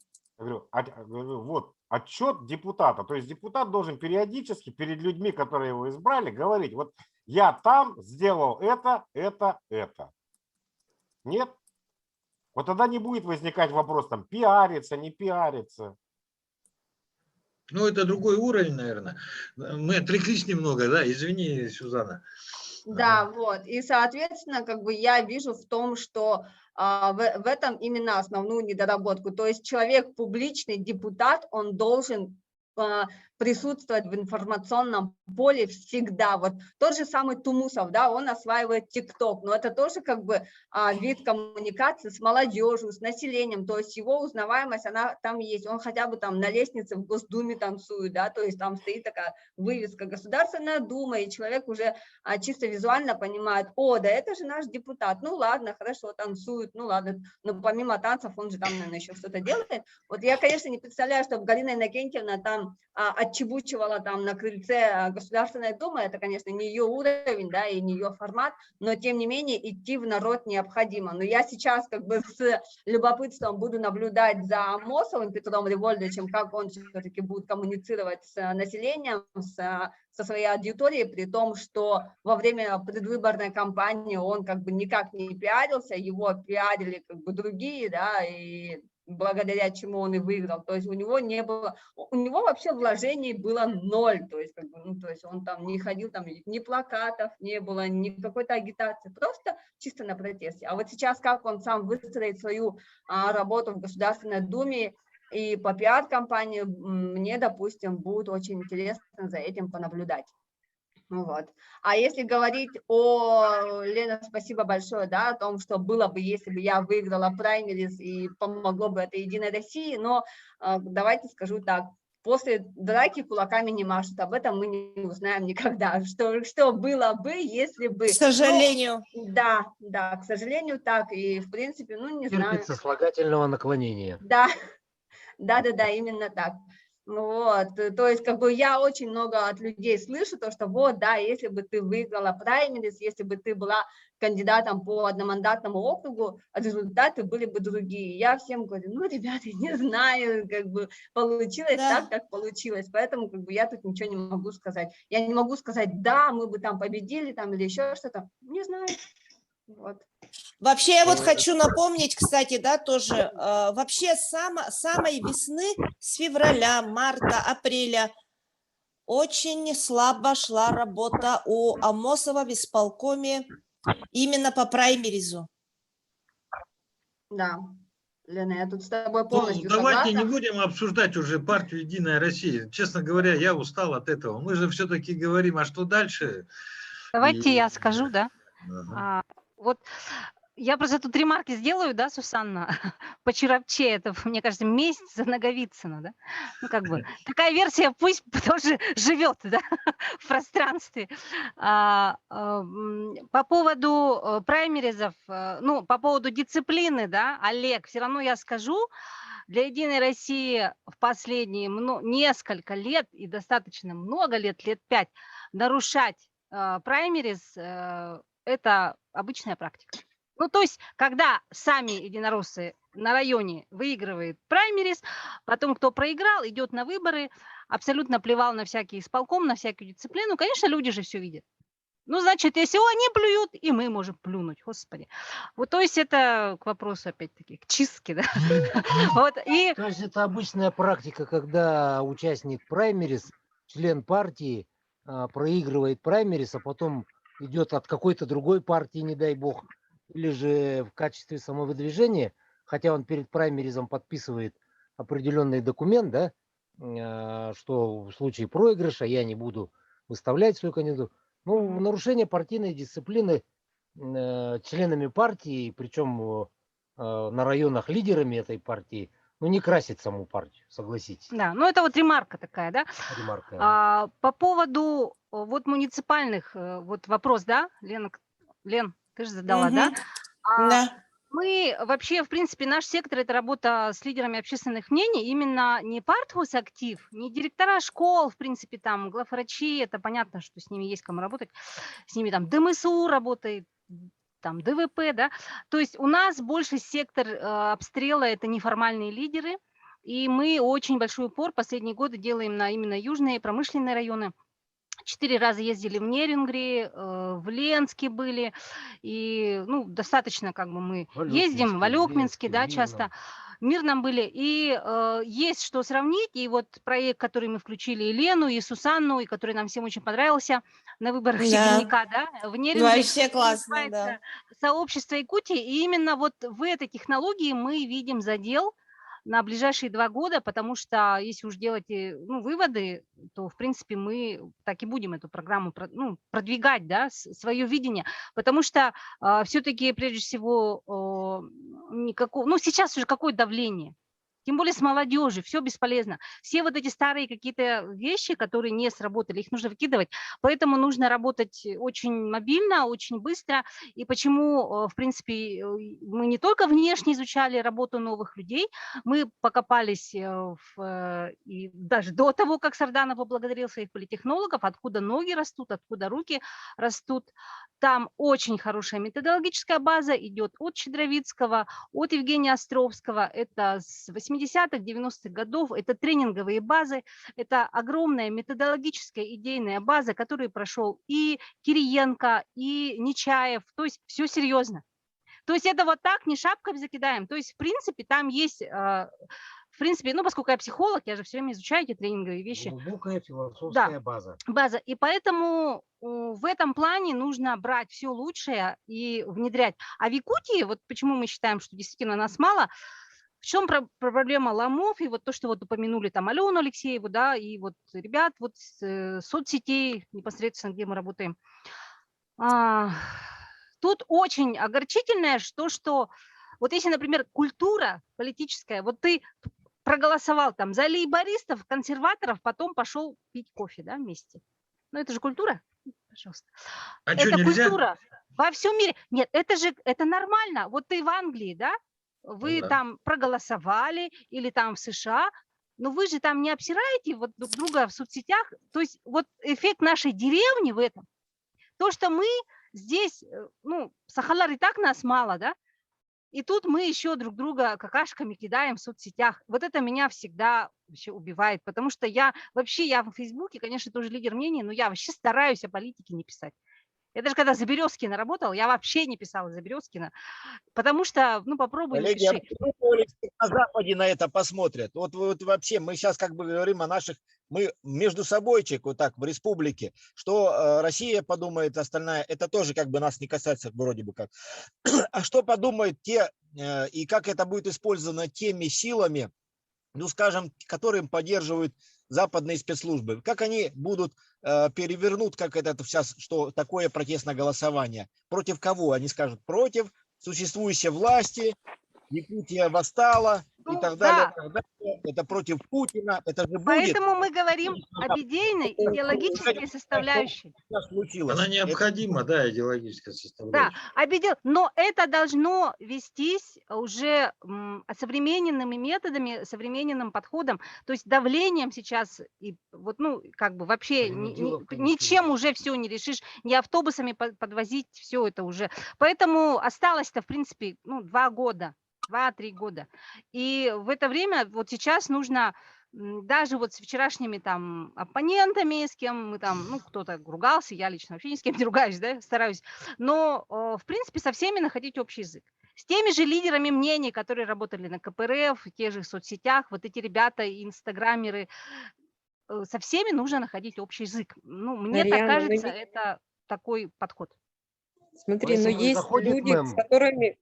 Я говорю, вот, отчет депутата. То есть депутат должен периодически перед людьми, которые его избрали, говорить, вот я там сделал это. Нет? Вот тогда не будет возникать вопрос, там, пиариться, не пиариться. Ну, это другой уровень, наверное. Мы отвлеклись немного, да? Извини, Сюзанна. Да, вот. И, соответственно, как бы я вижу в том, что в этом именно основную недоработку. То есть человек, публичный депутат, он должен присутствовать в информационном поле всегда. Вот тот же самый Тумусов, да, он осваивает ТикТок, но это тоже как бы вид коммуникации с молодежью, с населением, то есть его узнаваемость, она там есть, он хотя бы там на лестнице в Госдуме танцует, да, то есть там стоит такая вывеска «Государственная Дума», и человек уже чисто визуально понимает: о, да это же наш депутат, ну ладно, хорошо, танцует, ну ладно, но помимо танцев он же там, наверное, еще что-то делает. Вот я, конечно, не представляю, чтобы Галина Иннокентьевна там отчебучивала там на крыльце Государственной Думы, это, конечно, не ее уровень, да, и не ее формат, но, тем не менее, идти в народ необходимо. Но я сейчас как бы с любопытством буду наблюдать за Амосовым Петром Револьдовичем, как он все-таки будет коммуницировать с населением, со своей аудиторией, при том, что во время предвыборной кампании он как бы никак не пиарился, его пиарили как бы другие, да, и благодаря чему он и выиграл. То есть у него не было, у него вообще вложений было 0, то есть, как бы, ну, то есть он там не ходил, там ни плакатов не было, ни какой-то агитации, просто чисто на протесте. А вот сейчас как он сам выстроит свою работу в Государственной Думе и по пиар-компании, мне, допустим, будет очень интересно за этим понаблюдать. Вот. А если говорить Лена, спасибо большое, да, о том, что было бы, если бы я выиграла праймериз и помогло бы это Единой России, но давайте скажу так: после драки кулаками не машут, об этом мы не узнаем никогда, что было бы, если бы... К сожалению. Ну, да, к сожалению, так, и в принципе, ну, не знаю. Терпит сослагательного наклонения. Да, именно так. Вот, то есть как бы я очень много от людей слышу, то, что вот, да, если бы ты выиграла праймериз, если бы ты была кандидатом по одномандатному округу, результаты были бы другие. Я всем говорю: ну, ребята, не знаю, как бы получилось так, как получилось, поэтому как бы я тут ничего не могу сказать. Я не могу сказать: да, мы бы там победили, там, или еще что-то, не знаю. Вот. Вообще, я вот хочу напомнить, кстати, да, тоже, вообще с самой весны, с февраля, марта, апреля, очень слабо шла работа у Амосова в исполкоме именно по праймеризу. Да, Лена, я тут с тобой полностью давайте согласна. не будем обсуждать уже партию «Единая Россия». Честно говоря, я устал от этого. Мы же все-таки говорим, а что дальше? Давайте я скажу, да. Ага. Вот я просто тут ремарки сделаю, да, Сусанна, по Чарапче, это, мне кажется, месть за Наговицына, да, ну, как бы, такая версия пусть тоже живет, да, в пространстве. По поводу праймеризов, ну, по поводу дисциплины, да, Олег, все равно я скажу, для Единой России в последние несколько лет, и достаточно много лет, лет 5, нарушать праймериз, это обычная практика. Ну, то есть, когда сами единороссы на районе выигрывают праймериз, потом, кто проиграл, идет на выборы, абсолютно плевал на всякий исполком, на всякую дисциплину, конечно, люди же все видят. Ну, значит, если они плюют, и мы можем плюнуть, господи. Вот, то есть, это к вопросу, опять-таки, к чистке, да. Вот, и... То есть, это обычная практика, когда участник праймериз, член партии, проигрывает праймериз, а потом идет от какой-то другой партии, не дай бог, или же в качестве самовыдвижения, хотя он перед праймеризом подписывает определенный документ, да, что в случае проигрыша я не буду выставлять свою кандидатуру. Ну, нарушение партийной дисциплины членами партии, причем на районах лидерами этой партии, ну, не красит саму партию, согласитесь. Да, ну это вот ремарка такая, да. Ремарка. По поводу вот муниципальных, вот вопрос, да, Лен, ты же задала, да? Да. Мы вообще, в принципе, наш сектор – это работа с лидерами общественных мнений, именно не партхозактив, не директора школ, в принципе, там, главврачи, это понятно, что с ними есть кому работать, с ними там ДМСУ работает, там, ДВП, да, то есть у нас больше сектор обстрела – это неформальные лидеры, и мы очень большой упор последние годы делаем на именно южные промышленные районы. 4 раза ездили в Нерингри, в Ленске были, и, ну, достаточно как бы мы ездим, в Алёкминске, да, часто, в Мирном были, и есть что сравнить, и вот проект, который мы включили и Лену, и Сусанну, и который нам всем очень понравился на выборах Щегольника, да, в Нерингри. Вообще классно, да. Сообщество Якутии, и именно вот в этой технологии мы видим задел на ближайшие 2 года, потому что если уж делать выводы, то, в принципе, мы так и будем эту программу продвигать, да, свое видение, потому что все-таки, прежде всего, сейчас уже какое давление? Тем более с молодежью, все бесполезно. Все вот эти старые какие-то вещи, которые не сработали, их нужно выкидывать. Поэтому нужно работать очень мобильно, очень быстро. И почему, в принципе, мы не только внешне изучали работу новых людей, мы покопались и даже до того, как Сарданов поблагодарил своих политтехнологов, откуда ноги растут, откуда руки растут. Там очень хорошая методологическая база идет от Щедровицкого, от Евгения Островского. Это с 80-х, 90-х годов. Это тренинговые базы. Это огромная методологическая идейная база, которую прошел и Кириенко, и Нечаев. То есть все серьезно. То есть это вот так, не шапкой закидаем. То есть, в принципе, там есть... В принципе, поскольку я психолог, я же все время изучаю эти тренинговые вещи. Глубокая философская база. База. И поэтому в этом плане нужно брать все лучшее и внедрять. А в Якутии, вот почему мы считаем, что действительно нас мало, в чем проблема ломов, и вот то, что вот упомянули там Алену Алексееву, да, и вот ребят вот с соцсетей непосредственно, где мы работаем. Тут очень огорчительное, что вот если, например, культура политическая, вот ты проголосовал там за лейбористов, консерваторов, потом пошел пить кофе, да, вместе. Ну, это же культура, пожалуйста. А это что, нельзя? Культура во всем мире. Нет, это нормально. Вот ты в Англии, да, вы там проголосовали, или там в США, но вы же там не обсираете вот друг друга в соцсетях. То есть вот эффект нашей деревни в этом. То, что мы здесь, Сахалар и так нас мало, да, и тут мы еще друг друга какашками кидаем в соцсетях. Вот это меня всегда вообще убивает, потому что я в Фейсбуке, конечно, тоже лидер мнений, но я вообще стараюсь о политике не писать. Я даже когда за Березкина работала, я вообще не писала за Березкина, потому что, попробуй Коллеги, напиши. на Западе на это посмотрят. Вот вообще мы сейчас как бы говорим о наших, мы между собойчик вот так в республике, что Россия подумает, остальная, это тоже как бы нас не касается вроде бы как. А что подумают те, и как это будет использовано теми силами, скажем, которым поддерживают западные спецслужбы, как они будут перевернут, как это сейчас, что такое протестное голосование, против кого? Они скажут, против существующей власти, Якутия восстала и так далее, так далее. Это против Путина, это же будет. Поэтому мы говорим об идейной идеологической составляющей. Она необходима, да, идеологическая составляющая. Да, но это должно вестись уже современными методами, современным подходом, то есть давлением сейчас, и вот, вообще ничем уже все не решишь, не автобусами подвозить, все это уже. Поэтому осталось-то, в принципе, 2 года. 2-3 года. И в это время вот сейчас нужно даже вот с вчерашними там оппонентами, с кем мы там, кто-то ругался, я лично вообще ни с кем не ругаюсь, да, стараюсь, но в принципе со всеми находить общий язык. С теми же лидерами мнений, которые работали на КПРФ, в тех же соцсетях, вот эти ребята, инстаграмеры, со всеми нужно находить общий язык. Мне так кажется, это такой подход. Смотри, но есть люди, с которыми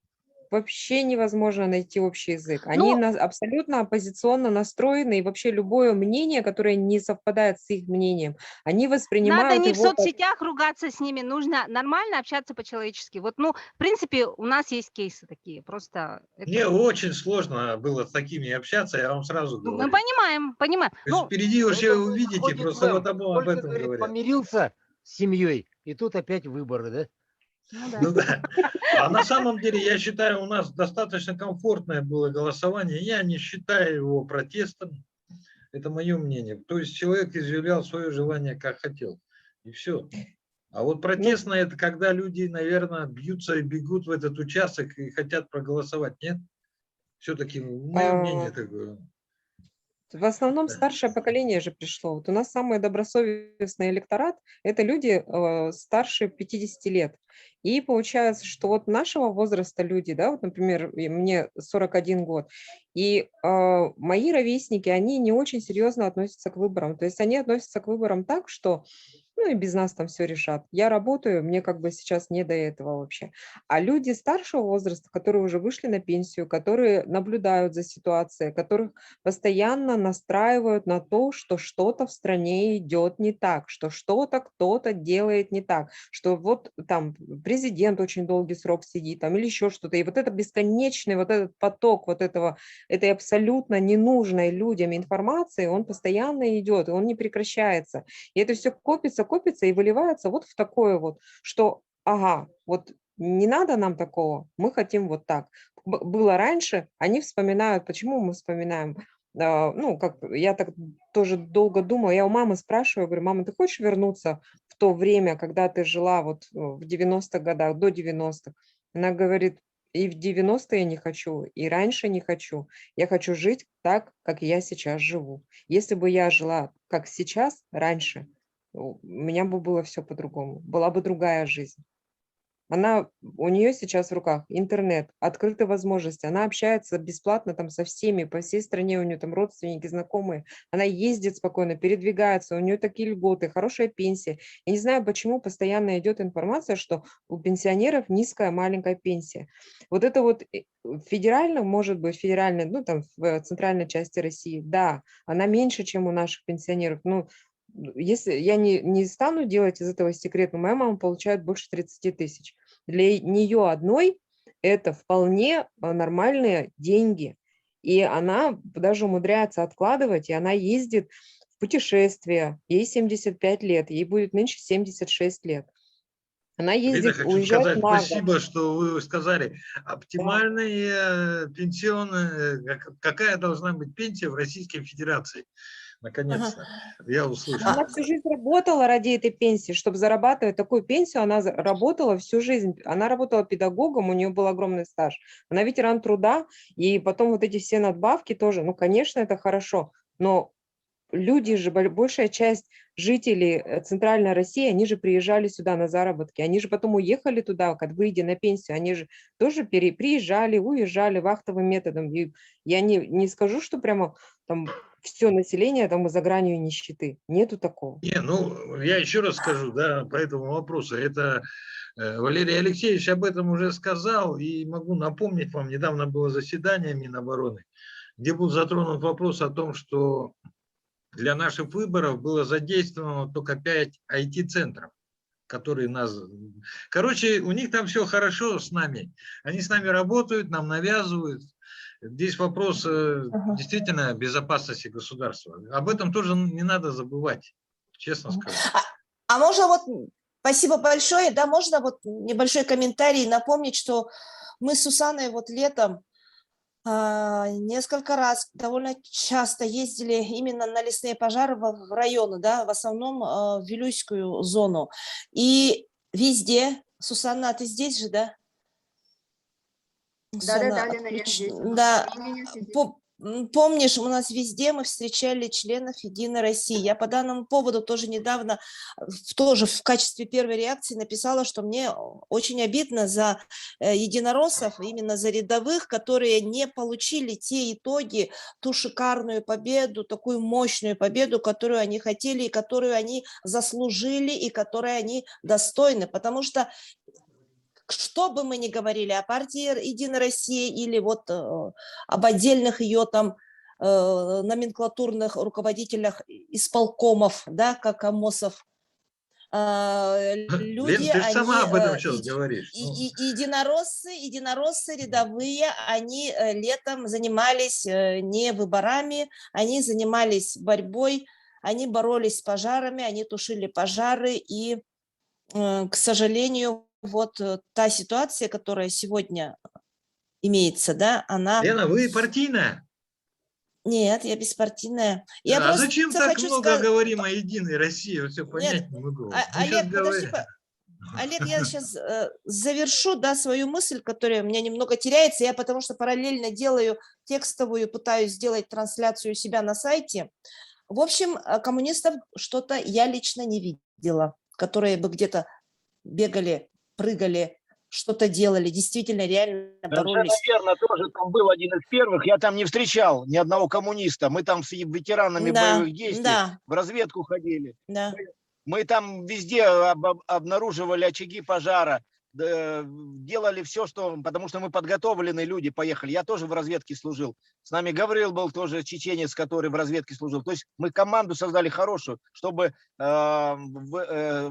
вообще невозможно найти общий язык. Они абсолютно оппозиционно настроены, и вообще любое мнение, которое не совпадает с их мнением, они воспринимают Надо не его в соцсетях ругаться с ними, нужно нормально общаться по-человечески. Вот, в принципе, у нас есть кейсы такие, просто... Мне очень сложно было с такими общаться, я вам сразу говорю. Мы понимаем. Впереди уже увидите, просто вот об этом говорят. Помирился с семьей, и тут опять выборы, да? Да. А на самом деле, я считаю, у нас достаточно комфортное было голосование. Я не считаю его протестом. Это мое мнение. То есть человек изъявлял свое желание, как хотел. И все. А вот протестное, это когда люди, наверное, бьются и бегут в этот участок и хотят проголосовать. Нет? Все-таки мое мнение такое. В основном старшее поколение же пришло. Вот у нас самый добросовестный электорат – это люди старше 50 лет. И получается, что вот нашего возраста люди, да, вот, например, мне 41 год, и мои ровесники, они не очень серьезно относятся к выборам. То есть они относятся к выборам так, что ну и без нас там все решат. Я работаю, мне как бы сейчас не до этого вообще. А люди старшего возраста, которые уже вышли на пенсию, которые наблюдают за ситуацией, которых постоянно настраивают на то, что что-то в стране идет не так, что что-то кто-то делает не так, что вот там президент очень долгий срок сидит, там или еще что-то. И вот это бесконечный, вот этот поток вот этого, этой абсолютно ненужной людям информации, он постоянно идет, и он не прекращается. И это все копится и выливается вот в такое вот, что, ага, вот не надо нам такого, мы хотим вот так. Было раньше, они вспоминают, почему мы вспоминаем, ну, как я так тоже долго думала, я у мамы спрашиваю, говорю, мама, ты хочешь вернуться в то время, когда ты жила вот в 90-х годах, до 90-х? Она говорит, и в 90-е не хочу, и раньше не хочу. Я хочу жить так, как я сейчас живу. Если бы я жила как сейчас, раньше, у меня бы было все по-другому, была бы другая жизнь. У нее сейчас в руках интернет, открытые возможности, она общается бесплатно там со всеми, по всей стране у нее там родственники, знакомые, она ездит спокойно, передвигается, у нее такие льготы, хорошая пенсия. Я не знаю, почему постоянно идет информация, что у пенсионеров низкая, маленькая пенсия. Вот это вот федерально, может быть, федерально, ну там в центральной части России, да, она меньше, чем у наших пенсионеров, ну, если я не стану делать из этого секрет, но моя мама получает больше 30 тысяч. Для нее одной это вполне нормальные деньги. И она даже умудряется откладывать, и она ездит в путешествия. Ей 75 лет, ей будет нынче 76 лет. Она Лина, ездит, хочу уезжает сказать на год. спасибо, что вы сказали. Оптимальная пенсионная, какая должна быть пенсия в Российской Федерации? Наконец-то я услышал. Она всю жизнь работала ради этой пенсии, чтобы зарабатывать такую пенсию, она работала всю жизнь. Она работала педагогом, у нее был огромный стаж. Она ветеран труда, и потом вот эти все надбавки тоже, ну, конечно, это хорошо, но люди же, большая часть жителей Центральной России, они же приезжали сюда на заработки, они же потом уехали туда, выйдя на пенсию, они же тоже приезжали, уезжали вахтовым методом. И я не скажу, что прямо там все население там за гранью нищеты. Нету такого. Не, ну, я еще раз скажу, да, по этому вопросу. Это Валерий Алексеевич об этом уже сказал, и могу напомнить вам, недавно было заседание Минобороны, где был затронут вопрос о том, что для наших выборов было задействовано только 5 IT-центров, которые нас... Короче, у них там все хорошо с нами. Они с нами работают, нам навязывают. Здесь вопрос действительно безопасности государства. Об этом тоже не надо забывать, честно скажу. А можно вот, спасибо большое, да, можно вот небольшой комментарий напомнить, что мы с Сусаной вот летом несколько раз, довольно часто ездили именно на лесные пожары в районы, да, в основном в Вилюйскую зону. И везде, Сусанна, ты здесь же, да? Да, Лена, я здесь. Да, помнишь, у нас везде мы встречали членов Единой России. Я по данному поводу тоже недавно, тоже в качестве первой реакции написала, что мне очень обидно за единороссов, именно за рядовых, которые не получили те итоги, ту шикарную победу, такую мощную победу, которую они хотели, и которую они заслужили, и которой они достойны. Потому что что бы мы ни говорили о партии «Единая Россия» или вот об отдельных ее там номенклатурных руководителях исполкомов, да, как Амосов, люди, Лен, ты же сама об этом сейчас они, говоришь. единороссы рядовые, они летом занимались не выборами, они занимались борьбой, они боролись с пожарами, они тушили пожары, и, к сожалению, вот та ситуация, которая сегодня имеется, да, она... Лена, вы партийная? Нет, я беспартийная. Я А зачем так много говорим о Единой России? Я все понять не могу. Олег, подожди, Олег, я сейчас завершу, да, свою мысль, которая у меня немного теряется. Я потому что параллельно делаю текстовую, пытаюсь сделать трансляцию у себя на сайте. В общем, коммунистов что-то я лично не видела, которые бы где-то бегали, прыгали, что-то делали, действительно, реально боролись. Наверное, тоже там был один из первых. Я там не встречал ни одного коммуниста. Мы там с ветеранами боевых действий в разведку ходили. Да. Мы там везде обнаруживали очаги пожара, делали все, что, потому что мы подготовленные люди, поехали. Я тоже в разведке служил. С нами Гаврил был тоже чеченец, который в разведке служил. То есть мы команду создали хорошую, чтобы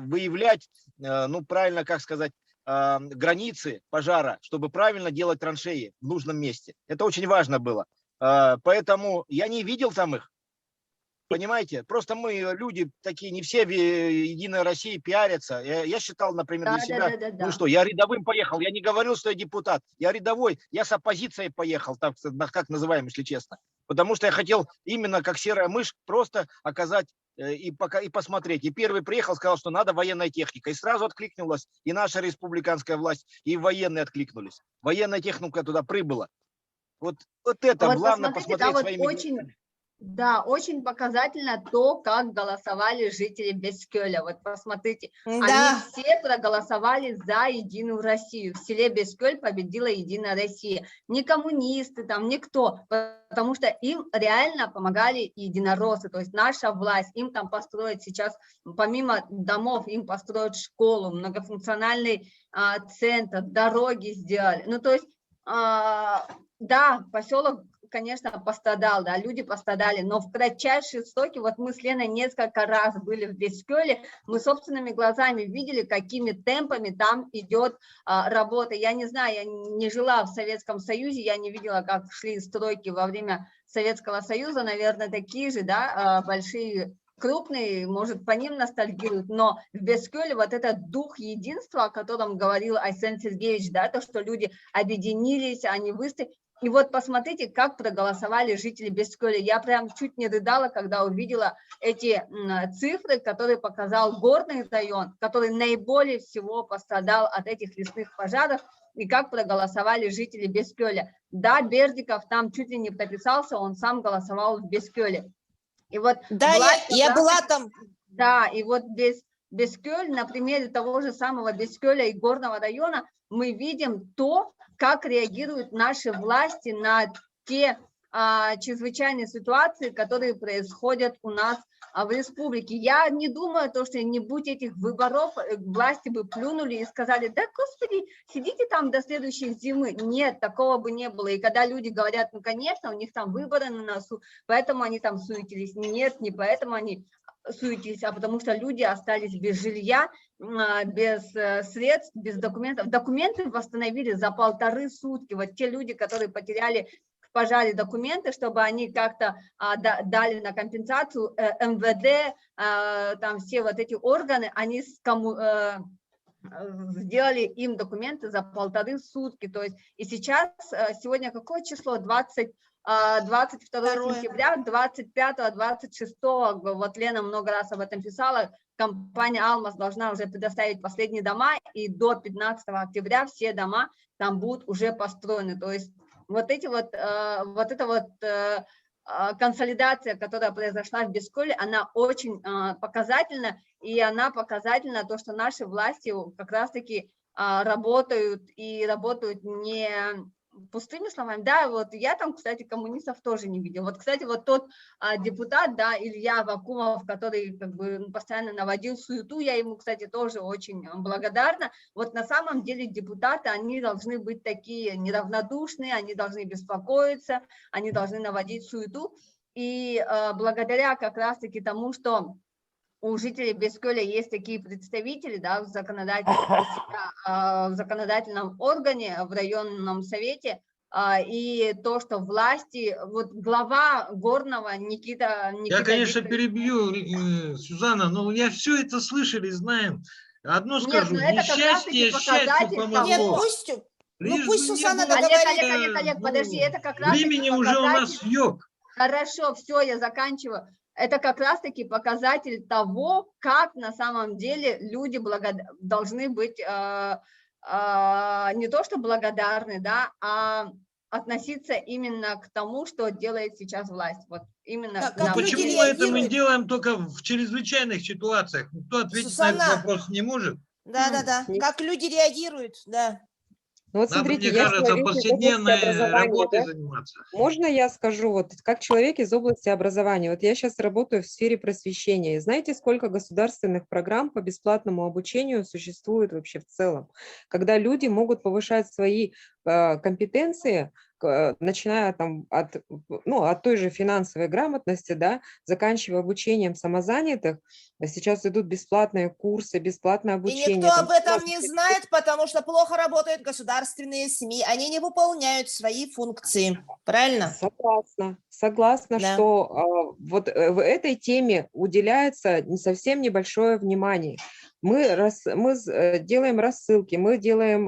выявлять, ну правильно, как сказать, границы пожара, чтобы правильно делать траншеи в нужном месте. Это очень важно было. Поэтому я не видел там их. Понимаете? Просто мы люди такие, не все в Единой России пиарятся. Я считал, например, для себя, ну что, я рядовым поехал. Я не говорил, что я депутат. Я рядовой. Я с оппозицией поехал, так как называем, если честно. Потому что я хотел именно как серая мышь просто оказать и посмотреть. И первый приехал, сказал, что надо военная техника. И сразу откликнулась и наша республиканская власть, и военные откликнулись. Военная техника туда прибыла. Вот это вот главное посмотрите, посмотреть своими глазами. Да, очень показательно то, как голосовали жители Бескёля. Вот посмотрите, они все проголосовали за Единую Россию. В селе Бескёль победила Единая Россия. Не коммунисты, там, никто, потому что им реально помогали единороссы, то есть наша власть. Им там построить сейчас, помимо домов, им построят школу, многофункциональный центр, дороги сделали. Ну, то есть, да, поселок, конечно, пострадал, да, люди пострадали, но в кратчайшие сроки, вот мы с Леной несколько раз были в Бескёле, мы собственными глазами видели, какими темпами там идет работа. Я не знаю, я не жила в Советском Союзе, я не видела, как шли стройки во время Советского Союза, наверное, такие же, да, большие, крупные, может, по ним ностальгируют, но в Бескёле вот этот дух единства, о котором говорил Айсен Сергеевич, да, то, что люди объединились, они выстояли. И вот посмотрите, как проголосовали жители Бескёля. Я прям чуть не рыдала, когда увидела эти цифры, которые показал Горный район, который наиболее всего пострадал от этих лесных пожаров, и как проголосовали жители Бескёля. Да, Бердиков там чуть ли не прописался, он сам голосовал в Бескёле. И вот да, я была там. Да, и вот Бескёль, на примере того же самого Бескёля и Горного района, мы видим то, как реагируют наши власти на те чрезвычайные ситуации, которые происходят у нас в республике. Я не думаю, что не будь этих выборов, власти бы плюнули и сказали, да, господи, сидите там до следующей зимы. Нет, такого бы не было. И когда люди говорят, ну, конечно, у них там выборы на носу, поэтому они там суетились. Нет, не поэтому они суетились, а потому что люди остались без жилья, без средств, без документов. Документы восстановили за 1,5 сутки. Вот те люди, которые потеряли в пожаре документы, чтобы они как-то дали на компенсацию, МВД, там все вот эти органы, они сделали им документы за 1,5 сутки. То есть и сейчас, сегодня какое число? 22 сентября, 25-26, вот Лена много раз об этом писала, компания «Алмаз» должна уже предоставить последние дома, и до 15 октября все дома там будут уже построены. То есть вот эта консолидация, которая произошла в Бескёле, она очень показательна, и она показательна то, что наши власти как раз-таки работают, и работают не пустыми словами. Да, вот я там, кстати, коммунистов тоже не видел. Вот, кстати, вот тот депутат, да, Илья Вакумов, который как бы постоянно наводил суету, я ему, кстати, тоже очень благодарна. Вот на самом деле депутаты, они должны быть такие неравнодушные, они должны беспокоиться, они должны наводить суету. И благодаря как раз-таки тому, что у жителей Бескёля есть такие представители, да, в законодательном органе, в районном совете, и то, что власти, вот глава Горного Никита я, конечно, перебью, Сюзанна, но я все это слышали, знаем. Одно скажу, несчастье счастью помогло. Нет, пусть Сюзанна договорит. Олег, подожди, это как раз времени уже у нас йог. Хорошо, все, я заканчиваю. Это как раз-таки показатель того, как на самом деле люди должны быть не то что благодарны, да, а относиться именно к тому, что делает сейчас власть. Вот именно. Почему это мы делаем только в чрезвычайных ситуациях? Никто ответить на этот вопрос не может. Да. Как люди реагируют, да. Ну вот Надо, смотрите, мне я кажется, человек из области повседневной образования, работой да? заниматься. Можно я скажу, вот как человек из области образования, вот я сейчас работаю в сфере просвещения, и знаете, сколько государственных программ по бесплатному обучению существует вообще в целом, когда люди могут повышать свои компетенции, начиная там от, ну, от той же финансовой грамотности, да, заканчивая обучением самозанятых. Сейчас идут бесплатные курсы, бесплатное И обучение. никто там об этом не знает, потому что плохо работают государственные СМИ. Они не выполняют свои функции. Правильно? Согласна, Да. что вот в этой теме уделяется совсем небольшое внимание. Мы делаем рассылки, мы делаем,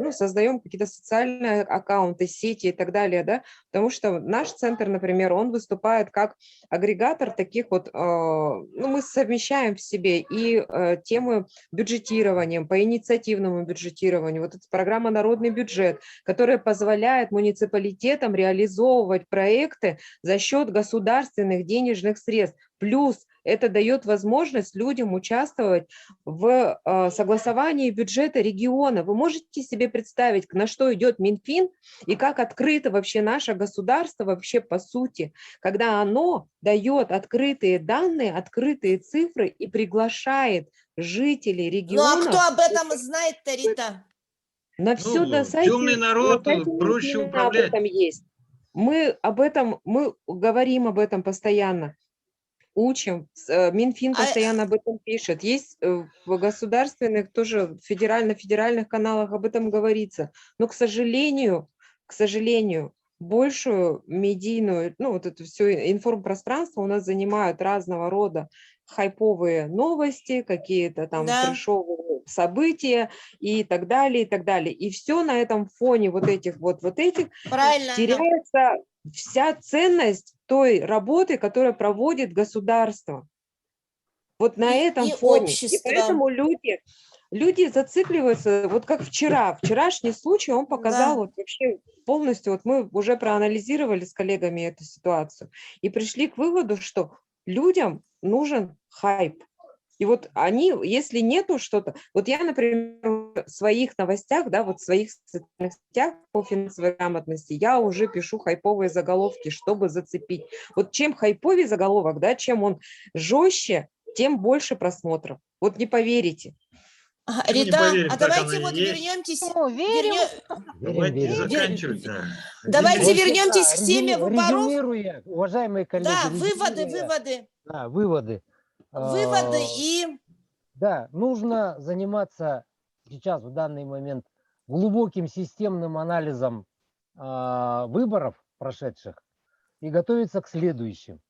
ну, создаем какие-то социальные аккаунты, сети и так далее, да, потому что наш центр, например, он выступает как агрегатор таких вот, ну, мы совмещаем в себе и темы бюджетирования, по инициативному бюджетированию, вот эта программа «Народный бюджет», которая позволяет муниципалитетам реализовывать проекты за счет государственных денежных средств. Плюс это дает возможность людям участвовать в согласовании бюджета региона. Вы можете себе представить, на что идет Минфин и как открыто вообще наше государство вообще по сути, когда оно дает открытые данные, открытые цифры и приглашает жителей Ну, а региона. кто об этом знает-то, Рита? На все на Ну, сайте, темный народ, на сайте проще Минфина об управлять. этом есть. Мы говорим об этом постоянно, учим. Минфин постоянно об этом пишет. Есть в государственных, тоже федеральных каналах об этом говорится. Но, к сожалению, большую медийную, ну, вот это все информпространство у нас занимают разного рода хайповые новости, какие-то там Да. трешовые события и так далее, и так далее. И все на этом фоне вот этих Правильно. теряется вся ценность той работы, которую проводит государство. Вот на этом и фоне. общество. И поэтому люди зацикливаются, вот как вчерашний случай, он показал Да. вот вообще полностью, вот мы уже проанализировали с коллегами эту ситуацию и пришли к выводу, что людям нужен хайп. И вот они, если нету что-то, вот я, например, в своих новостях, да, вот в своих социальных сетях по финансовой грамотности, я уже пишу хайповые заголовки, чтобы зацепить. Вот чем хайповый заголовок, да, чем он жестче, тем больше просмотров. Вот не поверите. Почему не Рита, поверим, а так давайте оно и вот есть. Верим. Давайте Верим. заканчивать. Да. Давайте Один вернемся к теме выборов. Резюмируя, уважаемые коллеги, Да, резюмируя, выводы. Выводы и... Да, нужно заниматься сейчас в данный момент глубоким системным анализом выборов прошедших и готовиться к следующим.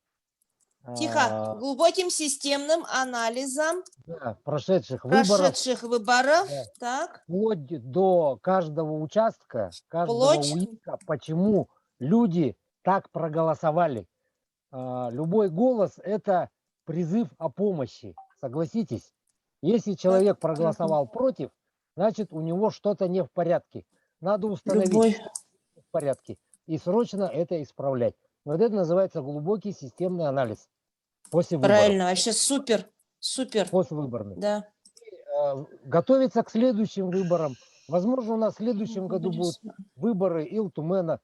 Тихо. Глубоким системным анализом Да, прошедших выборов. Да. Так. Вплоть до каждого участка, каждого Вплоть. УИКа, почему люди так проголосовали. Любой голос – это призыв о помощи, согласитесь? Если человек проголосовал против, значит, у него что-то не в порядке. Надо установить, что в порядке, и срочно это исправлять. Вот это называется глубокий системный анализ после выборов. Правильно, вообще супер. Поствыборный. Да. Готовиться к следующим выборам. Возможно, у нас в следующем году будут выборы Ил-Тумена.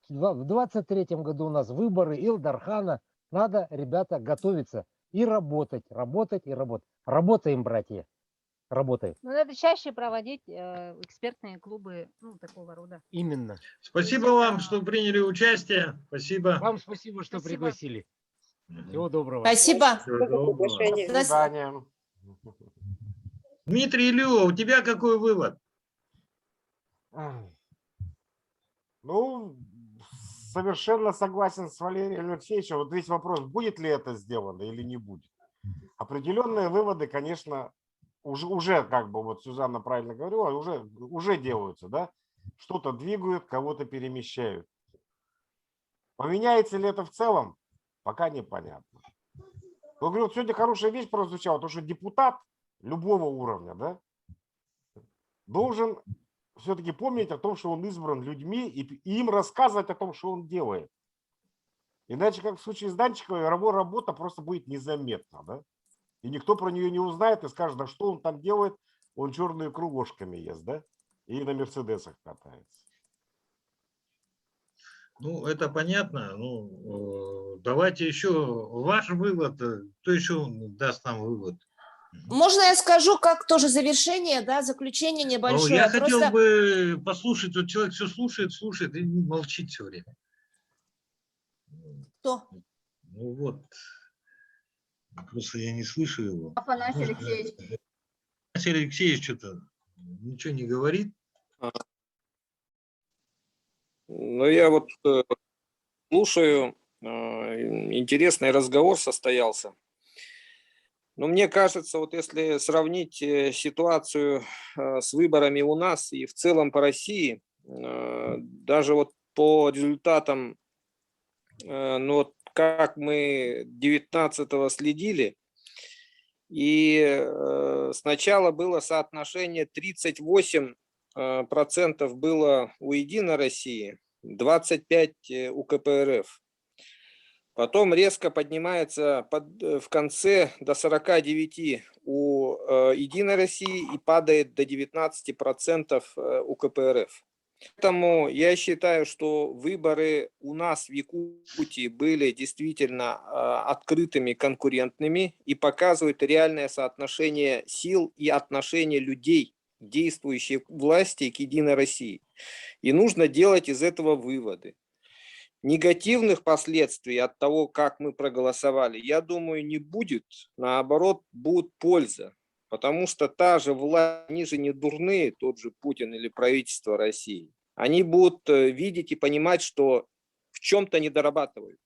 В 23-м году у нас выборы Ил-Дархана. Надо, ребята, готовиться и работать. Работаем, братья. Работаем. Но надо чаще проводить экспертные клубы, ну, такого рода. Именно. Спасибо вам, что приняли участие. Спасибо. Вам спасибо, что пригласили. Всего доброго. Спасибо. Всего доброго. До свидания. Дмитрий Илюва, у тебя какой вывод? Ну, совершенно согласен с Валерием Алексеевичем. Вот весь вопрос, будет ли это сделано или не будет. Определенные выводы, конечно, уже как бы вот Сюзанна правильно говорила, уже делаются, да? Что-то двигают, кого-то перемещают. Поменяется ли это в целом? Пока непонятно. Но, говорю, вот сегодня хорошая вещь прозвучала, то, что депутат любого уровня, да, должен все-таки помнить о том, что он избран людьми, и им рассказывать о том, что он делает. Иначе, как в случае с Данчиковой, его работа просто будет незаметна, да? И никто про нее не узнает и скажет, да что он там делает, он черную икру ложками ест, да? и на Мерседесах катается. Ну, это понятно. Ну, давайте еще ваш вывод. Кто еще даст нам вывод? Можно я скажу, как тоже завершение, да, заключение небольшое? Я хотел Просто бы послушать, вот человек все слушает и молчит все время. кто? Ну вот, просто я не слышу его. Афанасий Алексеевич. Афанасий Алексеевич что-то ничего не говорит. Ну, я вот слушаю, интересный разговор состоялся. Но мне кажется, вот если сравнить ситуацию с выборами у нас и в целом по России, даже вот по результатам, ну вот как мы 19-го следили, и сначала было соотношение 38% было у «Единой России», 25% у КПРФ. Потом резко поднимается в конце до 49% у «Единой России» и падает до 19% у КПРФ. Поэтому я считаю, что выборы у нас в Якутии были действительно открытыми, конкурентными и показывают реальное соотношение сил и отношение людей, действующей власти, к «Единой России». И нужно делать из этого выводы. Негативных последствий от того, как мы проголосовали, я думаю, не будет. Наоборот, будет польза. Потому что та же власть, они же не дурные, тот же Путин или правительство России. Они будут видеть и понимать, что в чем-то не дорабатывают.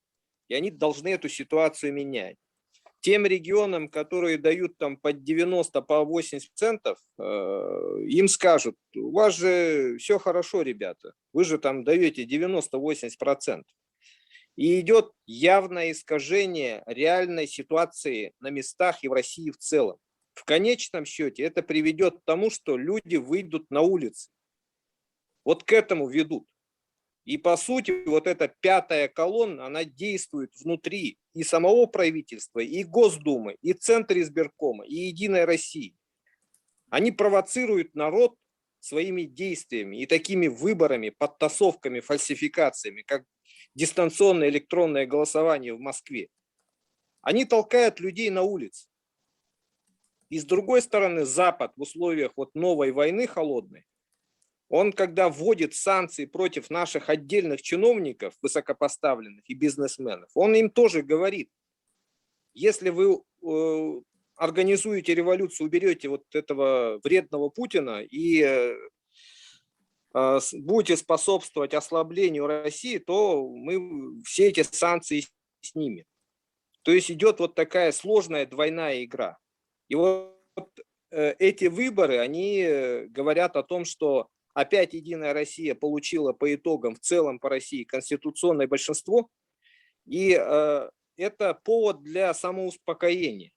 И они должны эту ситуацию менять. Тем регионам, которые дают там под 90, по 80%, им скажут: у вас же все хорошо, ребята, вы же там даете 90-80%. И идет явное искажение реальной ситуации на местах и в России в целом. В конечном счете это приведет к тому, что люди выйдут на улицы. Вот к этому ведут. И по сути вот эта пятая колонна, она действует внутри и самого правительства, и Госдумы, и Центра избиркома, и Единой России. Они провоцируют народ своими действиями и такими выборами, подтасовками, фальсификациями, как дистанционное электронное голосование в Москве. Они толкают людей на улицы. И с другой стороны, Запад в условиях вот новой войны холодной, он, когда вводит санкции против наших отдельных чиновников, высокопоставленных и бизнесменов, он им тоже говорит: если вы организуете революцию, уберете вот этого вредного Путина и будете способствовать ослаблению России, то мы все эти санкции снимем. То есть идет вот такая сложная двойная игра. И вот эти выборы, они говорят о том, что опять Единая Россия получила по итогам в целом по России конституционное большинство, и это повод для самоуспокоения.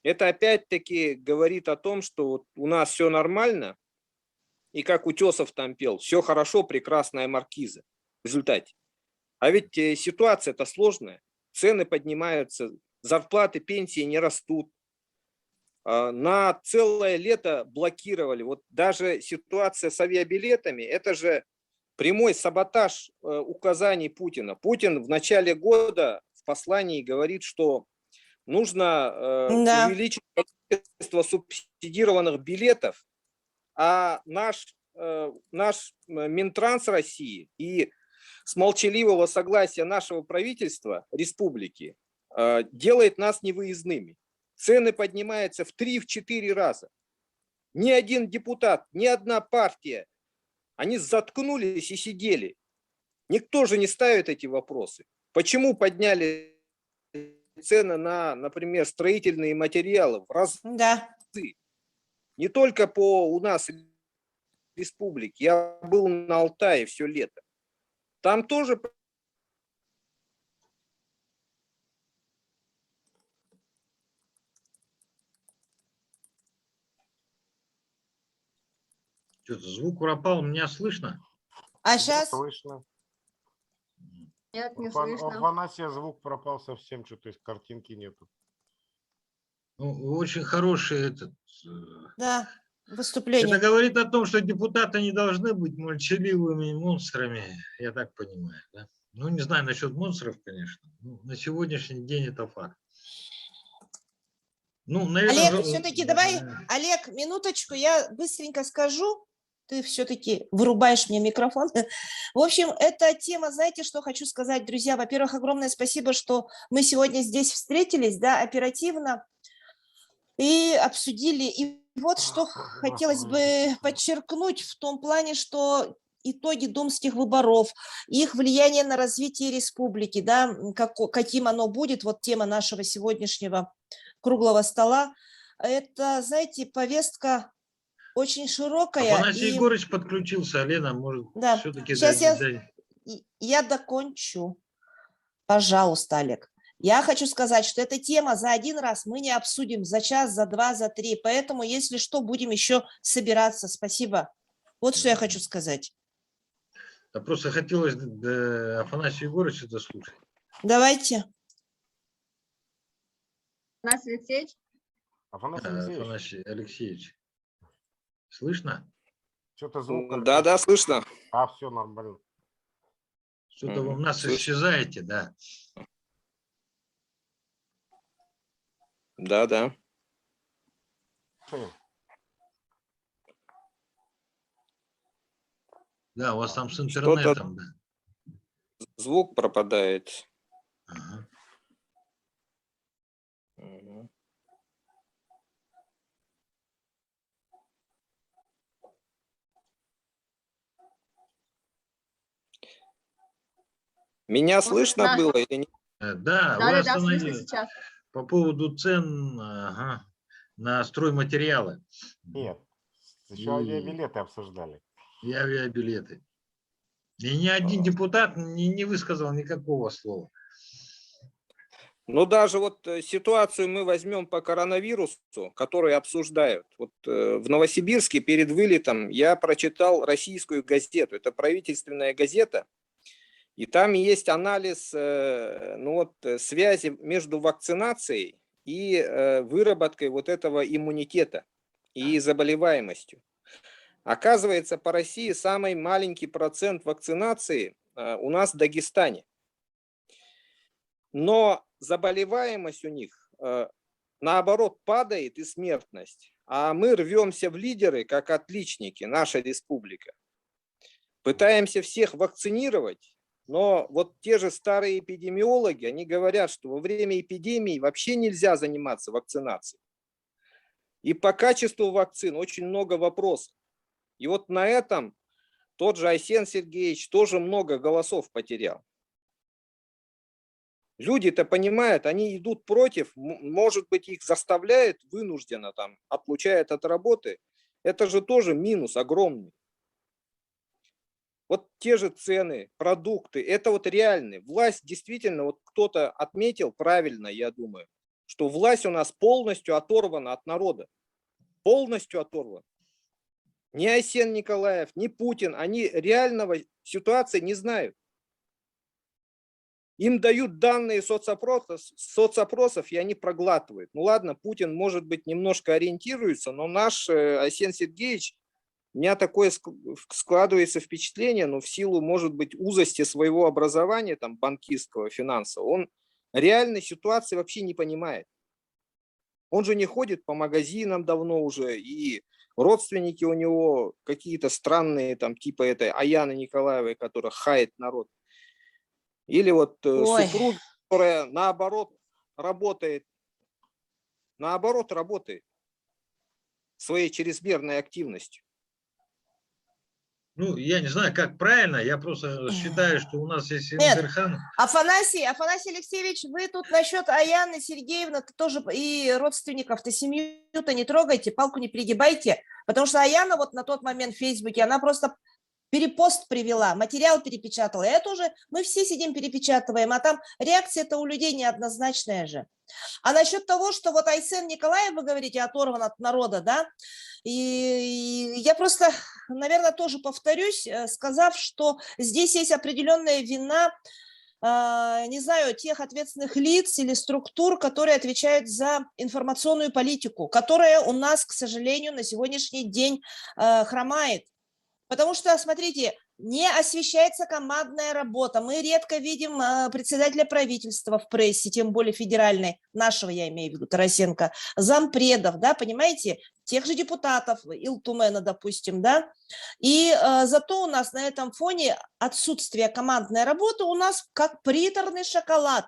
Это опять-таки говорит о том, что вот у нас все нормально, и как Утесов там пел: все хорошо, прекрасная маркиза в результате. А ведь ситуация-то сложная, цены поднимаются, зарплаты, пенсии не растут. На целое лето блокировали. Вот даже ситуация с авиабилетами, это же прямой саботаж указаний Путина. Путин в начале года в послании говорит, что нужно увеличить количество субсидированных билетов, а наш Минтранс России и с молчаливого согласия нашего правительства республики делает нас невыездными. Цены поднимаются в 3-4 раза. Ни один депутат, ни одна партия, они заткнулись и сидели. Никто же не ставит эти вопросы. Почему подняли цены на, например, строительные материалы в разы? Да. Не только у нас в республике. Я был на Алтае все лето. Там тоже... Что-то звук пропал, меня слышно? А сейчас? Слышно. Нет, не У слышно. Афанасия звук пропал совсем, что-то из картинки нету. Ну, очень хороший Да. выступление. Это говорит о том, что депутаты не должны быть молчаливыми монстрами, я так понимаю. Да? Ну, не знаю насчет монстров, конечно. Но на сегодняшний день это факт. Ну, наверное, Олег, все-таки давай, Олег, минуточку, я быстренько скажу. Ты все-таки вырубаешь мне микрофон. В общем, эта тема, знаете, что хочу сказать, друзья? Во-первых, огромное спасибо, что мы сегодня здесь встретились, да, оперативно и обсудили. И вот что хотелось бы подчеркнуть в том плане, что итоги думских выборов, их влияние на развитие республики, да, каким оно будет, вот тема нашего сегодняшнего круглого стола, это, знаете, повестка очень широкая. Афанасий Егорович подключился, Лена, может, да. все-таки... Сейчас я докончу. Пожалуйста, Олег. Я хочу сказать, что эта тема за один раз мы не обсудим, за час, за два, за три. Поэтому, если что, будем еще собираться. Спасибо. Вот что я хочу сказать. Да просто хотелось Афанасия Егоровича дослушать. Давайте. Афанасий Алексеевич? Афанасий Алексеевич. Слышно? Что-то звук. Да, слышно. А, все нормально. Что-то вы у нас исчезаете, да. Да. Да, у вас там с интернетом, да. Звук пропадает. Ага. Угу. Меня слышно было или нет? Да, вы остановились по поводу цен на стройматериалы. Нет, еще авиабилеты обсуждали. И авиабилеты. И ни один депутат не высказал никакого слова. Ну, даже вот ситуацию мы возьмем по коронавирусу, которую обсуждают. Вот в Новосибирске перед вылетом я прочитал российскую газету. Это правительственная газета. И там есть анализ связи между вакцинацией и выработкой вот этого иммунитета и заболеваемостью. Оказывается, по России самый маленький процент вакцинации у нас в Дагестане. Но заболеваемость у них, наоборот, падает и смертность. А мы рвемся в лидеры, как отличники, наша республика. Пытаемся всех вакцинировать, но вот те же старые эпидемиологи, они говорят, что во время эпидемии вообще нельзя заниматься вакцинацией. И по качеству вакцин очень много вопросов. И вот на этом тот же Айсен Сергеевич тоже много голосов потерял. Люди-то понимают, они идут против, может быть, их заставляют вынужденно, там, отлучают от работы. Это же тоже минус огромный. Вот те же цены, продукты, это вот реальные. Власть действительно, вот кто-то отметил правильно, я думаю, что власть у нас полностью оторвана от народа. Полностью оторвана. Ни Айсен Николаев, ни Путин, они реального ситуации не знают. Им дают данные соцопросов, и они проглатывают. Ну ладно, Путин, может быть, немножко ориентируется, но наш Айсен Сергеевич, у меня такое складывается впечатление, но в силу, может быть, узости своего образования, там, банкирского, финансового, он реальной ситуации вообще не понимает. Он же не ходит по магазинам давно уже, и родственники у него какие-то странные, там, типа этой Аяны Николаевой, которая хает народ. Или вот супруга, которая наоборот работает своей чрезмерной активностью. Ну, я не знаю, как правильно, я просто считаю, что у нас есть Индерхан. Афанасий Алексеевич, вы тут насчет Аяны Сергеевны тоже и родственников-то, семью-то не трогайте, палку не перегибайте, потому что Аяна вот на тот момент в Фейсбуке, она просто перепост привела, материал перепечатала. Это уже мы все сидим перепечатываем, а там реакция-то у людей неоднозначная же. А насчет того, что вот Айсен Николаев, вы говорите, оторван от народа, да, и я просто, наверное, тоже повторюсь, сказав, что здесь есть определенная вина не знаю, тех ответственных лиц или структур, которые отвечают за информационную политику, которая у нас, к сожалению, на сегодняшний день хромает. Потому что, смотрите, не освещается командная работа. Мы редко видим председателя правительства в прессе, тем более федеральной, нашего я имею в виду, Тарасенко, зампредов, да, понимаете, тех же депутатов, Илтумена, допустим, да. И зато у нас на этом фоне отсутствие командной работы у нас как приторный шоколад.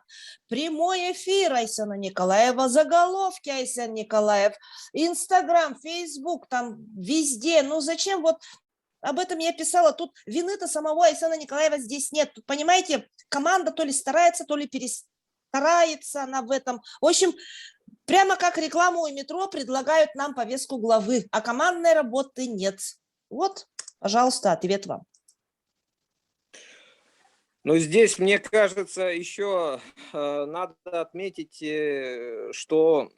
Прямой эфир Айсена Николаева, заголовки Айсен Николаев, Инстаграм, Фейсбук, там везде. Ну зачем вот... Об этом я писала, тут вины-то самого Айсена Николаева здесь нет. Тут, понимаете, команда то ли старается, то ли перестарается она в этом. В общем, прямо как рекламу у метро предлагают нам повестку главы, а командной работы нет. Вот, пожалуйста, ответ вам. Ну, здесь, мне кажется, еще надо отметить, что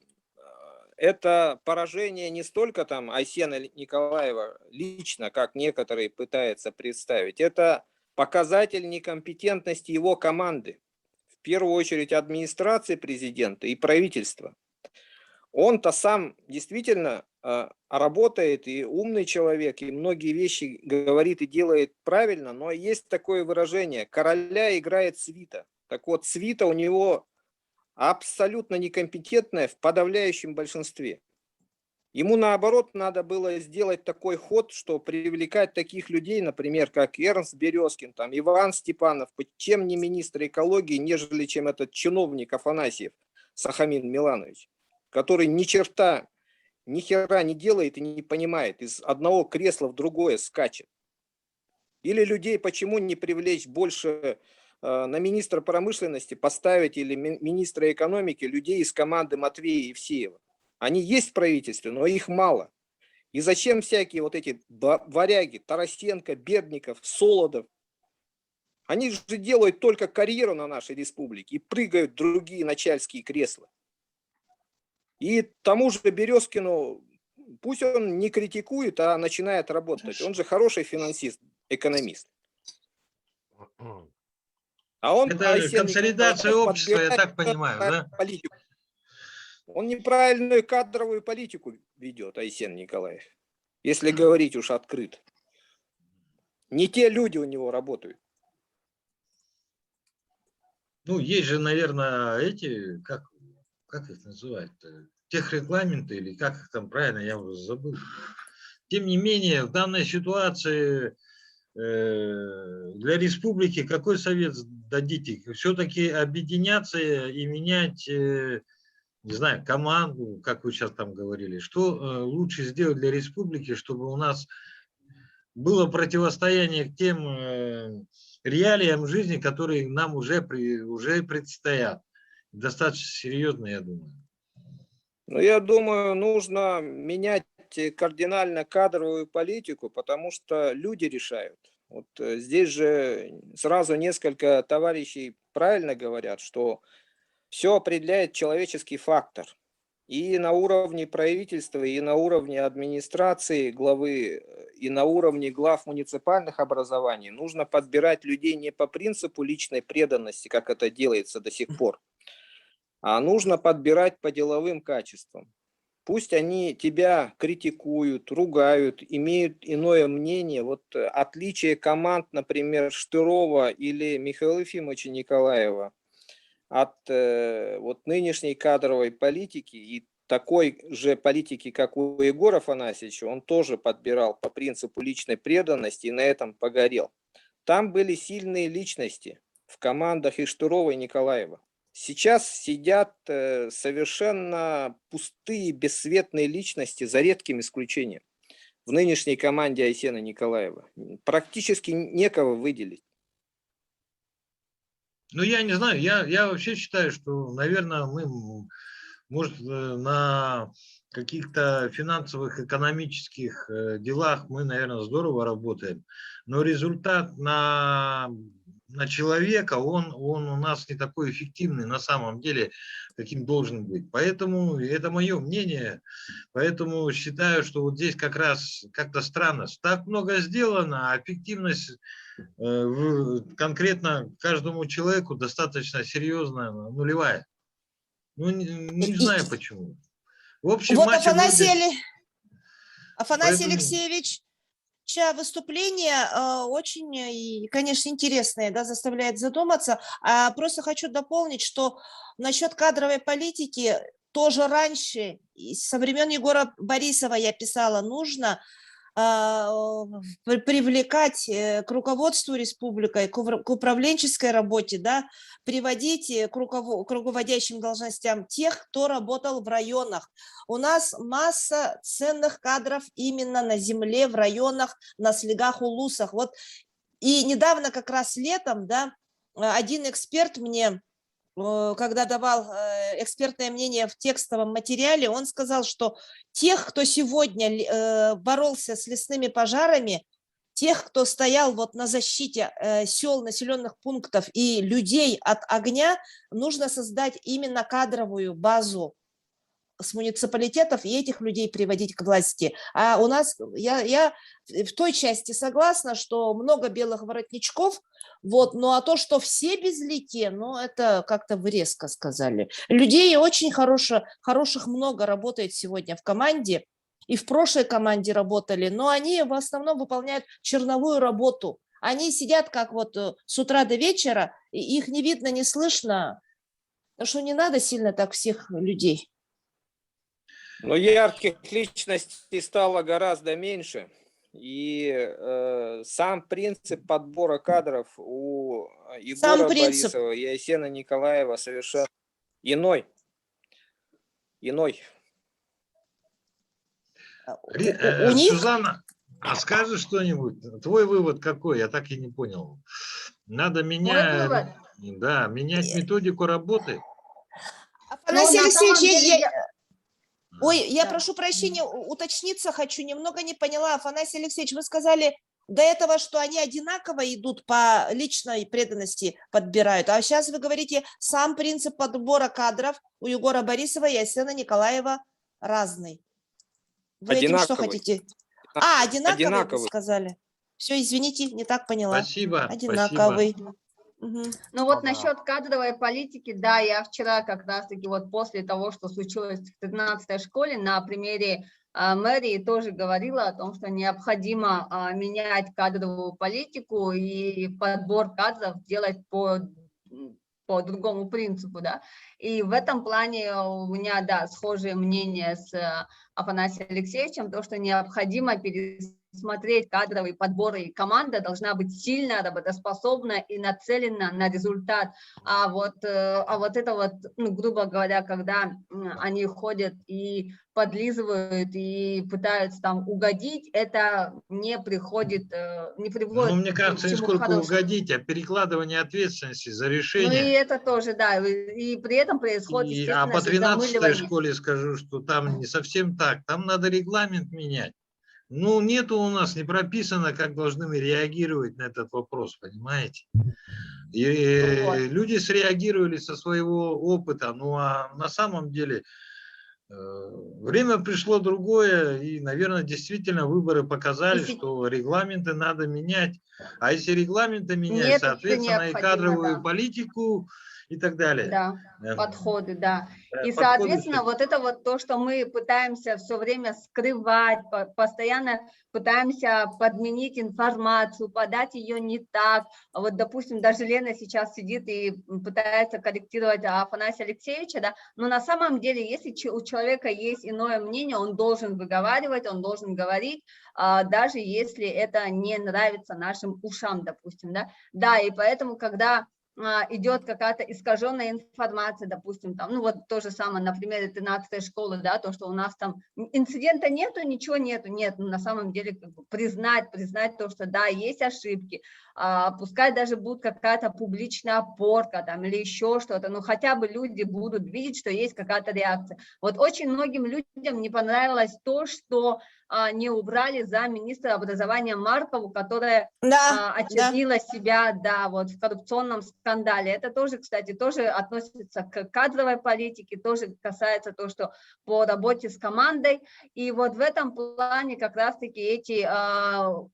это поражение не столько там Айсена Николаева лично, как некоторые пытаются представить, это показатель некомпетентности его команды, в первую очередь администрации президента и правительства. Он-то сам действительно работает и умный человек, и многие вещи говорит и делает правильно, но есть такое выражение: короля играет свита. Так вот, свита у него абсолютно некомпетентная в подавляющем большинстве. Ему, наоборот, надо было сделать такой ход, что привлекать таких людей, например, как Эрнст Березкин, там, Иван Степанов, чем не министр экологии, нежели чем этот чиновник Афанасьев, Сахамин Миланович, который ни хера не делает и не понимает, из одного кресла в другое скачет. Или людей почему не привлечь больше на министра промышленности, поставить, или министра экономики, людей из команды Матвея и Евсеева. Они есть в правительстве, но их мало. И зачем всякие вот эти варяги, Тарасенко, Бердников, Солодов? Они же делают только карьеру на нашей республике и прыгают в другие начальские кресла. И тому же Березкину, пусть он не критикует, а начинает работать. Он же хороший финансист, экономист. А он, это консолидация общества, я так понимаю, да? Политику. Он неправильную кадровую политику ведет, Айсен Николаев, если говорить уж открыто. Не те люди у него работают. Ну, есть же, наверное, эти, как их называют, техрегламенты, или как их там правильно, я уже забыл. Тем не менее, в данной ситуации для республики какой совет дадите? Все-таки объединяться и менять, не знаю, команду, как вы сейчас там говорили. Что лучше сделать для республики, чтобы у нас было противостояние к тем реалиям жизни, которые нам уже предстоят? Достаточно серьезно, я думаю. Ну, я думаю, нужно менять кардинально кадровую политику, потому что люди решают. Вот здесь же сразу несколько товарищей правильно говорят, что все определяет человеческий фактор. И на уровне правительства, и на уровне администрации главы, и на уровне глав муниципальных образований нужно подбирать людей не по принципу личной преданности, как это делается до сих пор, а нужно подбирать по деловым качествам. Пусть они тебя критикуют, ругают, имеют иное мнение. Вот отличие команд, например, Штырова или Михаила Ефимовича Николаева от вот нынешней кадровой политики и такой же политики, как у Егора Афанасьевича, он тоже подбирал по принципу личной преданности и на этом погорел. Там были сильные личности в командах и Штырова, и Николаева. Сейчас сидят совершенно пустые, бесцветные личности, за редким исключением, в нынешней команде Айсена Николаева. Практически некого выделить. Ну, я не знаю, я вообще считаю, что, наверное, мы, может, на каких-то финансовых, экономических делах мы, наверное, здорово работаем, но результат на на человека, он у нас не такой эффективный на самом деле, каким должен быть. Поэтому это мое мнение. Поэтому считаю, что вот здесь как раз как-то странно. Так много сделано, а эффективность конкретно каждому человеку достаточно серьезная, нулевая. Ну, не знаю почему. В общем, Вот мать и Афанасий Поэтому- Алексеевич, выступление очень, конечно, интересное, да, заставляет задуматься. Просто хочу дополнить, что насчет кадровой политики тоже раньше, со времен Егора Борисова я писала, нужно привлекать к руководству республикой, к управленческой работе, да, приводить к руководящим должностям тех, кто работал в районах. У нас масса ценных кадров именно на земле, в районах, на слегах, улусах. Вот. И недавно, как раз летом, да, один эксперт мне, когда давал экспертное мнение в текстовом материале, он сказал, что тех, кто сегодня боролся с лесными пожарами, тех, кто стоял вот на защите сел, населенных пунктов и людей от огня, нужно создать именно кадровую базу с муниципалитетов и этих людей приводить к власти. А у нас, я в той части согласна, что много белых воротничков, вот, ну а то, что все безликие, ну это как-то вы резко сказали. Людей очень хороших много работает сегодня в команде, и в прошлой команде работали, но они в основном выполняют черновую работу. Они сидят как вот с утра до вечера, и их не видно, не слышно, так что не надо сильно так всех людей. Но ярких личностей стало гораздо меньше. И сам принцип подбора кадров у Егора Борисова и Айсена Николаева совершенно иной. Сюзанна, а скажи что-нибудь. Твой вывод какой? Я так и не понял. Надо менять методику работы. Афанасий Алексеевич, я прошу прощения, уточниться хочу, немного не поняла. Афанасий Алексеевич, вы сказали до этого, что они одинаково идут по личной преданности, подбирают, а сейчас вы говорите, сам принцип подбора кадров у Егора Борисова и Айсена Николаева разный. Вы этим что хотите? Одинаковый вы сказали. Все, извините, не так поняла. Спасибо. Одинаковый. Спасибо. Ну вот насчет кадровой политики, да, я вчера как раз-таки вот после того, что случилось в 13-й школе, на примере мэрии тоже говорила о том, что необходимо менять кадровую политику и подбор кадров делать по другому принципу, да. И в этом плане у меня, да, схожее мнение с Афанасием Алексеевичем, то, что необходимо пересмотреть кадровый подбор, и команда должна быть сильно работоспособна и нацелена на результат. А вот это вот, ну, грубо говоря, когда они ходят и подлизывают и пытаются там угодить, это не приводит. Ну, мне кажется, не сколько угодить, а перекладывание ответственности за решение. Ну и это тоже, да, и при этом происходит, естественно, а по 13-й замыливание. школе скажу, что там не совсем так, там надо регламент менять. Ну, нету у нас, не прописано, как должны мы реагировать на этот вопрос, понимаете? И люди среагировали со своего опыта, ну а на самом деле время пришло другое, и, наверное, действительно выборы показали, что регламенты надо менять. А если регламенты менять, соответственно, и кадровую политику, и так далее. Да, подходы, да. И, соответственно, вот это вот то, что мы пытаемся все время скрывать, постоянно пытаемся подменить информацию, подать ее не так. Вот, допустим, даже Лена сейчас сидит и пытается корректировать Афанасия Алексеевича, да, но на самом деле, если у человека есть иное мнение, он должен выговаривать, он должен говорить, даже если это не нравится нашим ушам, допустим, да. Да, и поэтому, когда идет какая-то искаженная информация, допустим, там, ну вот то же самое, например, 13-й школы, да, то, что у нас там инцидента нету, ничего нету, нет, на самом деле как бы признать то, что да, есть ошибки, пускай даже будет какая-то публичная опорка там или еще что-то, но хотя бы люди будут видеть, что есть какая-то реакция. Вот очень многим людям не понравилось то, что не убрали за министра образования Маркову, которая Да, очернила себя, да, вот в коррупционном скандале. Это тоже, кстати, тоже относится к кадровой политике, тоже касается того, что по работе с командой. И вот в этом плане как раз-таки эти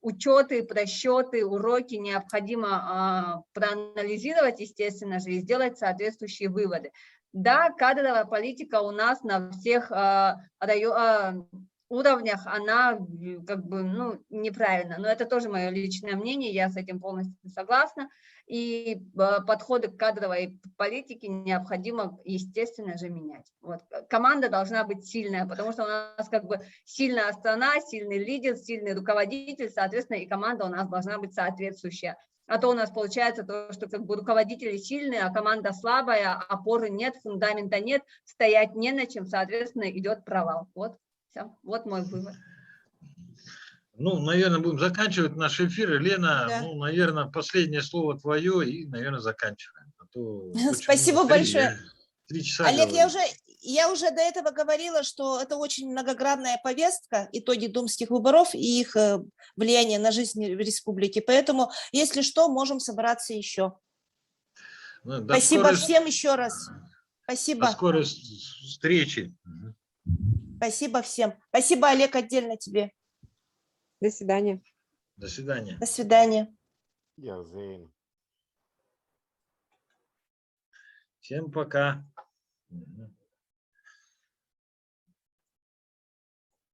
учеты, просчеты, уроки необходимо проанализировать, естественно же, и сделать соответствующие выводы. Да, кадровая политика у нас на всех уровнях, она как бы, ну, неправильна. Но это тоже мое личное мнение, я с этим полностью согласна. И подходы к кадровой политике необходимо, естественно же, менять. Вот. Команда должна быть сильная, потому что у нас как бы сильная страна, сильный лидер, сильный руководитель, соответственно, и команда у нас должна быть соответствующая. А то у нас получается то, что как бы руководители сильные, а команда слабая, опоры нет, фундамента нет, стоять не на чем, соответственно, идет провал. Вот, все, вот мой вывод. Ну, наверное, будем заканчивать наш эфир. Лена, Да. ну, наверное, последнее слово твое и, наверное, заканчиваем. А то Спасибо большое. 3 часа Олег, говорю. я уже до этого говорила, что это очень многогранная повестка, итоги думских выборов и их влияние на жизнь республики. Поэтому, если что, можем собраться еще. Ну, Спасибо всем еще раз. До Спасибо. скорой встречи. Спасибо всем. Спасибо, Олег, отдельно тебе. До свидания. До свидания. До свидания. Я Зейн. Всем пока. Мгм.